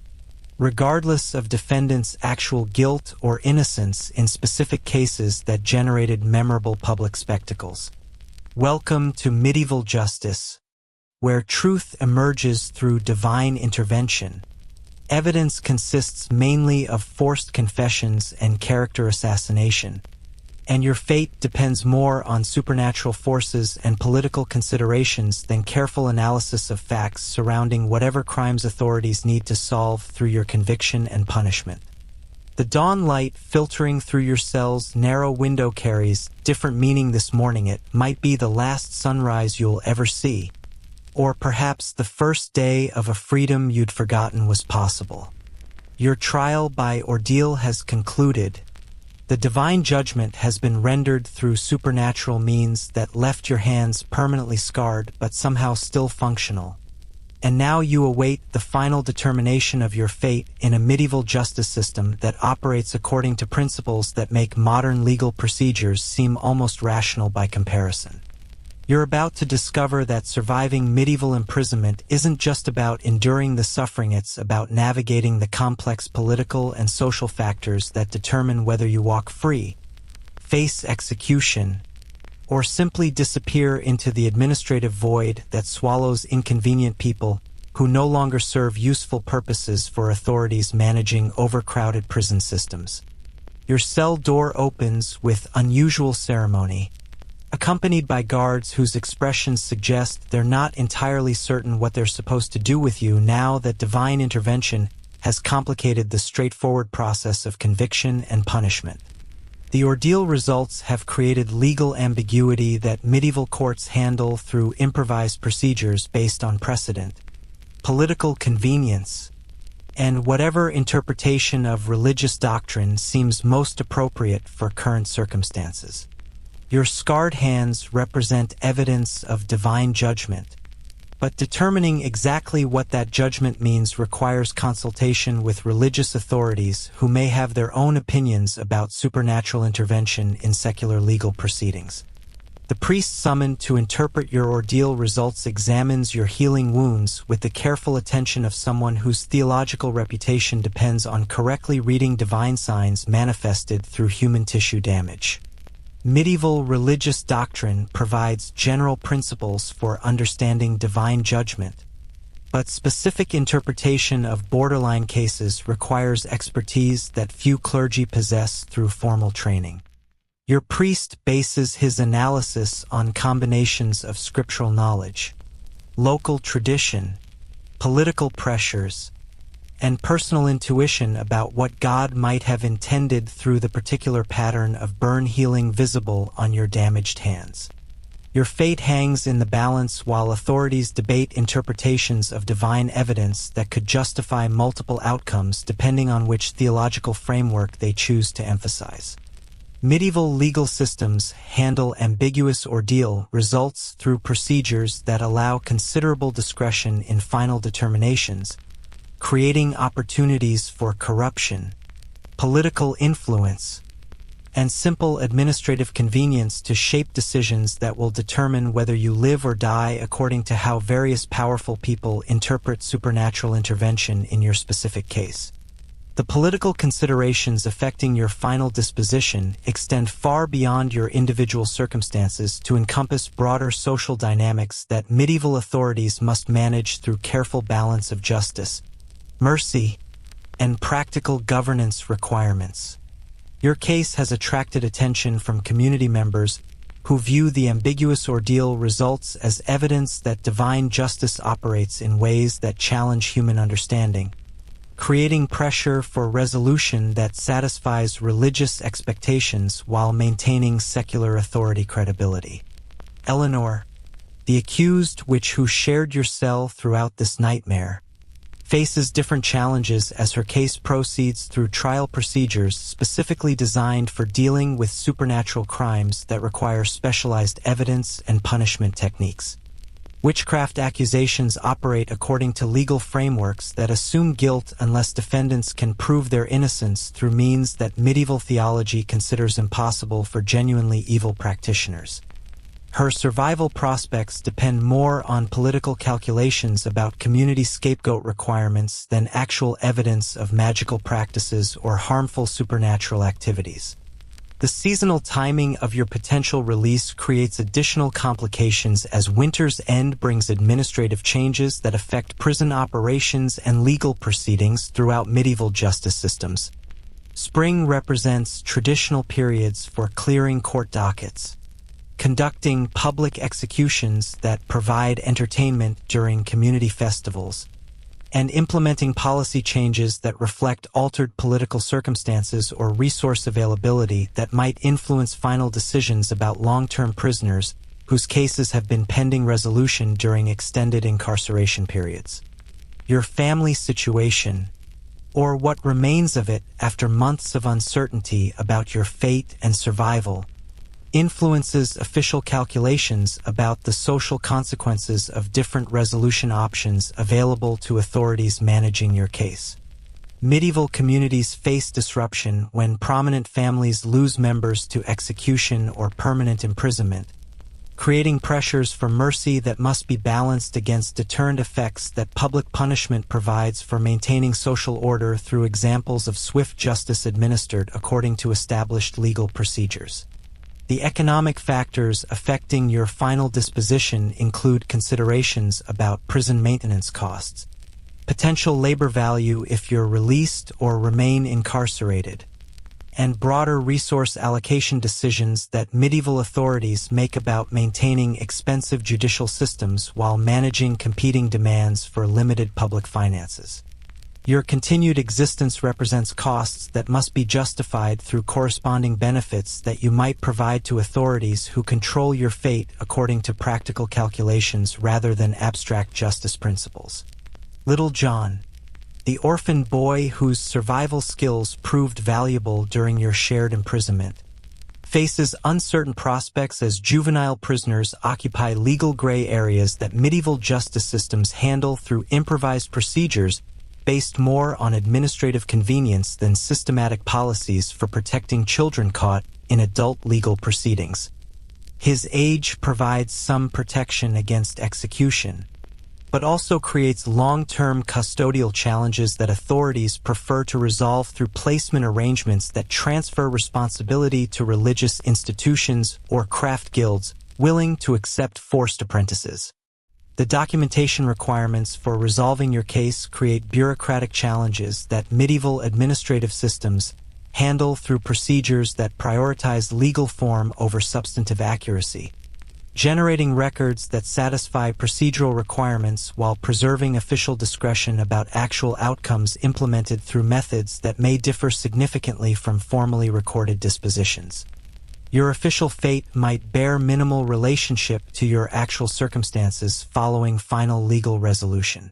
regardless of defendants' actual guilt or innocence in specific cases that generated memorable public spectacles. Welcome to medieval justice, where truth emerges through divine intervention. Evidence consists mainly of forced confessions and character assassination, and your fate depends more on supernatural forces and political considerations than careful analysis of facts surrounding whatever crimes authorities need to solve through your conviction and punishment. The dawn light filtering through your cell's narrow window carries different meaning this morning. It might be the last sunrise you'll ever see, or perhaps the first day of a freedom you'd forgotten was possible. Your trial by ordeal has concluded. The divine judgment has been rendered through supernatural means that left your hands permanently scarred but somehow still functional. And now you await the final determination of your fate in a medieval justice system that operates according to principles that make modern legal procedures seem almost rational by comparison. You're about to discover that surviving medieval imprisonment isn't just about enduring the suffering, it's about navigating the complex political and social factors that determine whether you walk free, face execution, or simply disappear into the administrative void that swallows inconvenient people who no longer serve useful purposes for authorities managing overcrowded prison systems. Your cell door opens with unusual ceremony, accompanied by guards whose expressions suggest they're not entirely certain what they're supposed to do with you now that divine intervention has complicated the straightforward process of conviction and punishment. The ordeal results have created legal ambiguity that medieval courts handle through improvised procedures based on precedent, political convenience, and whatever interpretation of religious doctrine seems most appropriate for current circumstances. Your scarred hands represent evidence of divine judgment, but determining exactly what that judgment means requires consultation with religious authorities who may have their own opinions about supernatural intervention in secular legal proceedings. The priest summoned to interpret your ordeal results examines your healing wounds with the careful attention of someone whose theological reputation depends on correctly reading divine signs manifested through human tissue damage. Medieval religious doctrine provides general principles for understanding divine judgment, but specific interpretation of borderline cases requires expertise that few clergy possess through formal training. Your priest bases his analysis on combinations of scriptural knowledge, local tradition, political pressures, and personal intuition about what God might have intended through the particular pattern of burn healing visible on your damaged hands. Your fate hangs in the balance while authorities debate interpretations of divine evidence that could justify multiple outcomes depending on which theological framework they choose to emphasize. Medieval legal systems handle ambiguous ordeal results through procedures that allow considerable discretion in final determinations, creating opportunities for corruption, political influence, and simple administrative convenience to shape decisions that will determine whether you live or die according to how various powerful people interpret supernatural intervention in your specific case. The political considerations affecting your final disposition extend far beyond your individual circumstances to encompass broader social dynamics that medieval authorities must manage through careful balance of justice, mercy, and practical governance requirements. Your case has attracted attention from community members who view the ambiguous ordeal results as evidence that divine justice operates in ways that challenge human understanding, creating pressure for resolution that satisfies religious expectations while maintaining secular authority credibility. Eleanor, the accused who shared your cell throughout this nightmare, faces different challenges as her case proceeds through trial procedures specifically designed for dealing with supernatural crimes that require specialized evidence and punishment techniques. Witchcraft accusations operate according to legal frameworks that assume guilt unless defendants can prove their innocence through means that medieval theology considers impossible for genuinely evil practitioners. Her survival prospects depend more on political calculations about community scapegoat requirements than actual evidence of magical practices or harmful supernatural activities. The seasonal timing of your potential release creates additional complications as winter's end brings administrative changes that affect prison operations and legal proceedings throughout medieval justice systems. Spring represents traditional periods for clearing court dockets, conducting public executions that provide entertainment during community festivals, and implementing policy changes that reflect altered political circumstances or resource availability that might influence final decisions about long-term prisoners whose cases have been pending resolution during extended incarceration periods. Your family situation, or what remains of it after months of uncertainty about your fate and survival, influences official calculations about the social consequences of different resolution options available to authorities managing your case. Medieval communities face disruption when prominent families lose members to execution or permanent imprisonment, creating pressures for mercy that must be balanced against deterrent effects that public punishment provides for maintaining social order through examples of swift justice administered according to established legal procedures. The economic factors affecting your final disposition include considerations about prison maintenance costs, potential labor value if you're released or remain incarcerated, and broader resource allocation decisions that medieval authorities make about maintaining expensive judicial systems while managing competing demands for limited public finances. Your continued existence represents costs that must be justified through corresponding benefits that you might provide to authorities who control your fate according to practical calculations rather than abstract justice principles. Little John, the orphan boy whose survival skills proved valuable during your shared imprisonment, faces uncertain prospects as juvenile prisoners occupy legal gray areas that medieval justice systems handle through improvised procedures based more on administrative convenience than systematic policies for protecting children caught in adult legal proceedings. His age provides some protection against execution, but also creates long-term custodial challenges that authorities prefer to resolve through placement arrangements that transfer responsibility to religious institutions or craft guilds willing to accept forced apprentices. The documentation requirements for resolving your case create bureaucratic challenges that medieval administrative systems handle through procedures that prioritize legal form over substantive accuracy. generating records that satisfy procedural requirements while preserving official discretion about actual outcomes implemented through methods that may differ significantly from formally recorded dispositions. Your official fate might bear minimal relationship to your actual circumstances following final legal resolution.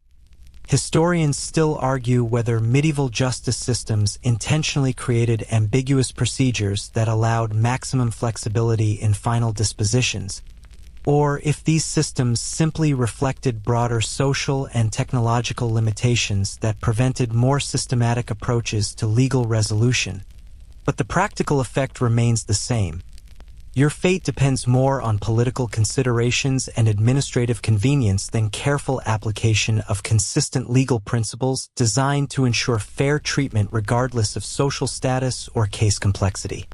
Historians still argue whether medieval justice systems intentionally created ambiguous procedures that allowed maximum flexibility in final dispositions, or if these systems simply reflected broader social and technological limitations that prevented more systematic approaches to legal resolution. But the practical effect remains the same. Your fate depends more on political considerations and administrative convenience than careful application of consistent legal principles designed to ensure fair treatment regardless of social status or case complexity.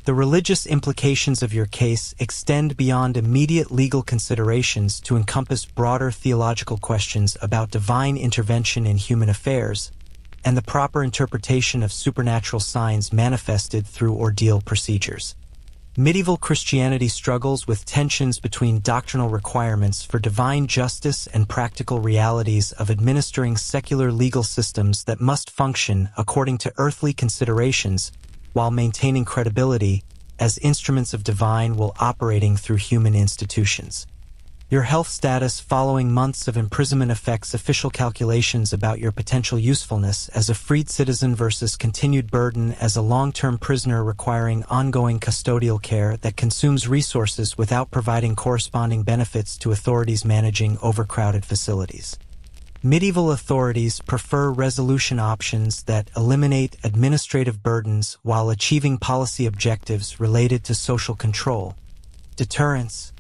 The religious implications of your case extend beyond immediate legal considerations to encompass broader theological questions about divine intervention in human affairs and the proper interpretation of supernatural signs manifested through ordeal procedures. Medieval Christianity struggles with tensions between doctrinal requirements for divine justice and practical realities of administering secular legal systems that must function according to earthly considerations while maintaining credibility as instruments of divine will operating through human institutions. Your health status following months of imprisonment affects official calculations about your potential usefulness as a freed citizen versus continued burden as a long-term prisoner requiring ongoing custodial care that consumes resources without providing corresponding benefits to authorities managing overcrowded facilities. Medieval authorities prefer resolution options that eliminate administrative burdens while achieving policy objectives related to social control, deterrence,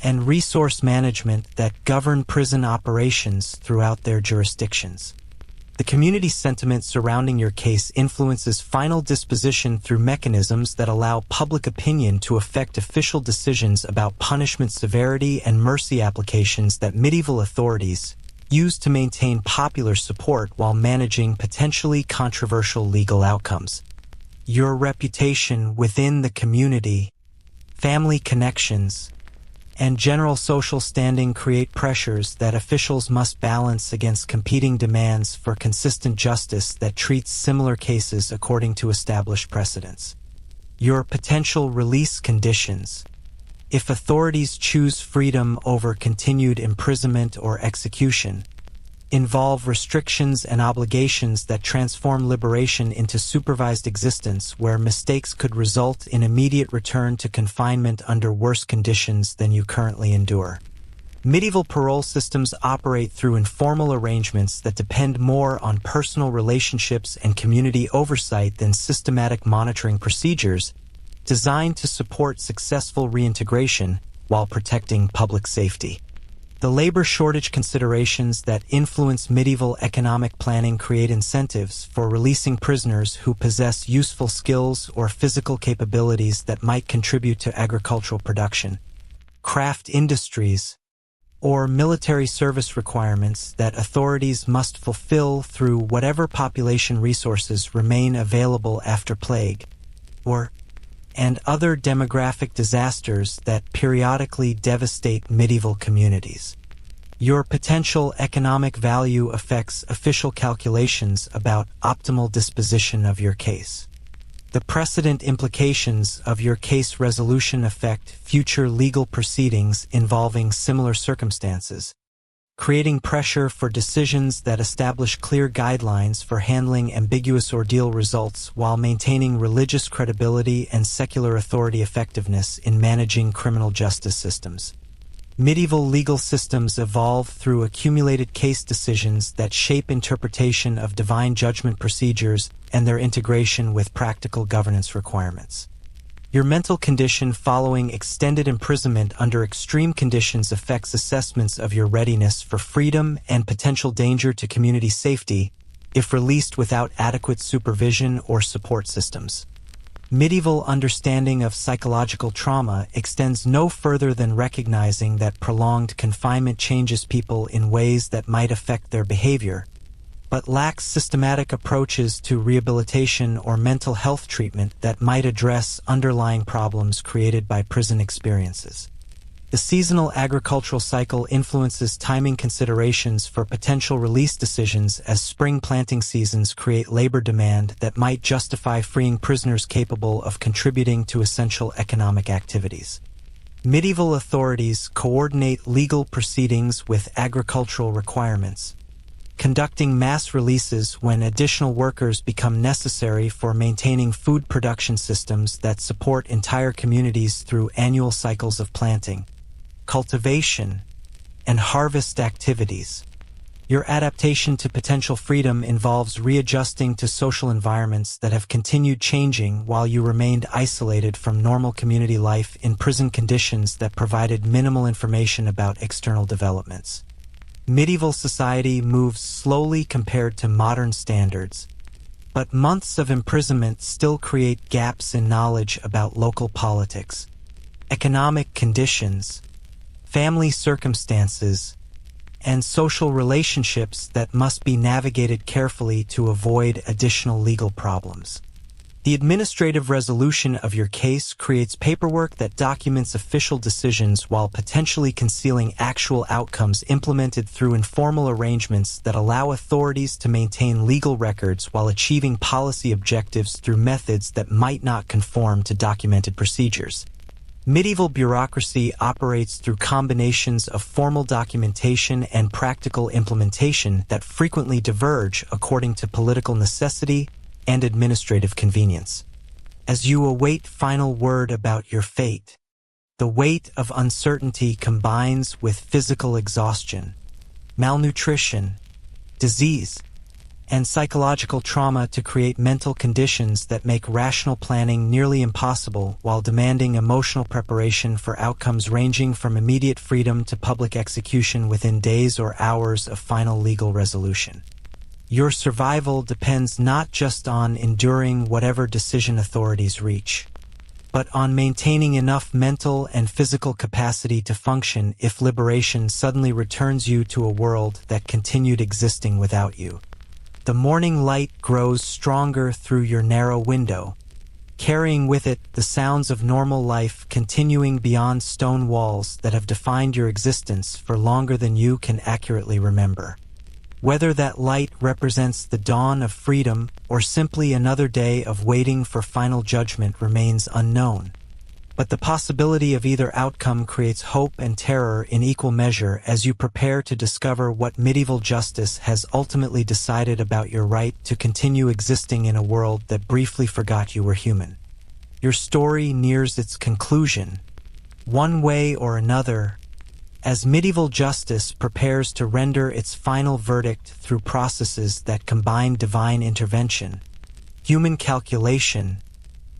and resource management that govern prison operations throughout their jurisdictions. The community sentiment surrounding your case influences final disposition through mechanisms that allow public opinion to affect official decisions about punishment severity and mercy applications that medieval authorities use to maintain popular support while managing potentially controversial legal outcomes. Your reputation within the community, family connections, and general social standing create pressures that officials must balance against competing demands for consistent justice that treats similar cases according to established precedents. Your potential release conditions. If authorities choose freedom over continued imprisonment or execution, involve restrictions and obligations that transform liberation into supervised existence where mistakes could result in immediate return to confinement under worse conditions than you currently endure. Medieval parole systems operate through informal arrangements that depend more on personal relationships and community oversight than systematic monitoring procedures designed to support successful reintegration while protecting public safety. The labor shortage considerations that influence medieval economic planning create incentives for releasing prisoners who possess useful skills or physical capabilities that might contribute to agricultural production, craft industries, or military service requirements that authorities must fulfill through whatever population resources remain available after plague, and other demographic disasters that periodically devastate medieval communities. Your potential economic value affects official calculations about optimal disposition of your case. The precedent implications of your case resolution affect future legal proceedings involving similar circumstances, creating pressure for decisions that establish clear guidelines for handling ambiguous ordeal results while maintaining religious credibility and secular authority effectiveness in managing criminal justice systems. Medieval legal systems evolve through accumulated case decisions that shape interpretation of divine judgment procedures and their integration with practical governance requirements. Your mental condition following extended imprisonment under extreme conditions affects assessments of your readiness for freedom and potential danger to community safety if released without adequate supervision or support systems. Medieval understanding of psychological trauma extends no further than recognizing that prolonged confinement changes people in ways that might affect their behavior, but lacks systematic approaches to rehabilitation or mental health treatment that might address underlying problems created by prison experiences. The seasonal agricultural cycle influences timing considerations for potential release decisions as spring planting seasons create labor demand that might justify freeing prisoners capable of contributing to essential economic activities. Medieval authorities coordinate legal proceedings with agricultural requirements, conducting mass releases when additional workers become necessary for maintaining food production systems that support entire communities through annual cycles of planting, cultivation, and harvest activities. Your adaptation to potential freedom involves readjusting to social environments that have continued changing while you remained isolated from normal community life in prison conditions that provided minimal information about external developments. Medieval society moves slowly compared to modern standards, but months of imprisonment still create gaps in knowledge about local politics, economic conditions, family circumstances, and social relationships that must be navigated carefully to avoid additional legal problems. The administrative resolution of your case creates paperwork that documents official decisions while potentially concealing actual outcomes implemented through informal arrangements that allow authorities to maintain legal records while achieving policy objectives through methods that might not conform to documented procedures. Medieval bureaucracy operates through combinations of formal documentation and practical implementation that frequently diverge according to political necessity and administrative convenience. As you await final word about your fate, the weight of uncertainty combines with physical exhaustion, malnutrition, disease, and psychological trauma to create mental conditions that make rational planning nearly impossible while demanding emotional preparation for outcomes ranging from immediate freedom to public execution within days or hours of final legal resolution. Your survival depends not just on enduring whatever decision authorities reach, but on maintaining enough mental and physical capacity to function if liberation suddenly returns you to a world that continued existing without you. The morning light grows stronger through your narrow window, carrying with it the sounds of normal life continuing beyond stone walls that have defined your existence for longer than you can accurately remember. Whether that light represents the dawn of freedom or simply another day of waiting for final judgment remains unknown. But the possibility of either outcome creates hope and terror in equal measure as you prepare to discover what medieval justice has ultimately decided about your right to continue existing in a world that briefly forgot you were human. Your story nears its conclusion, one way or another, as medieval justice prepares to render its final verdict through processes that combine divine intervention, human calculation,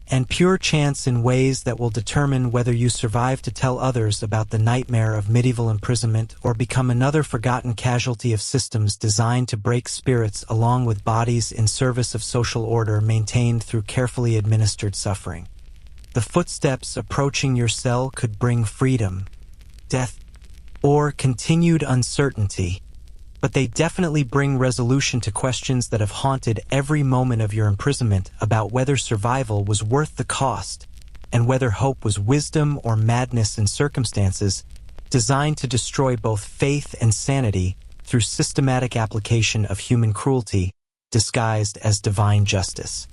and pure chance in ways that will determine whether you survive to tell others about the nightmare of medieval imprisonment or become another forgotten casualty of systems designed to break spirits along with bodies in service of social order maintained through carefully administered suffering. The footsteps approaching your cell could bring freedom, death, or continued uncertainty, but they definitely bring resolution to questions that have haunted every moment of your imprisonment about whether survival was worth the cost and whether hope was wisdom or madness in circumstances designed to destroy both faith and sanity through systematic application of human cruelty disguised as divine justice.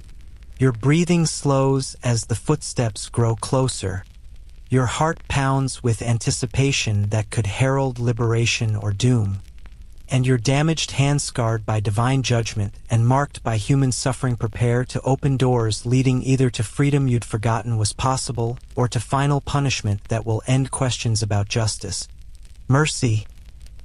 Your breathing slows as the footsteps grow closer. Your heart pounds with anticipation that could herald liberation or doom. And your damaged hands scarred by divine judgment and marked by human suffering prepare to open doors leading either to freedom you'd forgotten was possible or to final punishment that will end questions about justice, mercy,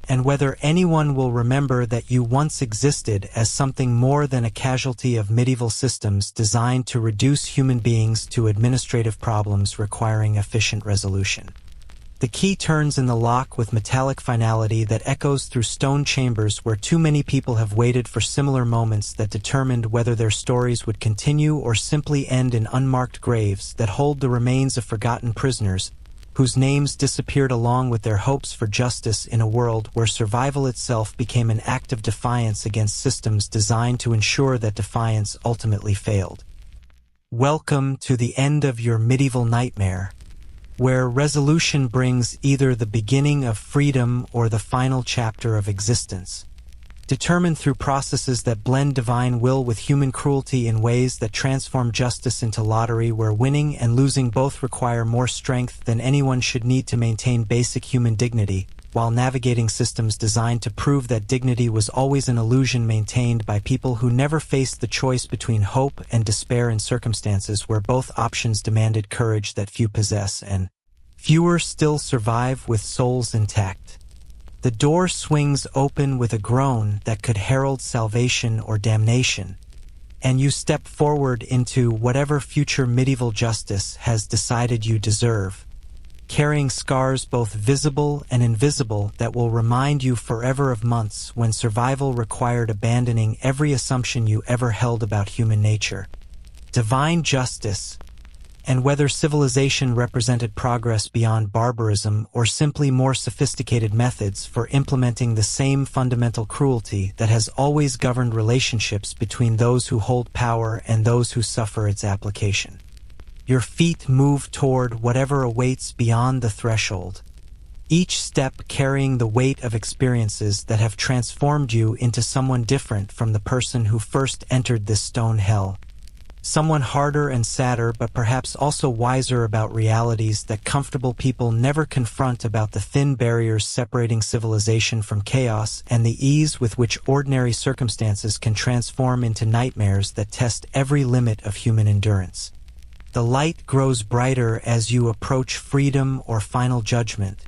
and whether anyone will remember that you once existed as something more than a casualty of medieval systems designed to reduce human beings to administrative problems requiring efficient resolution. The key turns in the lock with metallic finality that echoes through stone chambers where too many people have waited for similar moments that determined whether their stories would continue or simply end in unmarked graves that hold the remains of forgotten prisoners whose names disappeared along with their hopes for justice in a world where survival itself became an act of defiance against systems designed to ensure that defiance ultimately failed. Welcome to the end of your medieval nightmare. where resolution brings either the beginning of freedom or the final chapter of existence. Determined through processes that blend divine will with human cruelty in ways that transform justice into lottery where winning and losing both require more strength than anyone should need to maintain basic human dignity, while navigating systems designed to prove that dignity was always an illusion maintained by people who never faced the choice between hope and despair in circumstances where both options demanded courage that few possess and fewer still survive with souls intact. The door swings open with a groan that could herald salvation or damnation, and you step forward into whatever future medieval justice has decided you deserve, carrying scars both visible and invisible that will remind you forever of months when survival required abandoning every assumption you ever held about human nature. Divine justice, and whether civilization represented progress beyond barbarism or simply more sophisticated methods for implementing the same fundamental cruelty that has always governed relationships between those who hold power and those who suffer its application. Your feet move toward whatever awaits beyond the threshold, each step carrying the weight of experiences that have transformed you into someone different from the person who first entered this stone hell. Someone harder and sadder, but perhaps also wiser about realities that comfortable people never confront, about the thin barriers separating civilization from chaos and the ease with which ordinary circumstances can transform into nightmares that test every limit of human endurance. The light grows brighter as you approach freedom or final judgment,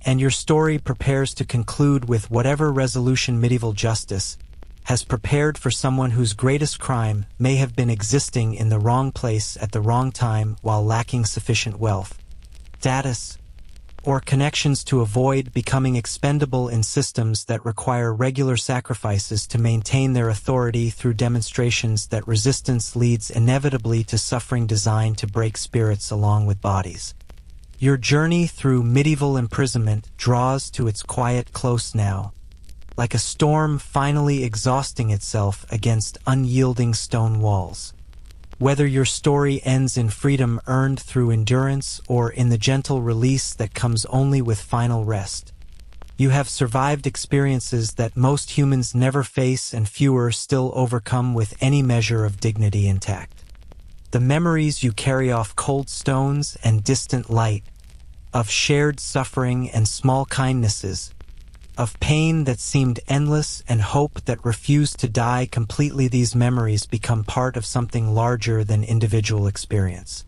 and your story prepares to conclude with whatever resolution medieval justice has prepared for someone whose greatest crime may have been existing in the wrong place at the wrong time while lacking sufficient wealth, status, or connections to avoid becoming expendable in systems that require regular sacrifices to maintain their authority through demonstrations that resistance leads inevitably to suffering designed to break spirits along with bodies. Your journey through medieval imprisonment draws to its quiet close now, like a storm finally exhausting itself against unyielding stone walls. Whether your story ends in freedom earned through endurance or in the gentle release that comes only with final rest, you have survived experiences that most humans never face and fewer still overcome with any measure of dignity intact. The memories you carry off cold stones and distant light, of shared suffering and small kindnesses, of pain that seemed endless and hope that refused to die completely, these memories become part of something larger than individual experience.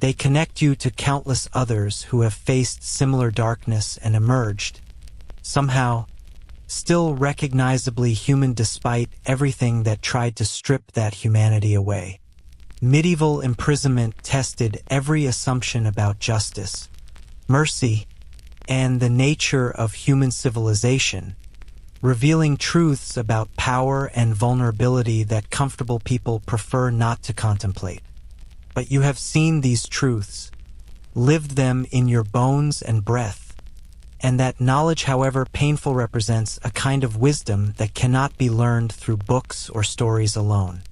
They connect you to countless others who have faced similar darkness and emerged, somehow, still recognizably human despite everything that tried to strip that humanity away. Medieval imprisonment tested every assumption about justice, mercy, and the nature of human civilization, revealing truths about power and vulnerability that comfortable people prefer not to contemplate. But you have seen these truths, lived them in your bones and breath, and that knowledge, however painful, represents a kind of wisdom that cannot be learned through books or stories alone.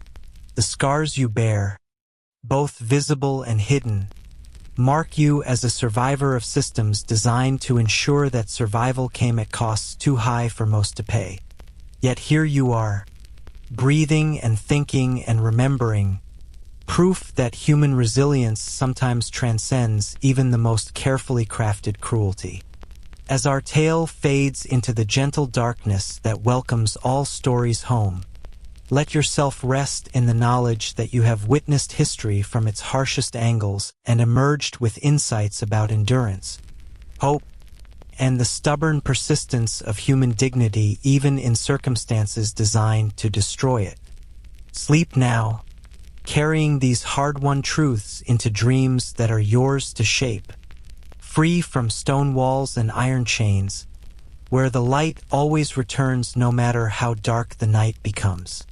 The scars you bear, both visible and hidden, mark you as a survivor of systems designed to ensure that survival came at costs too high for most to pay. Yet here you are, breathing and thinking and remembering, proof that human resilience sometimes transcends even the most carefully crafted cruelty. As our tale fades into the gentle darkness that welcomes all stories home, let yourself rest in the knowledge that you have witnessed history from its harshest angles and emerged with insights about endurance, hope, and the stubborn persistence of human dignity even in circumstances designed to destroy it. Sleep now, carrying these hard-won truths into dreams that are yours to shape, free from stone walls and iron chains, where the light always returns no matter how dark the night becomes.